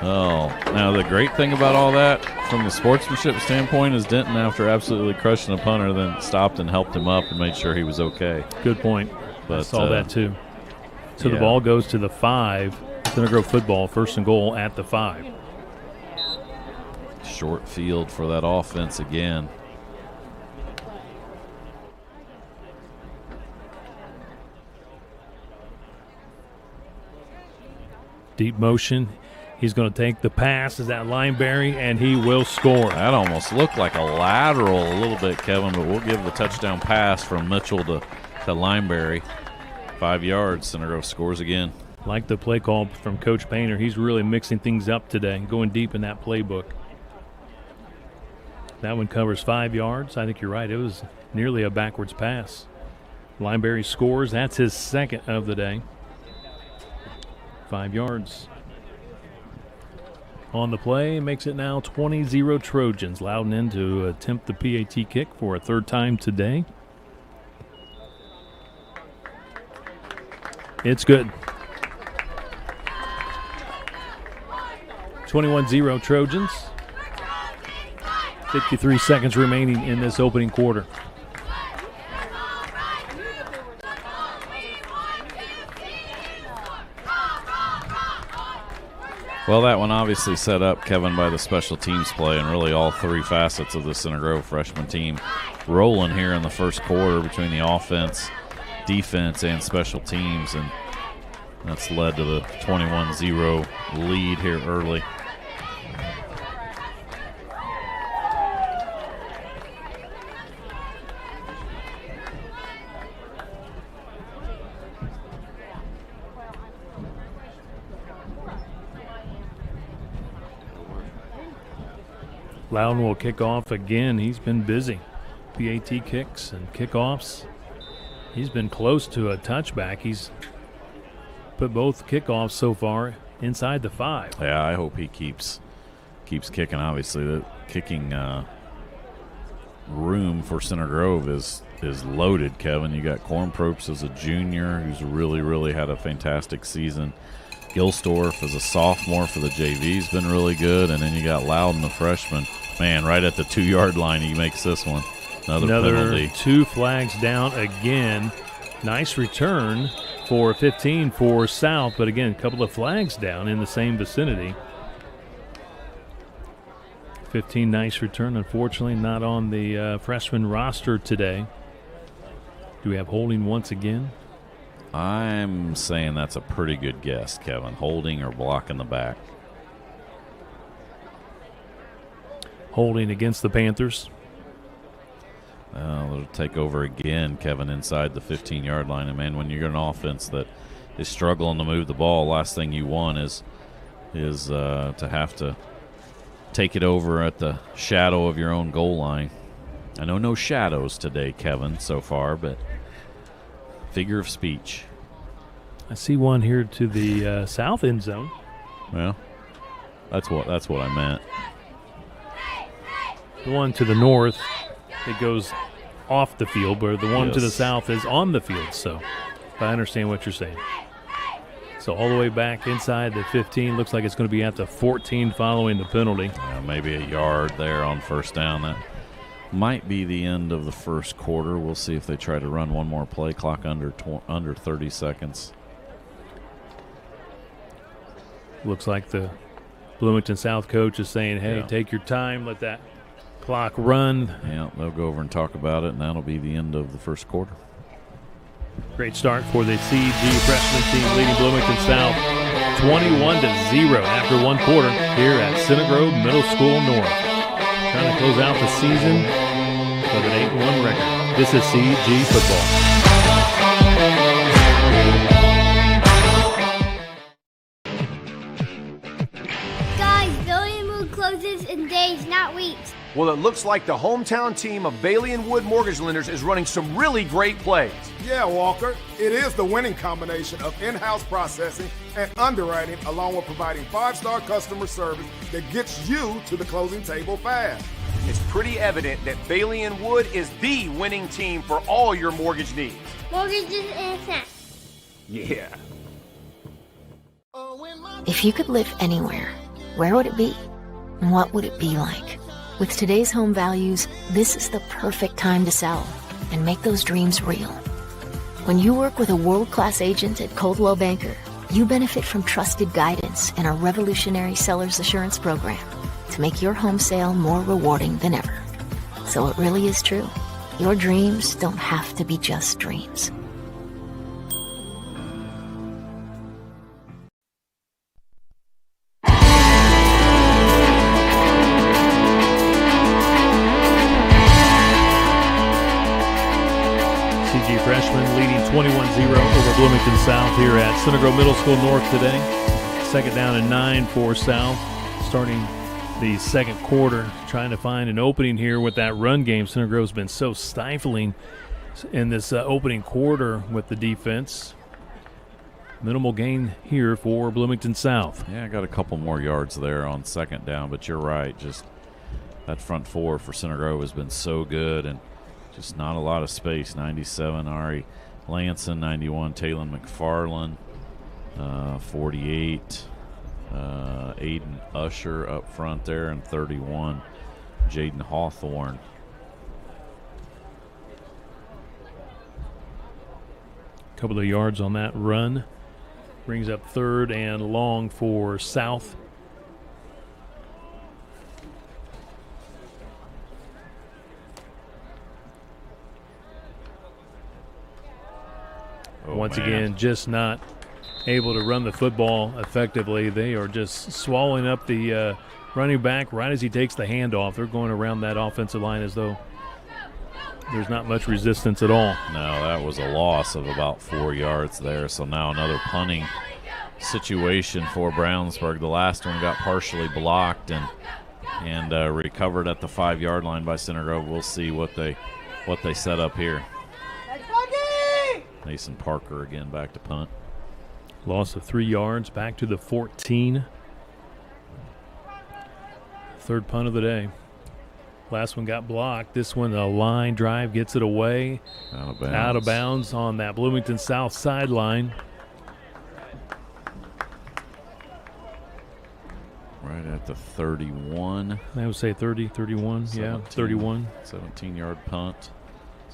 Oh, now the great thing about all that from the sportsmanship standpoint is Denton, after absolutely crushing a punter, then stopped and helped him up and made sure he was okay. Good point. But, I saw that too. So the ball goes to the 5. Center Grove football, 1st and goal at the 5. Short field for that offense again. Deep motion. He's going to take the pass. Is that Lineberry? And he will score. That almost looked like a lateral a little bit, Kevin, but we'll give the touchdown pass from Mitchell to Lineberry. 5 yards. Center Grove scores again. Like the play call from Coach Painter. He's really mixing things up today, going deep in that playbook. That one covers 5 yards. I think you're right. It was nearly a backwards pass. Lineberry scores. That's his second of the day. 5 yards. On the play, makes it now 20-0 Trojans. Loudon in to attempt the PAT kick for a 3rd time today. It's good. 21-0 Trojans. 53 seconds remaining in this opening quarter. Well, that one obviously set up, Kevin, by the special teams play, and really all 3 facets of the Center Grove freshman team rolling here in the first quarter between the offense, defense, and special teams, and that's led to the 21-0 lead here early. Loudon will kick off again. He's been busy. PAT kicks and kickoffs. He's been close to a touchback. He's put both kickoffs so far inside the 5. Yeah, I hope he keeps kicking. Obviously, the kicking room for Center Grove is loaded, Kevin. You got Kornpropst as a junior who's really had a fantastic season. Gilstorf as a sophomore for the JV has been really good. And then you got Loudon, the freshman. Man, right at the 2-yard line, he makes this one. Another penalty. 2 flags down again. Nice return for 15 for South, but again, a couple of flags down in the same vicinity. 15, nice return. Unfortunately, not on the freshman roster today. Do we have holding once again? I'm saying that's a pretty good guess, Kevin. Holding or blocking the back. Holding against the Panthers. They'll take over again, Kevin, inside the 15-yard line. And, man, when you're an offense that is struggling to move the ball, last thing you want is to have to take it over at the shadow of your own goal line. I know no shadows today, Kevin, so far, but figure of speech. I see one here to the south end zone. Well, that's what I meant. The one to the north, it goes off the field, but the one to the south is on the field. So I understand what you're saying. So all the way back inside the 15, looks like it's going to be at the 14 following the penalty. Maybe a yard there on first down. That might be the end of the first quarter. We'll see if they try to run one more play. Clock under 30 seconds. Looks like the Bloomington South coach is saying, hey, take your time, let that clock run. Yeah, they'll go over and talk about it, and that'll be the end of the first quarter. Great start for the CG freshman team leading Bloomington South 21-0 after one quarter here at Center Grove Middle School North. Trying to close out the season with an 8-1 record. This is CG football. Guys, Billy Mood closes in days, not weeks. Well, it looks like the hometown team of Bailey & Wood Mortgage Lenders is running some really great plays. Yeah, Walker, it is the winning combination of in-house processing and underwriting, along with providing 5-star customer service that gets you to the closing table fast. It's pretty evident that Bailey & Wood is the winning team for all your mortgage needs. Mortgages and snacks. Yeah. If you could live anywhere, where would it be? And what would it be like? With today's home values, this is the perfect time to sell and make those dreams real. When you work with a world-class agent at Coldwell Banker, you benefit from trusted guidance and a revolutionary seller's assurance program to make your home sale more rewarding than ever. So it really is true. Your dreams don't have to be just dreams. Freshman leading 21-0 over Bloomington South here at Center Grove Middle School North today. Second down and 9 for South. Starting the second quarter, trying to find an opening here with that run game. Center Grove's been so stifling in this opening quarter with the defense. Minimal gain here for Bloomington South. Yeah, I got a couple more yards there on second down, but you're right. Just that front four for Center Grove has been so good, and just not a lot of space. 97, Ari Lanson. 91, Taylon McFarland. 48, Aiden Usher up front there. And 31, Jaden Hawthorne. Couple of yards on that run. Brings up third and long for South. Once again, just not able to run the football effectively. They are just swallowing up the running back right as he takes the handoff. They're going around that offensive line as though there's not much resistance at all. No, that was a loss of about 4 yards there. So now another punting situation for Brownsburg. The last one got partially blocked and recovered at the 5-yard line by Center Grove. We'll see what they set up here. Mason Parker again back to punt. Loss of 3 yards, back to the 14. Third punt of the day. Last one got blocked. This one, a line drive, gets it away. Out of bounds on that Bloomington South sideline. Right at the 31. I would say 30, 31. 17, yeah, 31. 17-yard punt.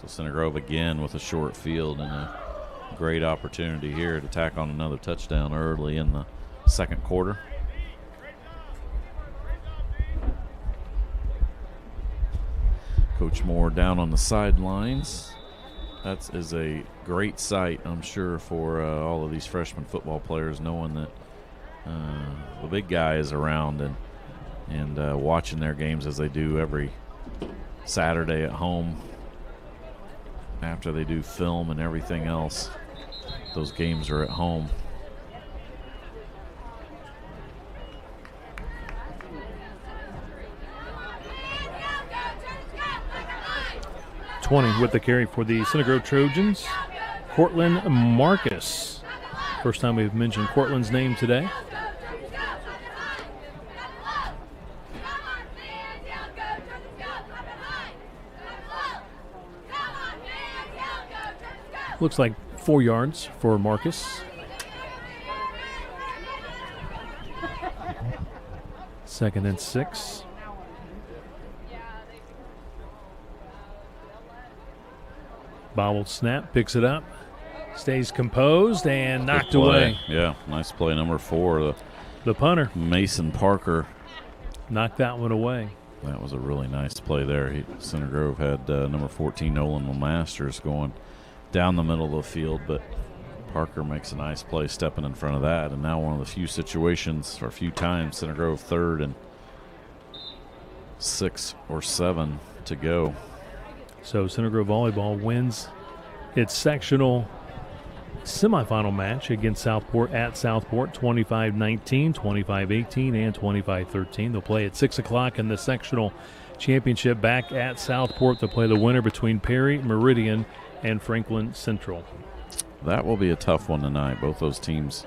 So Center Grove again with a short field and a great opportunity here to tack on another touchdown early in the second quarter. Coach Moore down on the sidelines. That is a great sight, I'm sure, for all of these freshman football players, knowing that the big guy is around and watching their games as they do every Saturday at home. After they do film and everything else, those games are at home. With the carry for the Center Grove Trojans, Cortland Marcus. First time we've mentioned Cortland's name today. Looks like 4 yards for Marcus. Second and 6. Bobbled snap, picks it up, stays composed, and knocked Good play. away. Yeah, nice play. Number 4, the punter. Mason Parker. Knocked that one away. That was a really nice play there. Center Grove had number 14, Nolan Lemasters, going down the middle of the field, but Parker makes a nice play stepping in front of that. And now one of the few situations, or a few times, Center Grove 3rd and 6 or 7 to go. So Center Grove Volleyball wins its sectional semifinal match against Southport at Southport, 25-19, 25-18, and 25-13. They'll play at 6 o'clock in the sectional championship back at Southport to play the winner between Perry, Meridian, and Franklin Central. That will be a tough one tonight. Both those teams,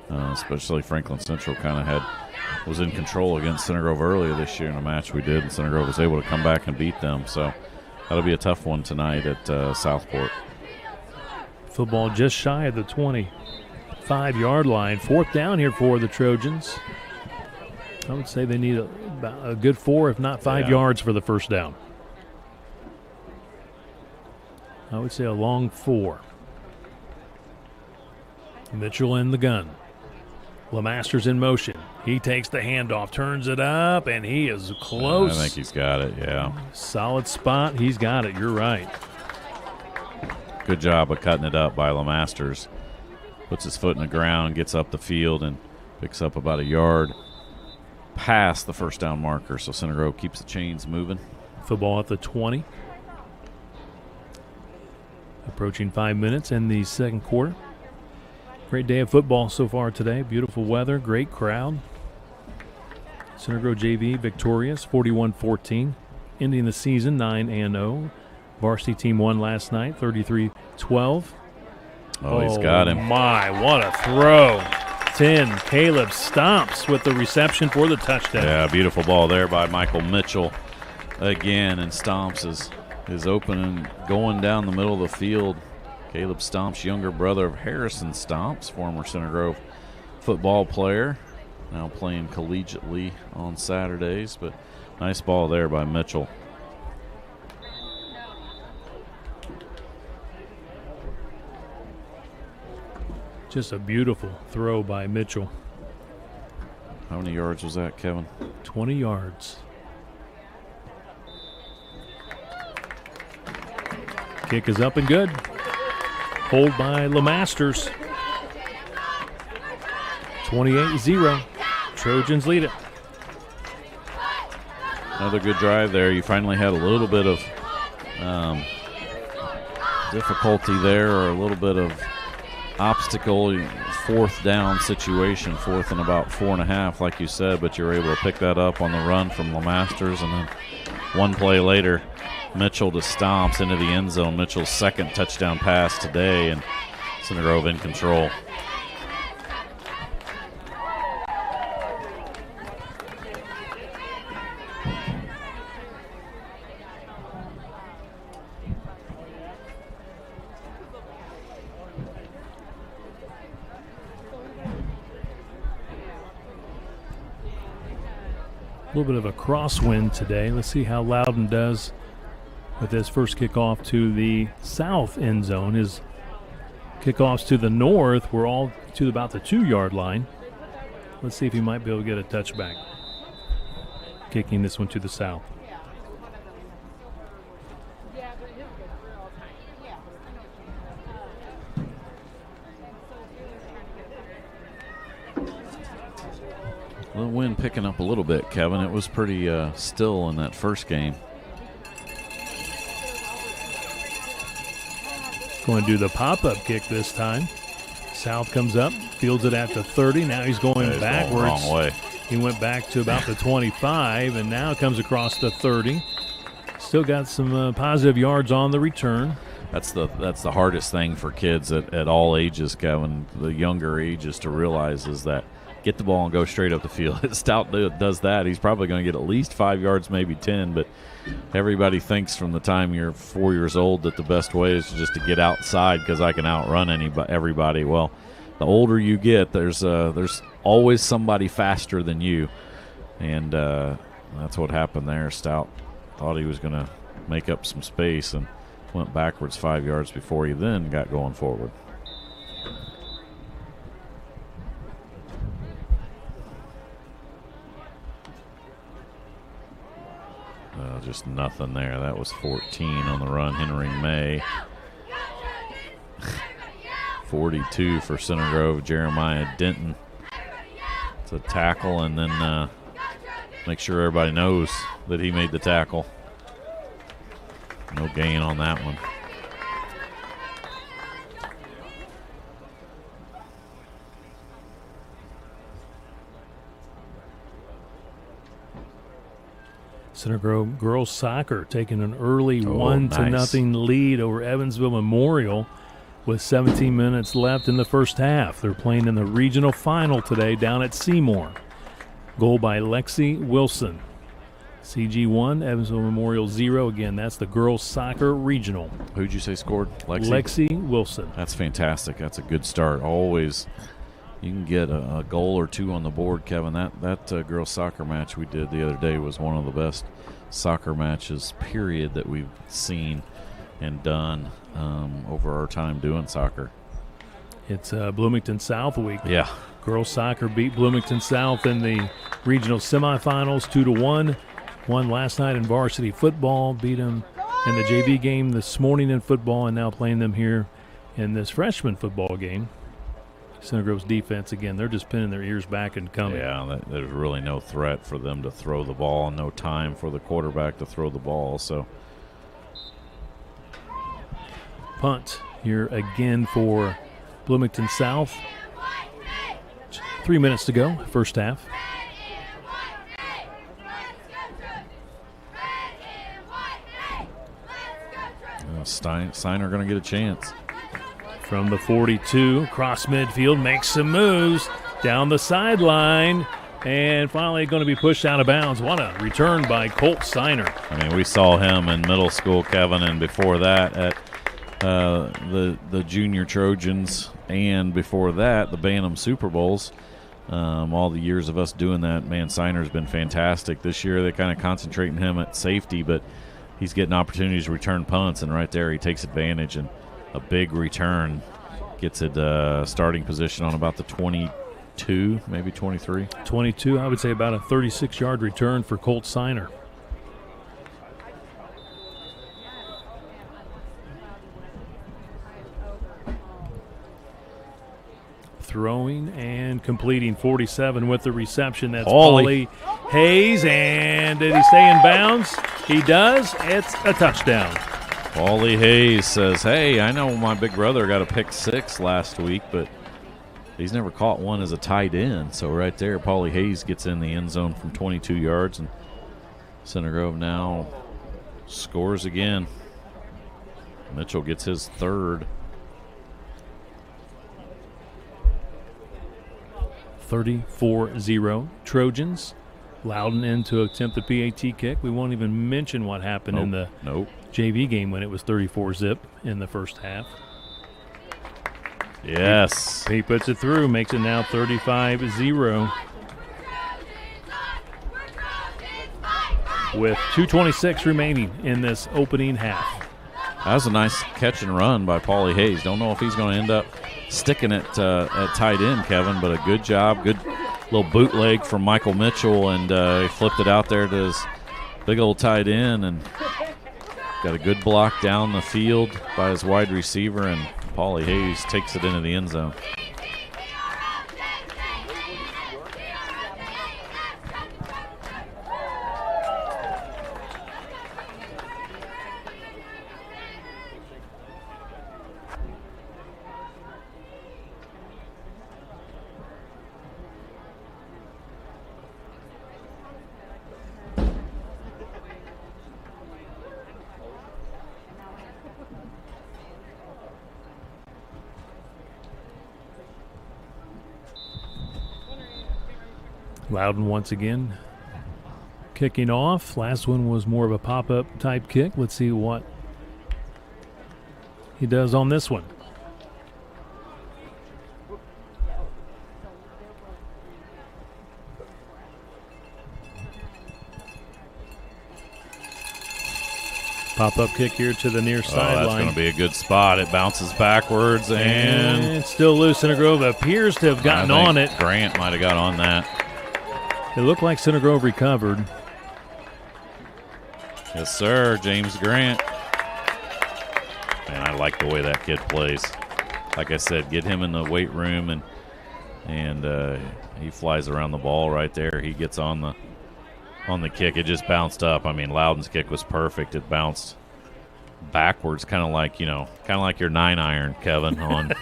especially Franklin Central, was in control against Center Grove earlier this year in a match we did, and Center Grove was able to come back and beat them. So that'll be a tough one tonight at Southport. Football just shy of the 25-yard line. 4th down here for the Trojans. I would say they need a good 4, if not 5 yards for the first down. I would say a long 4. Mitchell in the gun. Lemasters in motion. He takes the handoff, turns it up, and he is close. I think he's got it, yeah. Solid spot. He's got it. You're right. Good job of cutting it up by Lemasters. Puts his foot in the ground, gets up the field, and picks up about a yard past the first down marker. So Center Grove keeps the chains moving. Football at the 20. Approaching 5 minutes in the second quarter. Great day of football so far today. Beautiful weather, great crowd. Center Grove JV victorious, 41-14. Ending the season 9-0. Varsity team won last night, 33-12. Oh, he's got him. My, what a throw. 10, Caleb Stomps with the reception for the touchdown. Yeah, beautiful ball there by Michael Mitchell again, and Stomps is open and going down the middle of the field. Caleb Stomps, younger brother of Harrison Stomps, former Center Grove football player, now playing collegiately on Saturdays, but nice ball there by Mitchell. Just a beautiful throw by Mitchell. How many yards was that, Kevin? 20 yards. Kick is up and good. Hold by Lemasters. 28-0. Trojans lead it. Another good drive there. You finally had a little bit of difficulty there, or a little bit of obstacle. 4th down situation, 4th and about 4.5, like you said, but you were able to pick that up on the run from Lemasters, and then one play later, Mitchell to Stomps into the end zone. Mitchell's 2nd touchdown pass today, and Center Grove in control. A little bit of a crosswind today. Let's see how Loudon does with his first kickoff to the south end zone. His kickoffs to the north were all to about the 2-yard line. Let's see if he might be able to get a touchback. Kicking this one to the south. The wind picking up a little bit, Kevin. It was pretty still in that first game. Going to do the pop-up kick this time. South comes up, fields it at the 30. Now he's going backwards. Wrong way. He went back to about the 25, and now comes across the 30. Still got some positive yards on the return. That's the hardest thing for kids at all ages, Kevin. The younger ages to realize is that get the ball and go straight up the field. Stout does that. He's probably going to get at least 5 yards, maybe 10, but everybody thinks from the time you're 4 years old that the best way is just to get outside because I can outrun everybody. Well, the older you get, there's always somebody faster than you, and that's what happened there. Stout thought he was going to make up some space and went backwards 5 yards before he then got going forward. Just nothing there. That was 14 on the run. Henry May. 42 for Center Grove. Jeremiah Denton. It's a tackle, and then make sure everybody knows that he made the tackle. No gain on that one. Center Grove girls soccer taking an early 1-0 nice. lead over Evansville Memorial with 17 minutes left in the first half. They're playing in the regional final today down at Seymour. Goal by Lexi Wilson. CG 1, Evansville Memorial 0. Again, that's the girls soccer regional. Who'd you say scored? Lexi Wilson. That's fantastic. That's a good start. Always, you can get a goal or two on the board, Kevin. That girls soccer match we did the other day was one of the best soccer matches, period, that we've seen and done over our time doing soccer. It's Bloomington South week. Yeah. Girls soccer beat Bloomington South in the regional semifinals 2-1. Won last night in varsity football, beat them in the JV game this morning in football, and now playing them here in this freshman football game. Center Grove's defense, again, they're just pinning their ears back and coming. Yeah, there's really no threat for them to throw the ball, and no time for the quarterback to throw the ball. So punt here again for Bloomington South. 3 minutes to go, first half. Steiner going to get a chance. From the 42, cross midfield, makes some moves down the sideline, and finally going to be pushed out of bounds. What a return by Colt Steiner. I mean, we saw him in middle school, Kevin, and before that at the Junior Trojans, and before that, the Bantam Super Bowls. All the years of us doing that, man, Steiner's been fantastic. This year they kind of concentrating him at safety, but he's getting opportunities to return punts, and right there he takes advantage, and a big return gets it starting position on about the 22, maybe 23. 22, I would say about a 36-yard return for Colt Steiner. Throwing and completing 47 with the reception. That's Paulie Hayes. And did he stay in bounds? He does. It's a touchdown. Paulie Hayes says, hey, I know my big brother got a pick 6 last week, but he's never caught one as a tight end. So right there, Paulie Hayes gets in the end zone from 22 yards, and Center Grove now scores again. Mitchell gets his third. 34-0 Trojans. Loudon in to attempt the PAT kick. We won't even mention what happened in the JV game when it was 34-0 in the first half. Yes. He puts it through, makes it now 35-0. With 2:26 remaining in this opening half. That was a nice catch and run by Paulie Hayes. Don't know if he's going to end up sticking it at tight end, Kevin, but a good job. Good little bootleg from Michael Mitchell, and he flipped it out there to his big old tight end, and got a good block down the field by his wide receiver, and Paulie Hayes takes it into the end zone. Loudon once again kicking off. Last one was more of a pop-up type kick. Let's see what he does on this one. Pop-up kick here to the near sideline. That's going to be a good spot. It bounces backwards, and it's still loose. Center Grove appears to have gotten on it. Grant might have got on that. It looked like Center Grove recovered. Yes, sir, James Grant. Man, I like the way that kid plays. Like I said, get him in the weight room, and he flies around the ball right there. He gets on the kick. It just bounced up. I mean, Loudon's kick was perfect. It bounced backwards, kind of like your 9-iron, Kevin, on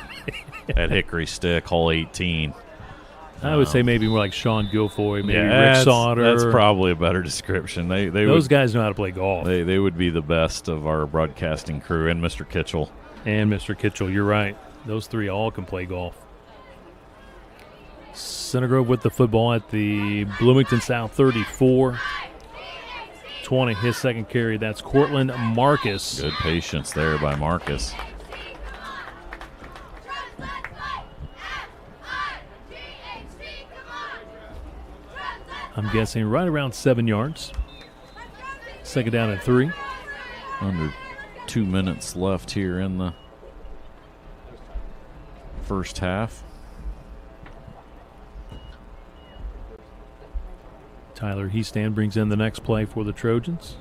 that hickory stick, hole 18. I would say maybe more like Sean Guilfoyle, maybe yeah, Rick Sauter. That's probably a better description. Those guys know how to play golf. They would be the best of our broadcasting crew, and Mr. Kitchell. And Mr. Kitchell, you're right. Those three all can play golf. Center Grove with the football at the Bloomington South 34. 20, his second carry. That's Cortland Marcus. Good patience there by Marcus. I'm guessing right around 7 yards. Second down and 3. Under 2 minutes left here in the first half. Tyler Heastand brings in the next play for the Trojans.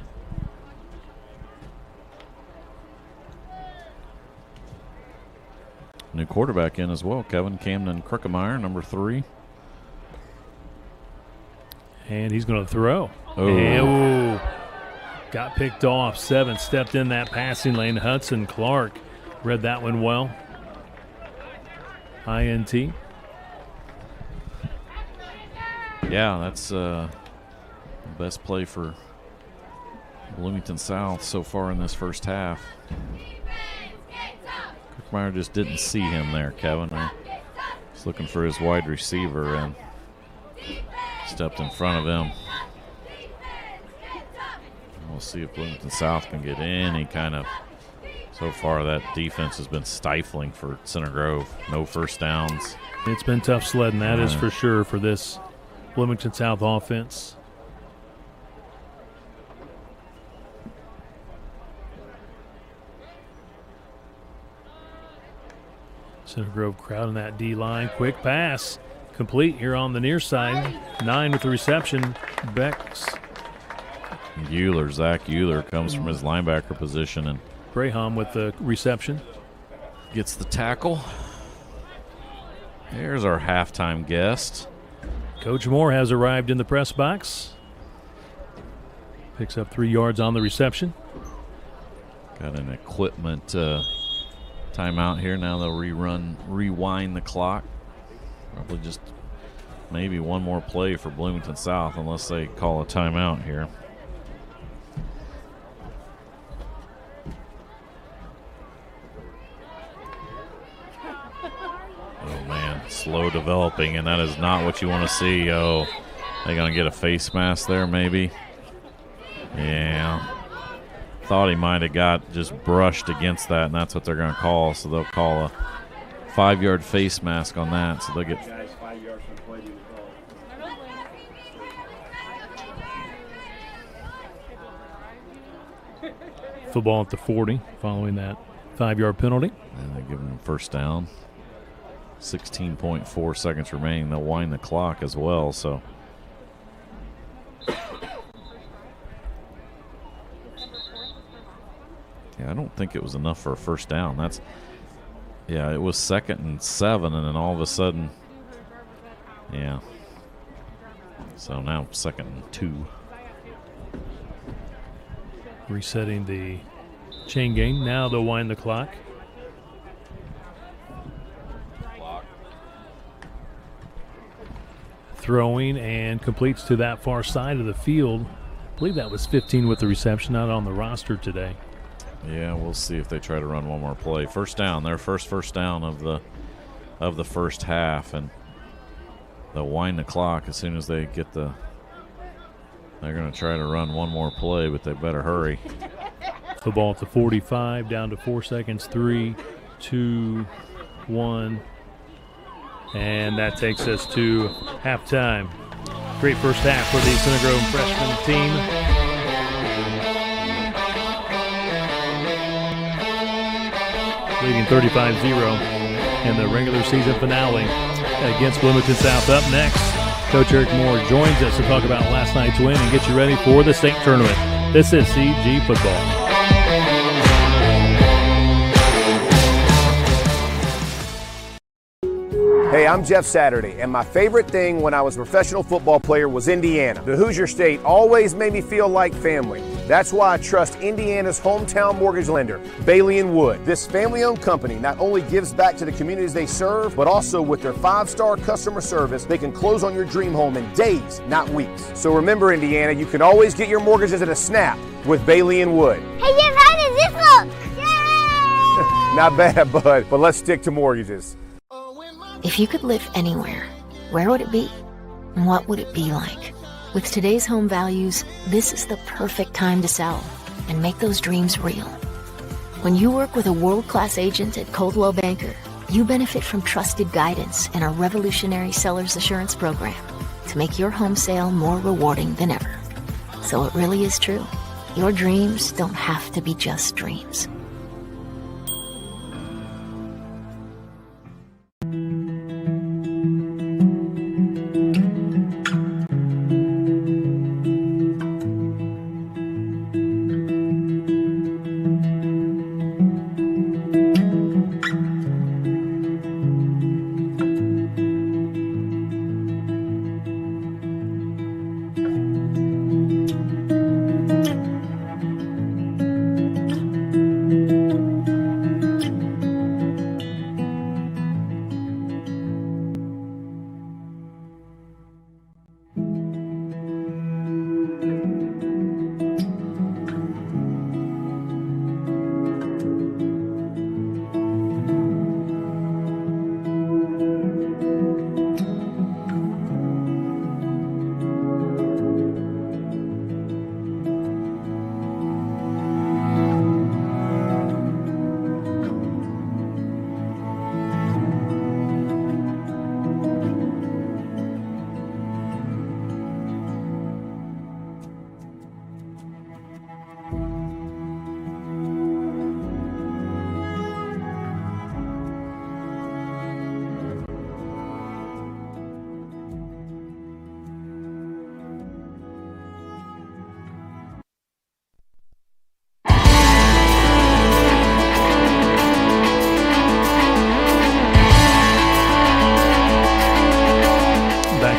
New quarterback in as well, Kevin Camden Crookemeyer, number 3. And he's going to throw. Oh. And, got picked off. 7 stepped in that passing lane. Hudson Clark read that one well. INT. Yeah, that's the best play for Bloomington South so far in this first half. Crookemeyer just didn't see him there, Kevin. He's looking for his wide receiver and stepped in front of him. We'll see if Bloomington South can get any kind of. So far, that defense has been stifling for Center Grove. No first downs. It's been tough sledding, that is for sure, for this Bloomington South offense. Center Grove crowding that D-line. Quick pass. Complete here on the near side. 9 with the reception. Becks. Zach Euler comes from his linebacker position, and Braham with the reception. Gets the tackle. There's our halftime guest. Coach Moore has arrived in the press box. Picks up 3 yards on the reception. Got an equipment timeout here. Now they'll rewind the clock. Probably just maybe one more play for Bloomington South unless they call a timeout here. Oh, man, slow developing, and that is not what you want to see. Oh, they going to get a face mask there maybe? Yeah. Thought he might have got just brushed against that, and that's what they're going to call. So they'll call a 5-yard face mask on that. So they'll get. Football at the 40 following that 5-yard penalty. And they give them first down. 16.4 seconds remaining. They'll wind the clock as well. So. Yeah, I don't think it was enough for a first down. It was 2nd and 7, and then all of a sudden, yeah. So now 2nd and 2. Resetting the chain game. Now they'll wind the clock. Throwing and completes to that far side of the field. I believe that was 15 with the reception, not on the roster today. Yeah, we'll see if they try to run one more play. First down, their first down of the first half, and they'll wind the clock as soon as they get the. They're going to try to run one more play, but they better hurry. Football at the 45, down to 4 seconds. 3, 2, 1. And that takes us to halftime. Great first half for the Center Grove freshman team. leading 35-0 in the regular season finale against Bloomington South. Up next, Coach Eric Moore joins us to talk about last night's win and get you ready for the state tournament. This is CG Football. Hey, I'm Jeff Saturday, and my favorite thing when I was a professional football player was Indiana. The Hoosier State always made me feel like family. That's why I trust Indiana's hometown mortgage lender, Bailey & Wood. This family-owned company not only gives back to the communities they serve, but also with their 5-star customer service, they can close on your dream home in days, not weeks. So remember, Indiana, you can always get your mortgages at a snap with Bailey & Wood. Hey, Jeff, how does this look? Yay! Not bad, bud, but let's stick to mortgages. If you could live anywhere, where would it be? And what would it be like? With today's home values, this is the perfect time to sell and make those dreams real. When you work with a world-class agent at Coldwell Banker, you benefit from trusted guidance and our revolutionary seller's assurance program to make your home sale more rewarding than ever. So it really is true. Your dreams don't have to be just dreams.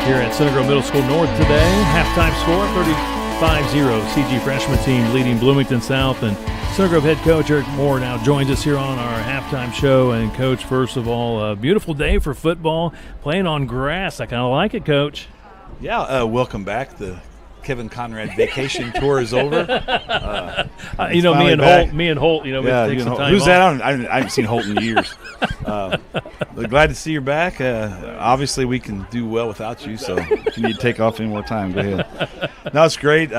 Here at Center Grove Middle School North today. Halftime score, 35-0. CG freshman team leading Bloomington South. And Center Grove head coach Eric Moore now joins us here on our halftime show. And, Coach, first of all, a beautiful day for football, playing on grass. I kind of like it, Coach. Yeah, welcome back. The Kevin Conrad vacation tour is over. Me and Holt, we take some time Who's off. that on? I haven't seen Holt in years. Glad to see you're back. Obviously, we can do well without you, so if you need to take off any more time, go ahead. No, it's great.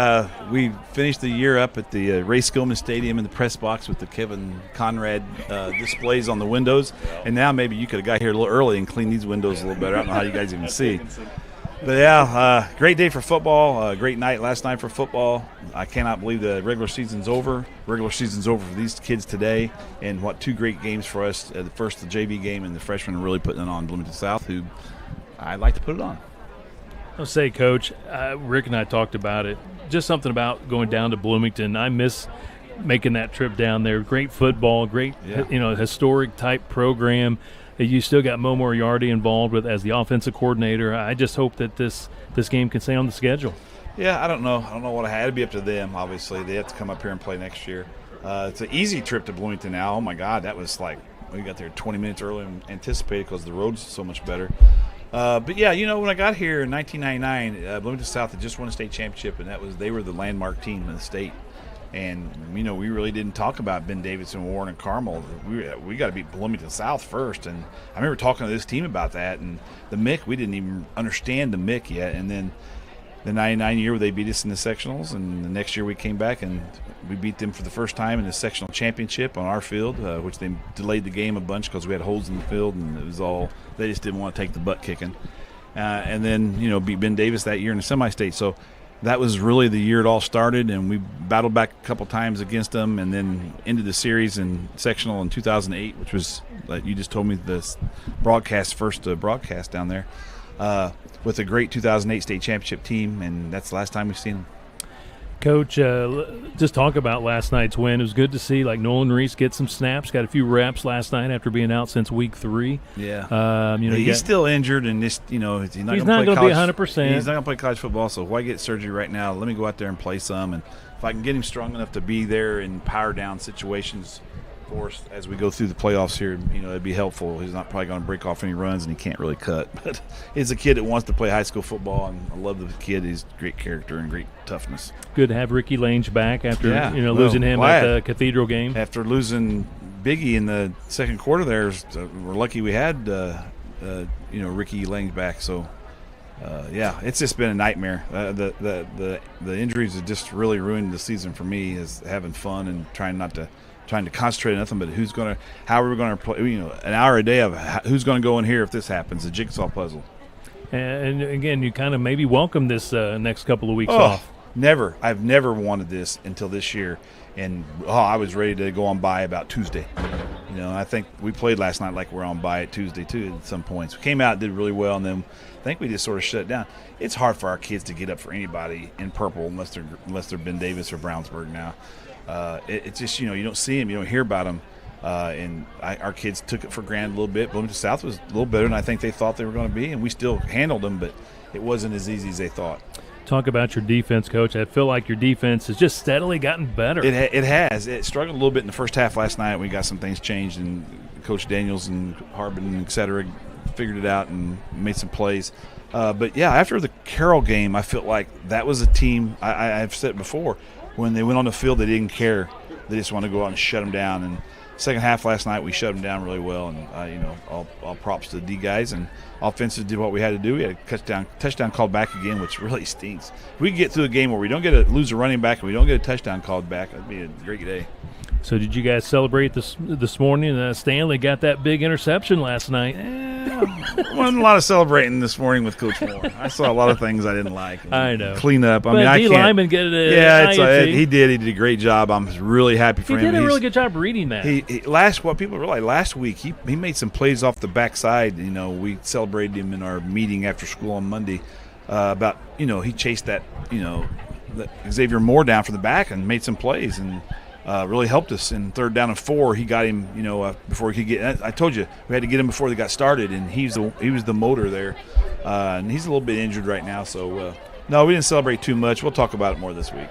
We finished the year up at the Ray Skillman Stadium in the press box with the Kevin Conrad displays on the windows. And now maybe you could have got here a little early and cleaned these windows a little better. I don't know how you guys even see. But, yeah, great day for football, great night last night for football. I cannot believe the regular season's over. Regular season's over for these kids today. And, two great games for us. The first, the JV game, and the freshmen are really putting it on Bloomington South, who I'd like to put it on. I'll say, Coach, Rick and I talked about it. Just something about going down to Bloomington. I miss making that trip down there. Great football, great, historic-type program. You still got Mo Moriarty involved with as the offensive coordinator. I just hope that this game can stay on the schedule. Yeah, I don't know. I don't know what I had to be up to them. Obviously, they have to come up here and play next year. It's an easy trip to Bloomington now. Oh my God, that was like we got there 20 minutes earlier than anticipated because the road's so much better. But yeah, when I got here in 1999, Bloomington South had just won a state championship, and they were the landmark team in the state. And, we really didn't talk about Ben Davidson, Warren, and Carmel. We got to beat Bloomington South first. And I remember talking to this team about that. And the MIC, we didn't even understand the MIC yet. And then the 99 year, they beat us in the sectionals. And the next year we came back and we beat them for the first time in the sectional championship on our field, which they delayed the game a bunch because we had holes in the field. And it was all – they just didn't want to take the butt kicking. And then, beat Ben Davis that year in the semi-state. So that was really the year it all started, and we battled back a couple times against them, and then ended the series in sectional in 2008, which was, like you just told me, the first broadcast down there, with a great 2008 state championship team, and that's the last time we've seen them. Coach, just talk about last night's win. It was good to see Nolan Reese get some snaps, got a few reps last night after being out since week 3. Yeah. He's still injured, and he's not going to be 100%. He's not going to play college football, so why get surgery right now? Let me go out there and play some, and if I can get him strong enough to be there in power down situations for us as we go through the playoffs here, it'd be helpful. He's not probably going to break off any runs, and he can't really cut. But he's a kid that wants to play high school football, and I love the kid. He's great character and great toughness. Good to have Ricky Lange back after losing him at the Cathedral game. After losing Biggie in the second quarter, we're lucky we had Ricky Lange back. So it's just been a nightmare. The injuries have just really ruined the season for me. Is having fun and trying to concentrate on nothing but how are we going to play, an hour a day of who's going to go in here if this happens, a jigsaw puzzle. And again, you kind of maybe welcome this next couple of weeks off. Never. I've never wanted this until this year. And I was ready to go on bye about Tuesday. I think we played last night like we're on bye at Tuesday too at some points. We came out, did really well, and then I think we just sort of shut it down. It's hard for our kids to get up for anybody in purple unless they're Ben Davis or Brownsburg now. It's just, you don't see them, you don't hear about them. Our kids took it for granted a little bit. Bloomington South was a little better than I think they thought they were going to be, and we still handled them, but it wasn't as easy as they thought. Talk about your defense, Coach. I feel like your defense has just steadily gotten better. It has. It struggled a little bit in the first half last night. We got some things changed, and Coach Daniels and Harbin, et cetera, figured it out and made some plays. But, after the Carroll game, I felt like that was a team, I've said it before, when they went on the field, they didn't care. They just wanted to go out and shut them down. And second half last night, we shut them down really well. And, all props to the D guys. And offensive did what we had to do. We had a touchdown called back again, which really stinks. If we get through a game where we don't lose a running back and we don't get a touchdown called back, that'd be a great day. So did you guys celebrate this morning? Stanley got that big interception last night. Wasn't a lot of celebrating this morning with Coach Moore. I saw a lot of things I didn't like. I know. Clean up. But D. Lyman get it. He did. He did a great job. I'm really happy for him. He did a really good job reading that. What people realize, last week he made some plays off the backside. We celebrated him in our meeting after school on Monday about he chased that Xavier Moore down from the back and made some plays and really helped us in 3rd down and 4. He got him, before he could get. I told you we had to get him before they got started, and he was the motor there, and he's a little bit injured right now. So no, we didn't celebrate too much. We'll talk about it more this week.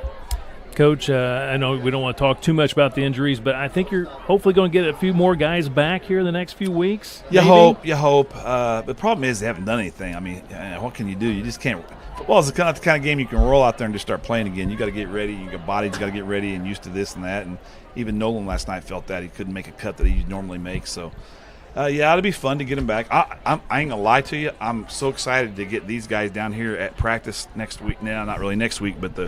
Coach, I know we don't want to talk too much about the injuries, but I think you're hopefully going to get a few more guys back here in the next few weeks. You hope. The problem is they haven't done anything. I mean, what can you do? You just can't. Football is the kind of game you can roll out there and just start playing again. You got to get ready. Your body's got to get ready and used to this and that. And even Nolan last night felt that he couldn't make a cut that he normally makes. So, it'll be fun to get him back. I ain't gonna lie to you. I'm so excited to get these guys down here at practice next week. Now, not really next week, but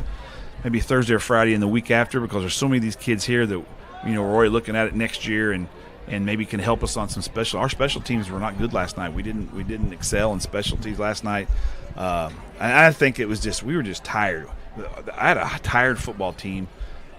maybe Thursday or Friday and the week after, because there's so many of these kids here that we're already looking at it next year and maybe can help us on some special. Our special teams were not good last night. We didn't excel in specialties last night. And I think it was we were just tired. I had a tired football team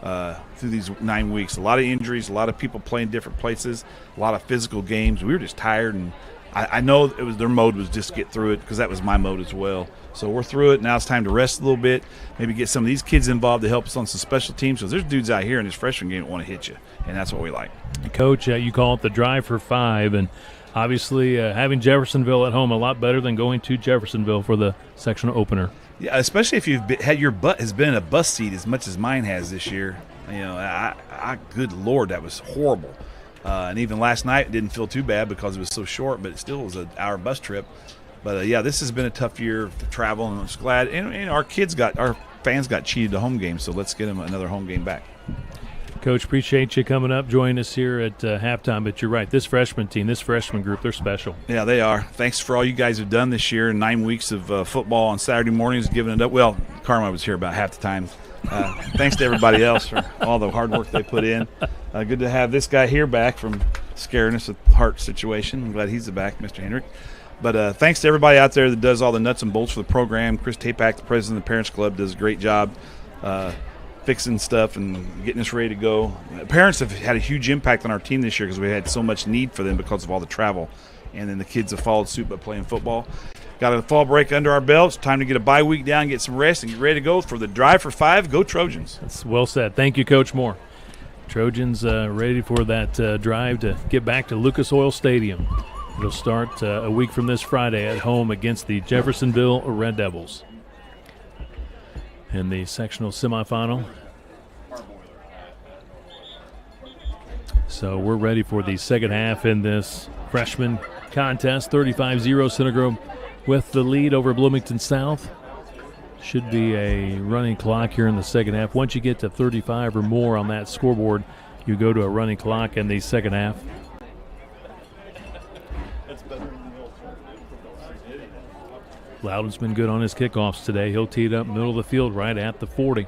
through these 9 weeks. A lot of injuries, a lot of people playing different places, a lot of physical games. We were just tired, and I know it was their mode was just get through it, because that was my mode as well. So we're through it. Now it's time to rest a little bit, maybe get some of these kids involved to help us on some special teams, because there's dudes out here in this freshman game that want to hit you, and that's what we like. Coach, you call it the drive for 5, and obviously having Jeffersonville at home a lot better than going to Jeffersonville for the sectional opener. Yeah, especially if you've had your butt has been in a bus seat as much as mine has this year. Good Lord, that was horrible. And even last night it didn't feel too bad because it was so short, but it still was an hour bus trip. But this has been a tough year to travel, and I'm just glad. And our fans got cheated to home games, so let's get them another home game back. Coach, appreciate you coming up, joining us here at halftime. But you're right, this freshman team, this freshman group, they're special. Yeah, they are. Thanks for all you guys have done this year. 9 weeks of football on Saturday mornings, giving it up. Well, Carmine was here about half the time. Thanks to everybody else for all the hard work they put in. Good to have this guy here back from scaring us with the heart situation. I'm glad he's back, Mr. Hendrick. But thanks to everybody out there that does all the nuts and bolts for the program. Chris Tapak, the president of the Parents Club, does a great job fixing stuff and getting us ready to go. Parents have had a huge impact on our team this year because we had so much need for them because of all the travel. And then the kids have followed suit by playing football. Got a fall break under our belts. Time to get a bye week down, get some rest, and get ready to go for the Drive for 5. Go Trojans. That's well said. Thank you, Coach Moore. Trojans ready for that drive to get back to Lucas Oil Stadium. It'll start a week from this Friday at home against the Jeffersonville Red Devils. In the sectional semifinal. So we're ready for the second half in this freshman contest. 35-0 Center Grove with the lead over Bloomington South. Should be a running clock here in the second half. Once you get to 35 or more on that scoreboard, you go to a running clock in the second half. Loudon's been good on his kickoffs today. He'll tee it up middle of the field right at the 40.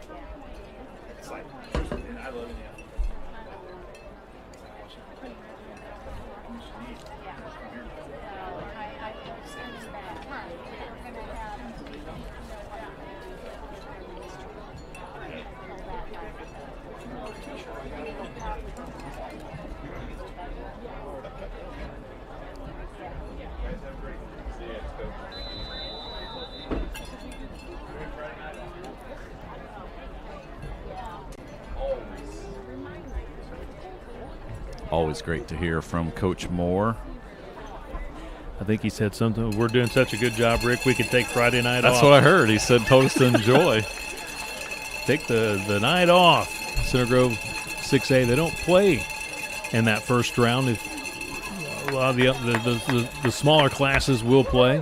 Always great to hear from Coach Moore. I think he said something. We're doing such a good job, Rick, we can take Friday night off. That's what I heard. He said, told us to enjoy. Take the night off. Center Grove 6A, they don't play in that first round. A lot of the smaller classes will play,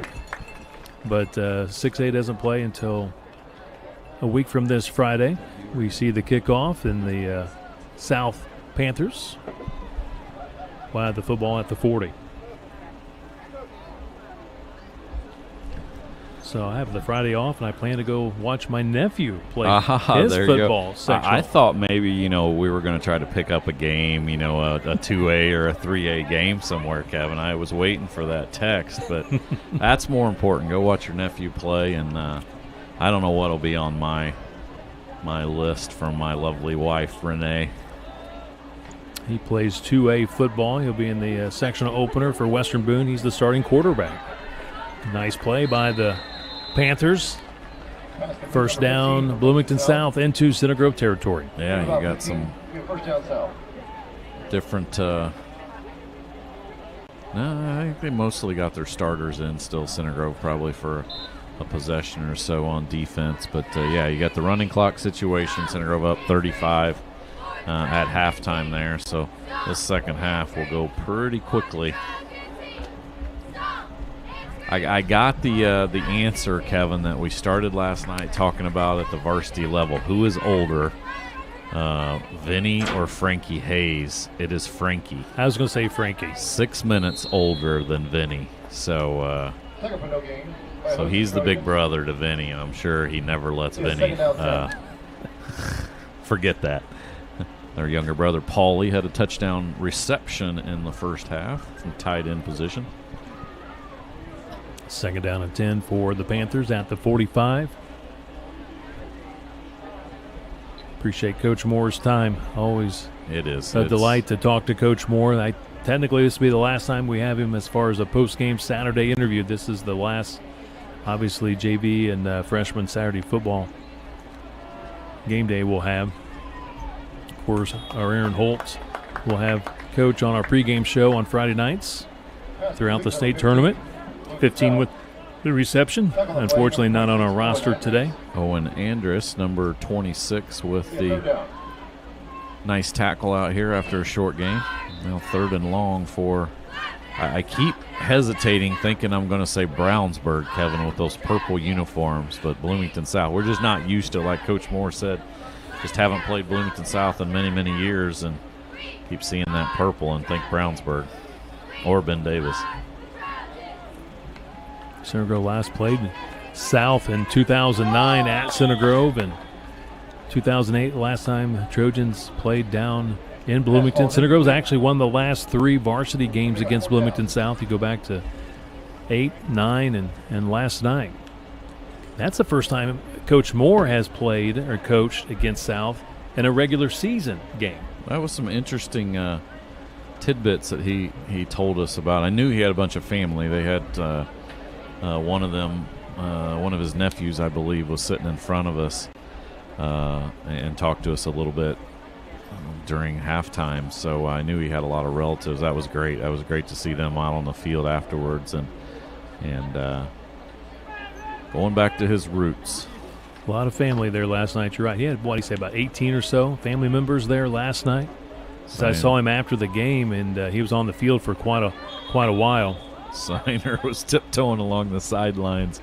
but 6A doesn't play until a week from this Friday. We see the kickoff in the South Panthers. We'll have the football at the 40. So I have the Friday off, and I plan to go watch my nephew play his football section. I thought maybe, we were going to try to pick up a game, a 2A or a 3A game somewhere, Kevin. I was waiting for that text, but that's more important. Go watch your nephew play, and I don't know what will be on my list from my lovely wife, Renee. He plays 2A football. He'll be in the sectional opener for Western Boone. He's the starting quarterback. Nice play by the Panthers. First down, Bloomington South into Center Grove territory. Yeah, you got some different I think they mostly got their starters in still, Center Grove, probably for a possession or so on defense. But, you got the running clock situation. Center Grove up 35 at halftime there. So this second half will go pretty quickly. I got the answer, Kevin, that we started last night talking about at the varsity level. Who is older, Vinny or Frankie Hayes? It is Frankie. I was going to say Frankie. 6 minutes older than Vinny. So he's the big brother to Vinny, and I'm sure he never lets Vinny forget that. Their younger brother, Paulie, had a touchdown reception in the first half from tight end position. Second down and 10 for the Panthers at the 45. Appreciate Coach Moore's time. Always it is a delight to talk to Coach Moore. Technically, this will be the last time we have him as far as a post-game Saturday interview. This is the last, obviously, JV and freshman Saturday football game day we'll have. Of course, our Aaron Holtz will have Coach on our pregame show on Friday nights throughout the state tournament. 15 with the reception. Unfortunately, not on our roster today. Owen Andrus, number 26, with the nice tackle out here after a short game. Now third and long for, I keep hesitating thinking I'm going to say Brownsburg, Kevin, with those purple uniforms, but Bloomington South. We're just not used to, like Coach Moore said, just haven't played Bloomington South in many, many years, and keep seeing that purple and think Brownsburg or Ben Davis. Center Grove last played South in 2009 at Center Grove, and 2008 last time the Trojans played down in Bloomington. Center Grove's actually won the last 3 varsity games against Bloomington South. You go back to 8, 9, and last night. That's the first time Coach Moore has played or coached against South in a regular season game. That was some interesting tidbits that he told us about. I knew he had a bunch of family. They had one of them, one of his nephews, I believe, was sitting in front of us and talked to us a little bit during halftime. So I knew he had a lot of relatives. That was great. That was great to see them out on the field afterwards and going back to his roots. A lot of family there last night. You're right. He had, what do you say, about 18 or so family members there last night. So I saw him after the game, and he was on the field for quite a while. Signer was tiptoeing along the sidelines,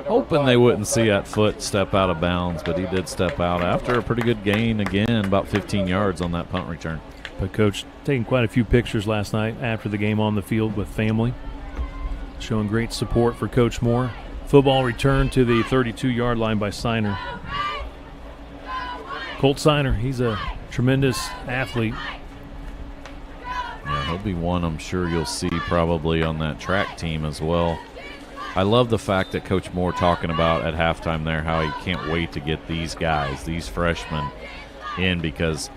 hoping they wouldn't see that foot step out of bounds, but he did step out after a pretty good gain again, about 15 yards on that punt return. But Coach taking quite a few pictures last night after the game on the field with family, showing great support for Coach Moore. Football returned to the 32-yard line by Signer. Colt Signer, he's a tremendous athlete. Yeah, he'll be one I'm sure you'll see probably on that track team as well. I love the fact that Coach Moore talking about at halftime there how he can't wait to get these guys, these freshmen, in because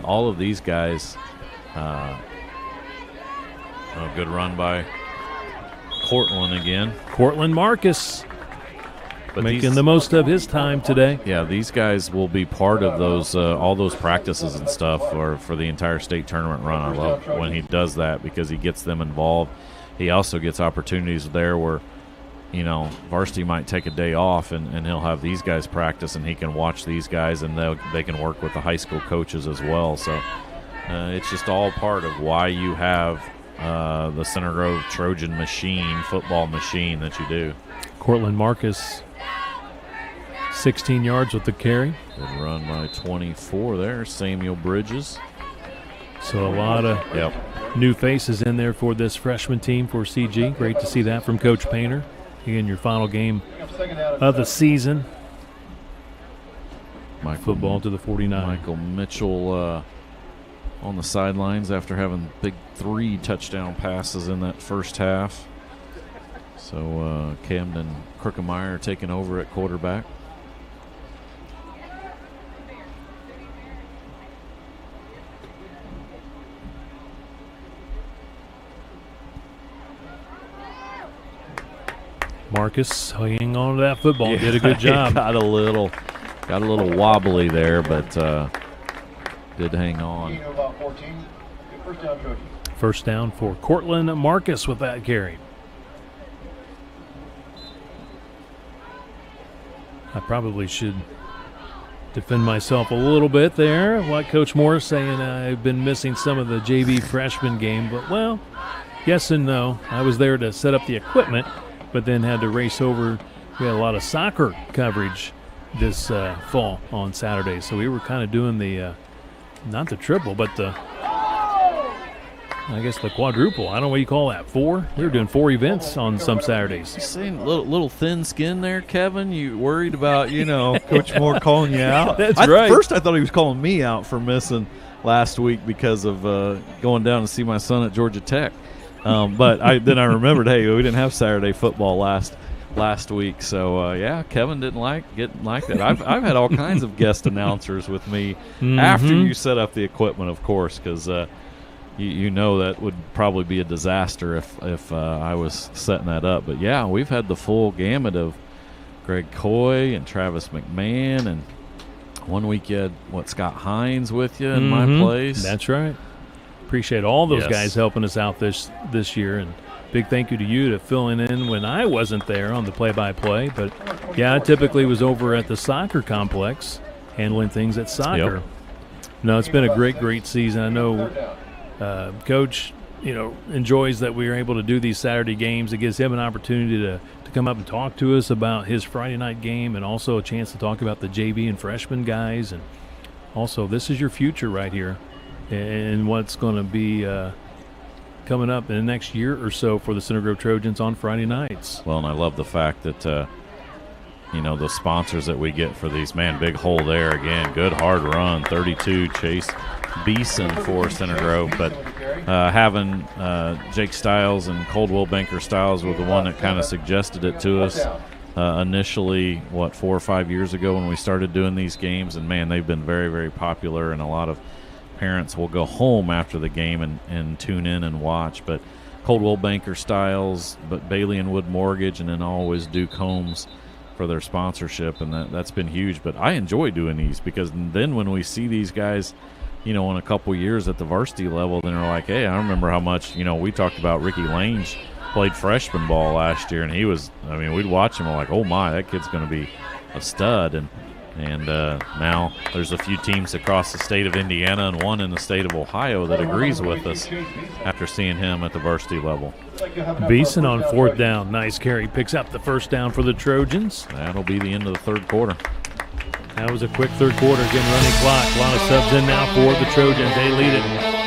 all of these guys, a good run by Cortland again. Cortland Marcus making the most of his time today. Yeah, these guys will be part of those all those practices and stuff for the entire state tournament run. I love when he does that because he gets them involved. He also gets opportunities there where, you know, varsity might take a day off and he'll have these guys practice and he can watch these guys and they can work with the high school coaches as well. So it's just all part of why you have the Center Grove Trojan machine, football machine that you do. Cortland Marcus, 16 yards with the carry. Good run by 24 there, Samuel Bridges. So a lot of new faces in there for this freshman team for CG. Great to see that from Coach Painter. Again, your final game of the season. Football to the 49. Michael Mitchell on the sidelines after having big 3 touchdown passes in that first half. So Camden Crookemeyer taking over at quarterback. Marcus hanging on to that football, did a good job. Got a little wobbly there, but did hang on. First down for Cortland Marcus with that carry. I probably should defend myself a little bit there. Like Coach Moore saying I've been missing some of the JV freshman game, but well, yes and no. I was there to set up the equipment, but then had to race over. We had a lot of soccer coverage this fall on Saturday, so we were kind of doing the not the triple, but the quadruple. I don't know what you call that. 4? We were doing 4 events on some Saturdays. You seeing little thin skin there, Kevin? You worried about, Coach Moore calling you out? That's right. First I thought he was calling me out for missing last week because of going down to see my son at Georgia Tech. But then I remembered, hey, we didn't have Saturday football last week, so Kevin didn't like that. I've had all kinds of guest announcers with me after you set up the equipment, of course, because you know that would probably be a disaster if I was setting that up. But yeah, we've had the full gamut of Greg Coy and Travis McMahon, and one week you had Scott Hines with you in my place. That's right. Appreciate all those guys helping us out this year, and big thank you to you to filling in when I wasn't there on the play-by-play. But yeah, I typically was over at the soccer complex handling things at soccer. Yep. No, it's been a great season. I know Coach enjoys that we are able to do these Saturday games. It gives him an opportunity to come up and talk to us about his Friday night game, and also a chance to talk about the JV and freshman guys. And also, this is your future right here and what's going to be coming up in the next year or so for the Center Grove Trojans on Friday nights. Well, and I love the fact that the sponsors that we get for these, big hole there again, good hard run, 32 Chase Beeson for Center Grove, but having Jake Stiles and Coldwell Banker Stiles were the one that kind of suggested it to us initially, 4 or 5 years ago when we started doing these games. And, man, they've been very, very popular, and a lot of parents will go home after the game and tune in and watch. But Coldwell Banker Stiles, but Bailey and Wood Mortgage, and then always Duke Homes for their sponsorship, and that's been huge. But I enjoy doing these because then when we see these guys, in a couple years at the varsity level, then they're like, hey, I remember how much, we talked about Ricky Lange played freshman ball last year, and he was, we'd watch him, like, oh my, that kid's going to be a stud. And now there's a few teams across the state of Indiana and one in the state of Ohio that agrees with us after seeing him at the varsity level. Beeson on 4th down. Nice carry. Picks up the first down for the Trojans. That'll be the end of the third quarter. That was a quick third quarter. Again, running clock. A lot of subs in now for the Trojans. They lead it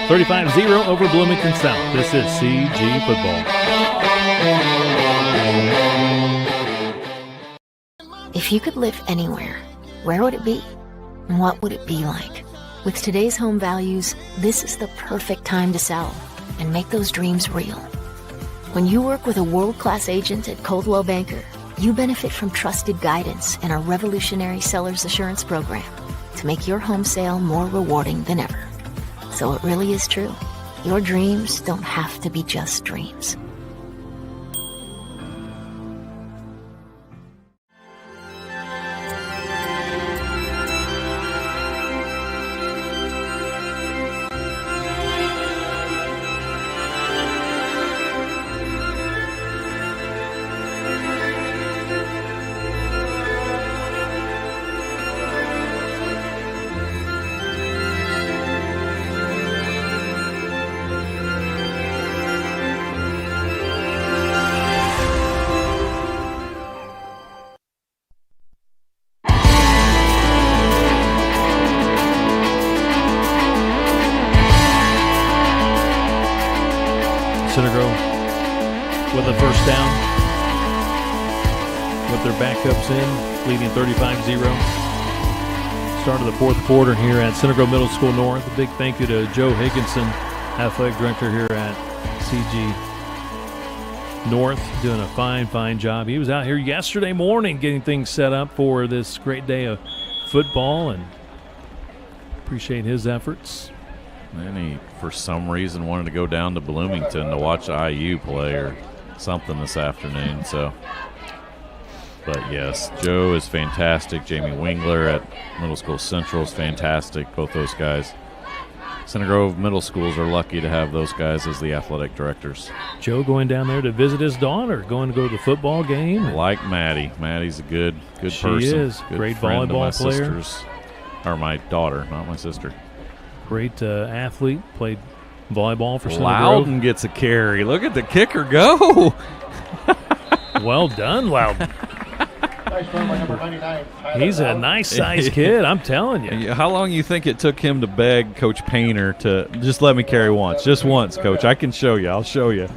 35-0 over Bloomington South. This is CG football. If you could live anywhere, where would it be? And what would it be like? With today's home values, this is the perfect time to sell and make those dreams real. When you work with a world-class agent at Coldwell Banker, you benefit from trusted guidance and our revolutionary seller's assurance program to make your home sale more rewarding than ever. So it really is true. Your dreams don't have to be just dreams. Center Grove with a first down with their backups in, leading 35-0. Start of the fourth quarter here at Center Grove Middle School North. A big thank you to Joe Higginson, athletic director here at CG North, doing a fine job. He was out here yesterday morning getting things set up for this great day of football, and appreciate his efforts. And he, for some reason, wanted to go down to Bloomington to watch IU play or something this afternoon. But yes, Joe is fantastic. Jamie Wingler at Middle School Central is fantastic. Both those guys. Center Grove Middle Schools are lucky to have those guys as the athletic directors. Joe going down there to visit his daughter, going to go to the football game. Like Maddie. Maddie's a good person. She is. Good great friend volleyball of my player. Sisters, or my daughter, not my sister. Great athlete, played volleyball for Center Loudon Grove. gets a carry. Look at the kicker go. Well done, Loudon. He's a nice-sized kid, I'm telling you. How long you think it took him to beg Coach Painter to just let me carry once? Just once, Coach. I can show you. I'll show you.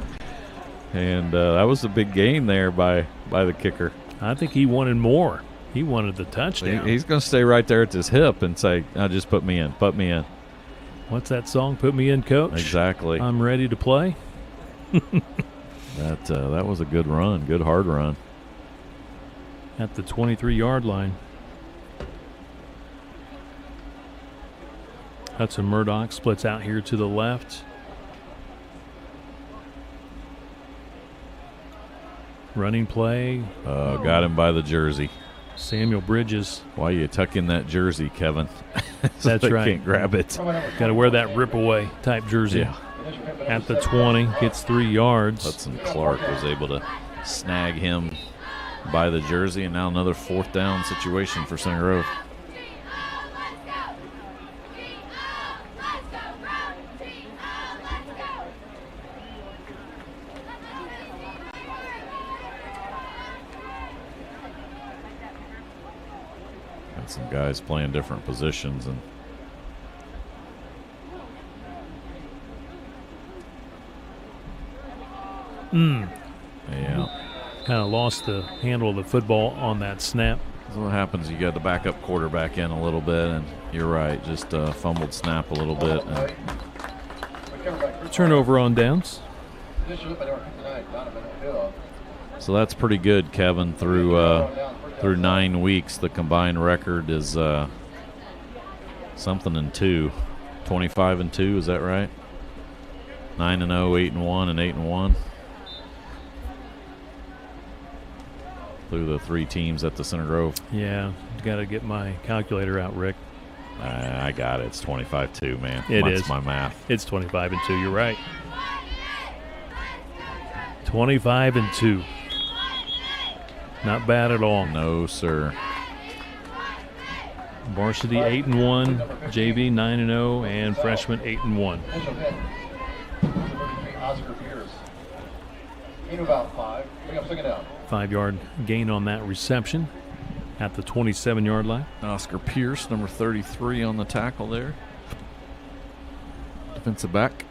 And that was a big gain there by the kicker. I think he wanted more. He wanted the touchdown. He's going to stay right there at his hip and say, just put me in. Put me in. What's that song? Put me in, Coach. Exactly. I'm ready to play. That was a good run, good hard run. At the 23-yard line. Hudson Murdoch splits out here to the left. Running play. Got him by the jersey. Samuel Bridges. Why you tuck in that jersey, Kevin? So That's they right. Can't grab it. Got to wear that rip-away type jersey. Yeah. At the 20, gets 3 yards. Hudson Clark was able to snag him by the jersey, and now another 4th down situation for Center Grove. Got some guys playing different positions, and yeah, kind of lost the handle of the football on that snap. That's what happens. You got the backup quarterback in a little bit, and you're right, just fumbled snap a little bit. And Turnover on downs. So that's pretty good, Kevin. Through 9 weeks, the combined record is something in 2, 25-2. Is that right? 9-0, 8-1, and 8-1. Through the 3 teams at the Center Grove. Yeah, got to get my calculator out, Rick. I got it. It's 25-2, man. It That's is. my math. It's 25-2. You're right. 25-2. Not bad at all. No, sir. Varsity 8-1, JV 9-0, and freshman 8-1. Oscar Pierce. In about 5. Bring up second down. 5-yard gain on that reception at the 27-yard line. Oscar Pierce, number 33 on the tackle there. Defensive back.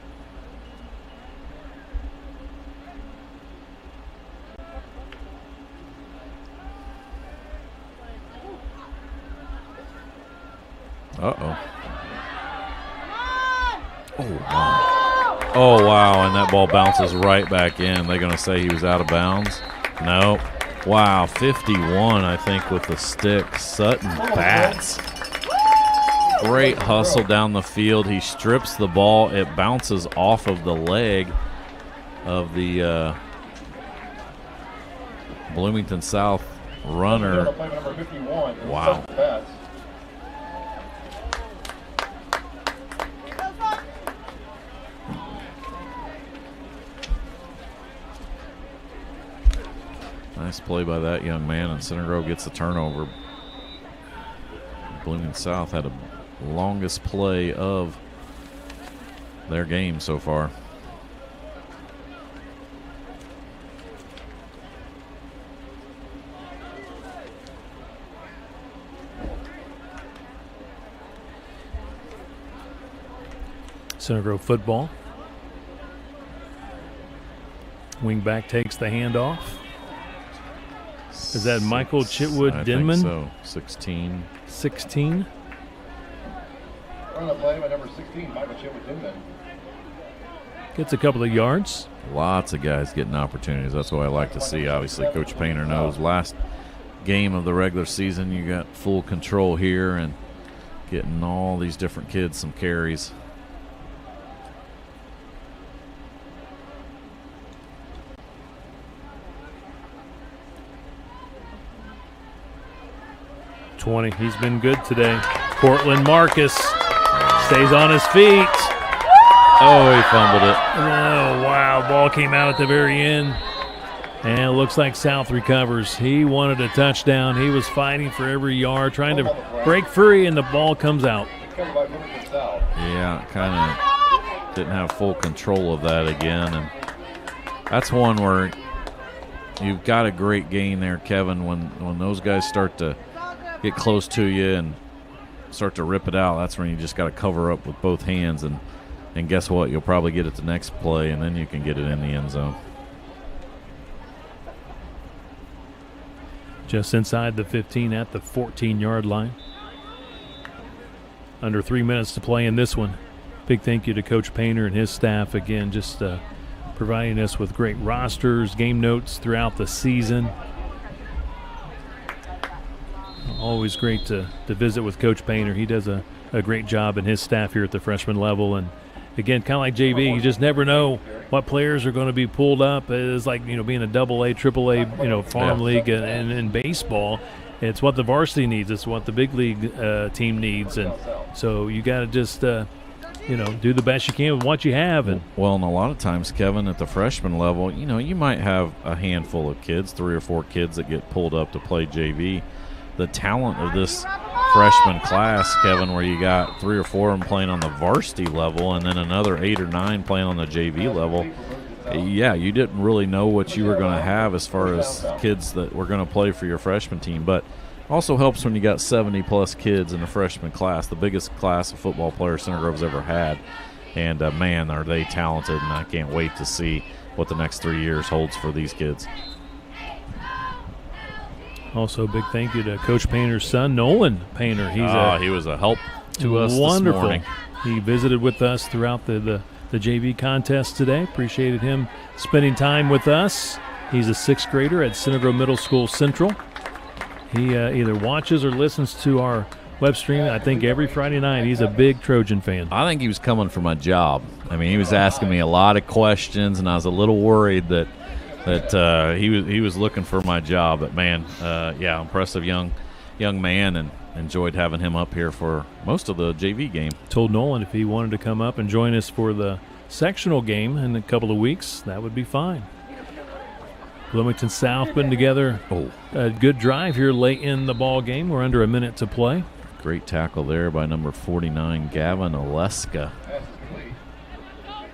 Uh-oh. Oh, wow. Oh, wow, and that ball bounces right back in. They're going to say he was out of bounds? No. Wow, 51, I think, with the stick. Sutton bats. Great hustle down the field. He strips the ball. It bounces off of the leg of the Bloomington South runner. Wow. Nice play by that young man, and Center Grove gets the turnover. Bloomington South had a longest play of their game so far. Center Grove football. Wingback takes the handoff. Is that Michael Chitwood I Denman? think so. 16. 16. Run the play by number 16, Michael Chitwood Denman. Gets a couple of yards. Lots of guys getting opportunities. That's what I like to see. Obviously, Coach Painter knows last game of the regular season, you got full control here and getting all these different kids some carries. He's been good today. Cortland Marcus stays on his feet. Oh, he fumbled it. Oh, wow. Ball came out at the very end. And it looks like South recovers. He wanted a touchdown. He was fighting for every yard, trying to break free, and the ball comes out. Yeah, kind of didn't have full control of that again. And that's one where you've got a great gain there, Kevin, when those guys start to get close to you and start to rip it out. That's when you just got to cover up with both hands, and guess what? You'll probably get it the next play, and then you can get it in the end zone. Just inside the 15 at the 14-yard line. Under 3 minutes to play in this one. Big thank you to Coach Painter and his staff again, just providing us with great rosters, game notes throughout the season. Always great to visit with Coach Painter. He does a great job and his staff here at the freshman level. And again, kind of like JV, you just never know what players are going to be pulled up. It's like, being a AA, AAA, farm league and in baseball. It's what the varsity needs. It's what the big league team needs. And so you got to just, do the best you can with what you have. And well, and a lot of times, Kevin, at the freshman level, you might have a handful of kids, 3 or 4 kids that get pulled up to play JV. The talent of this freshman class, Kevin, where you got 3 or 4 of them playing on the varsity level and then another 8 or 9 playing on the JV level. Yeah, you didn't really know what you were going to have as far as kids that were going to play for your freshman team. But also helps when you got 70-plus kids in the freshman class, the biggest class of football players Center Grove's ever had. And, man, are they talented, and I can't wait to see what the next 3 years holds for these kids. Also, a big thank you to Coach Painter's son, Nolan Painter. He was a help to us wonderful. this morning. He visited with us throughout the the JV contest today. Appreciated him spending time with us. He's a 6th grader at Center Grove Middle School Central. He either watches or listens to our web stream, I think, every Friday night. He's a big Trojan fan. I think he was coming for my job. I mean, he was asking me a lot of questions, and I was a little worried that he was looking for my job. But, man, impressive young man, and enjoyed having him up here for most of the JV game. Told Nolan if he wanted to come up and join us for the sectional game in a couple of weeks, that would be fine. Bloomington South putting together a good drive here late in the ball game. We're under a minute to play. Great tackle there by number 49, Gavin Alexa.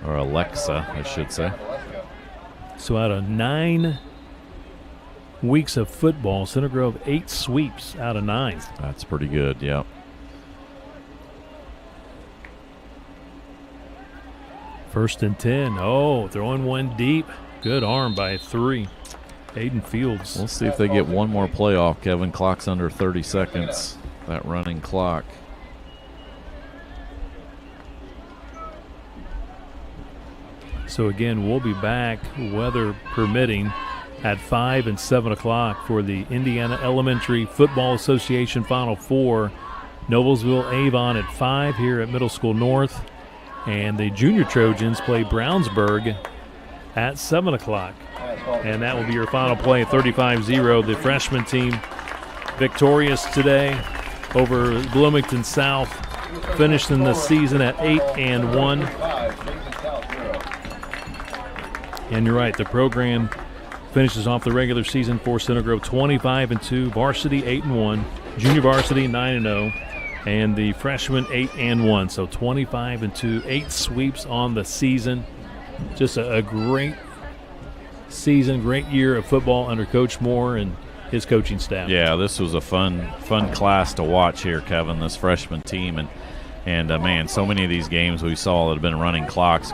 Or Alexa, I should say. So out of 9 weeks of football, Center Grove 8 sweeps out of 9. That's pretty good, yeah. First and 10. Oh, throwing one deep. Good arm by 3. Aiden Fields. We'll see if they get one more play off, Kevin. Clock's under 30 seconds, that running clock. So, again, we'll be back, weather permitting, at 5 and 7 o'clock for the Indiana Elementary Football Association Final Four. Noblesville Avon at 5 here at Middle School North. And the Junior Trojans play Brownsburg at 7 o'clock. And that will be your final play, 35-0. The freshman team victorious today over Bloomington South, finishing the season at 8-1. And you're right, the program finishes off the regular season for Center Grove 25-2, varsity 8-1, junior varsity 9-0, and the freshman 8-1. So 25-2, 8 sweeps on the season. Just a great season, great year of football under Coach Moore and his coaching staff. Yeah, this was a fun class to watch here, Kevin, this freshman team. And man, so many of these games we saw that have been running clocks,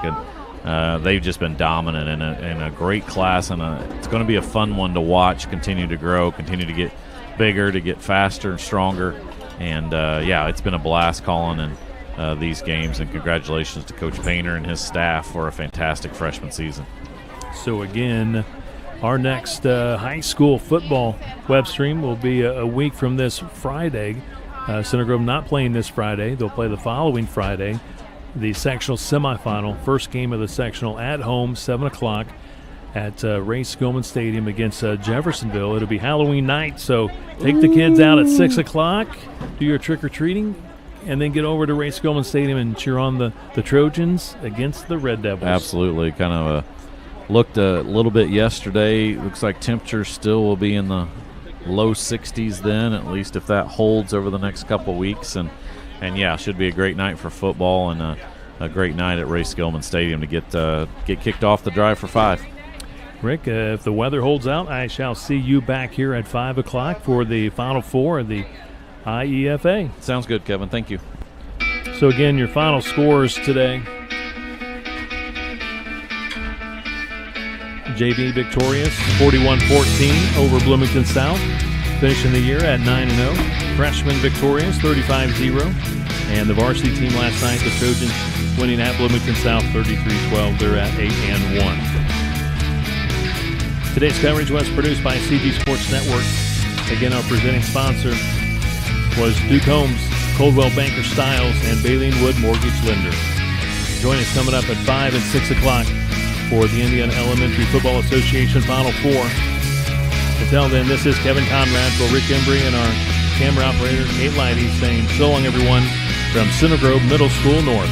they've just been dominant in a great class, and it's going to be a fun one to watch, continue to grow, continue to get bigger, to get faster and stronger. And, it's been a blast calling in these games, and congratulations to Coach Painter and his staff for a fantastic freshman season. So, again, our next high school football web stream will be a week from this Friday. Center Grove not playing this Friday. They'll play the following Friday, the sectional semifinal, first game of the sectional at home, 7 o'clock at Ray Skillman Stadium against Jeffersonville. It'll be Halloween night, so take the kids out at 6 o'clock, do your trick-or-treating, and then get over to Ray Skillman Stadium and cheer on the Trojans against the Red Devils. Absolutely. Kind of looked a little bit yesterday. Looks like temperatures still will be in the low 60s then, at least if that holds over the next couple weeks. And should be a great night for football, and a great night at Ray Skillman Stadium to get kicked off the drive for 5. Rick, if the weather holds out, I shall see you back here at 5 o'clock for the Final Four of the IEFA. Sounds good, Kevin. Thank you. So, again, your final scores today. JV victorious, 41-14 over Bloomington South, finishing the year at 9-0. Freshman victorious, 35-0. And the varsity team last night, the Trojans, winning at Bloomington South, 33-12. They're at 8-1. Today's coverage was produced by CG Sports Network. Again, our presenting sponsor was Duke Homes, Coldwell Banker Stiles, and Baleen Wood Mortgage Lender. Join us coming up at 5 and 6 o'clock for the Indiana Elementary Football Association Final Four. Until then, this is Kevin Conrad for Rick Embry and our camera operator, Kate Leidy, saying so long, everyone, from Center Grove Middle School North.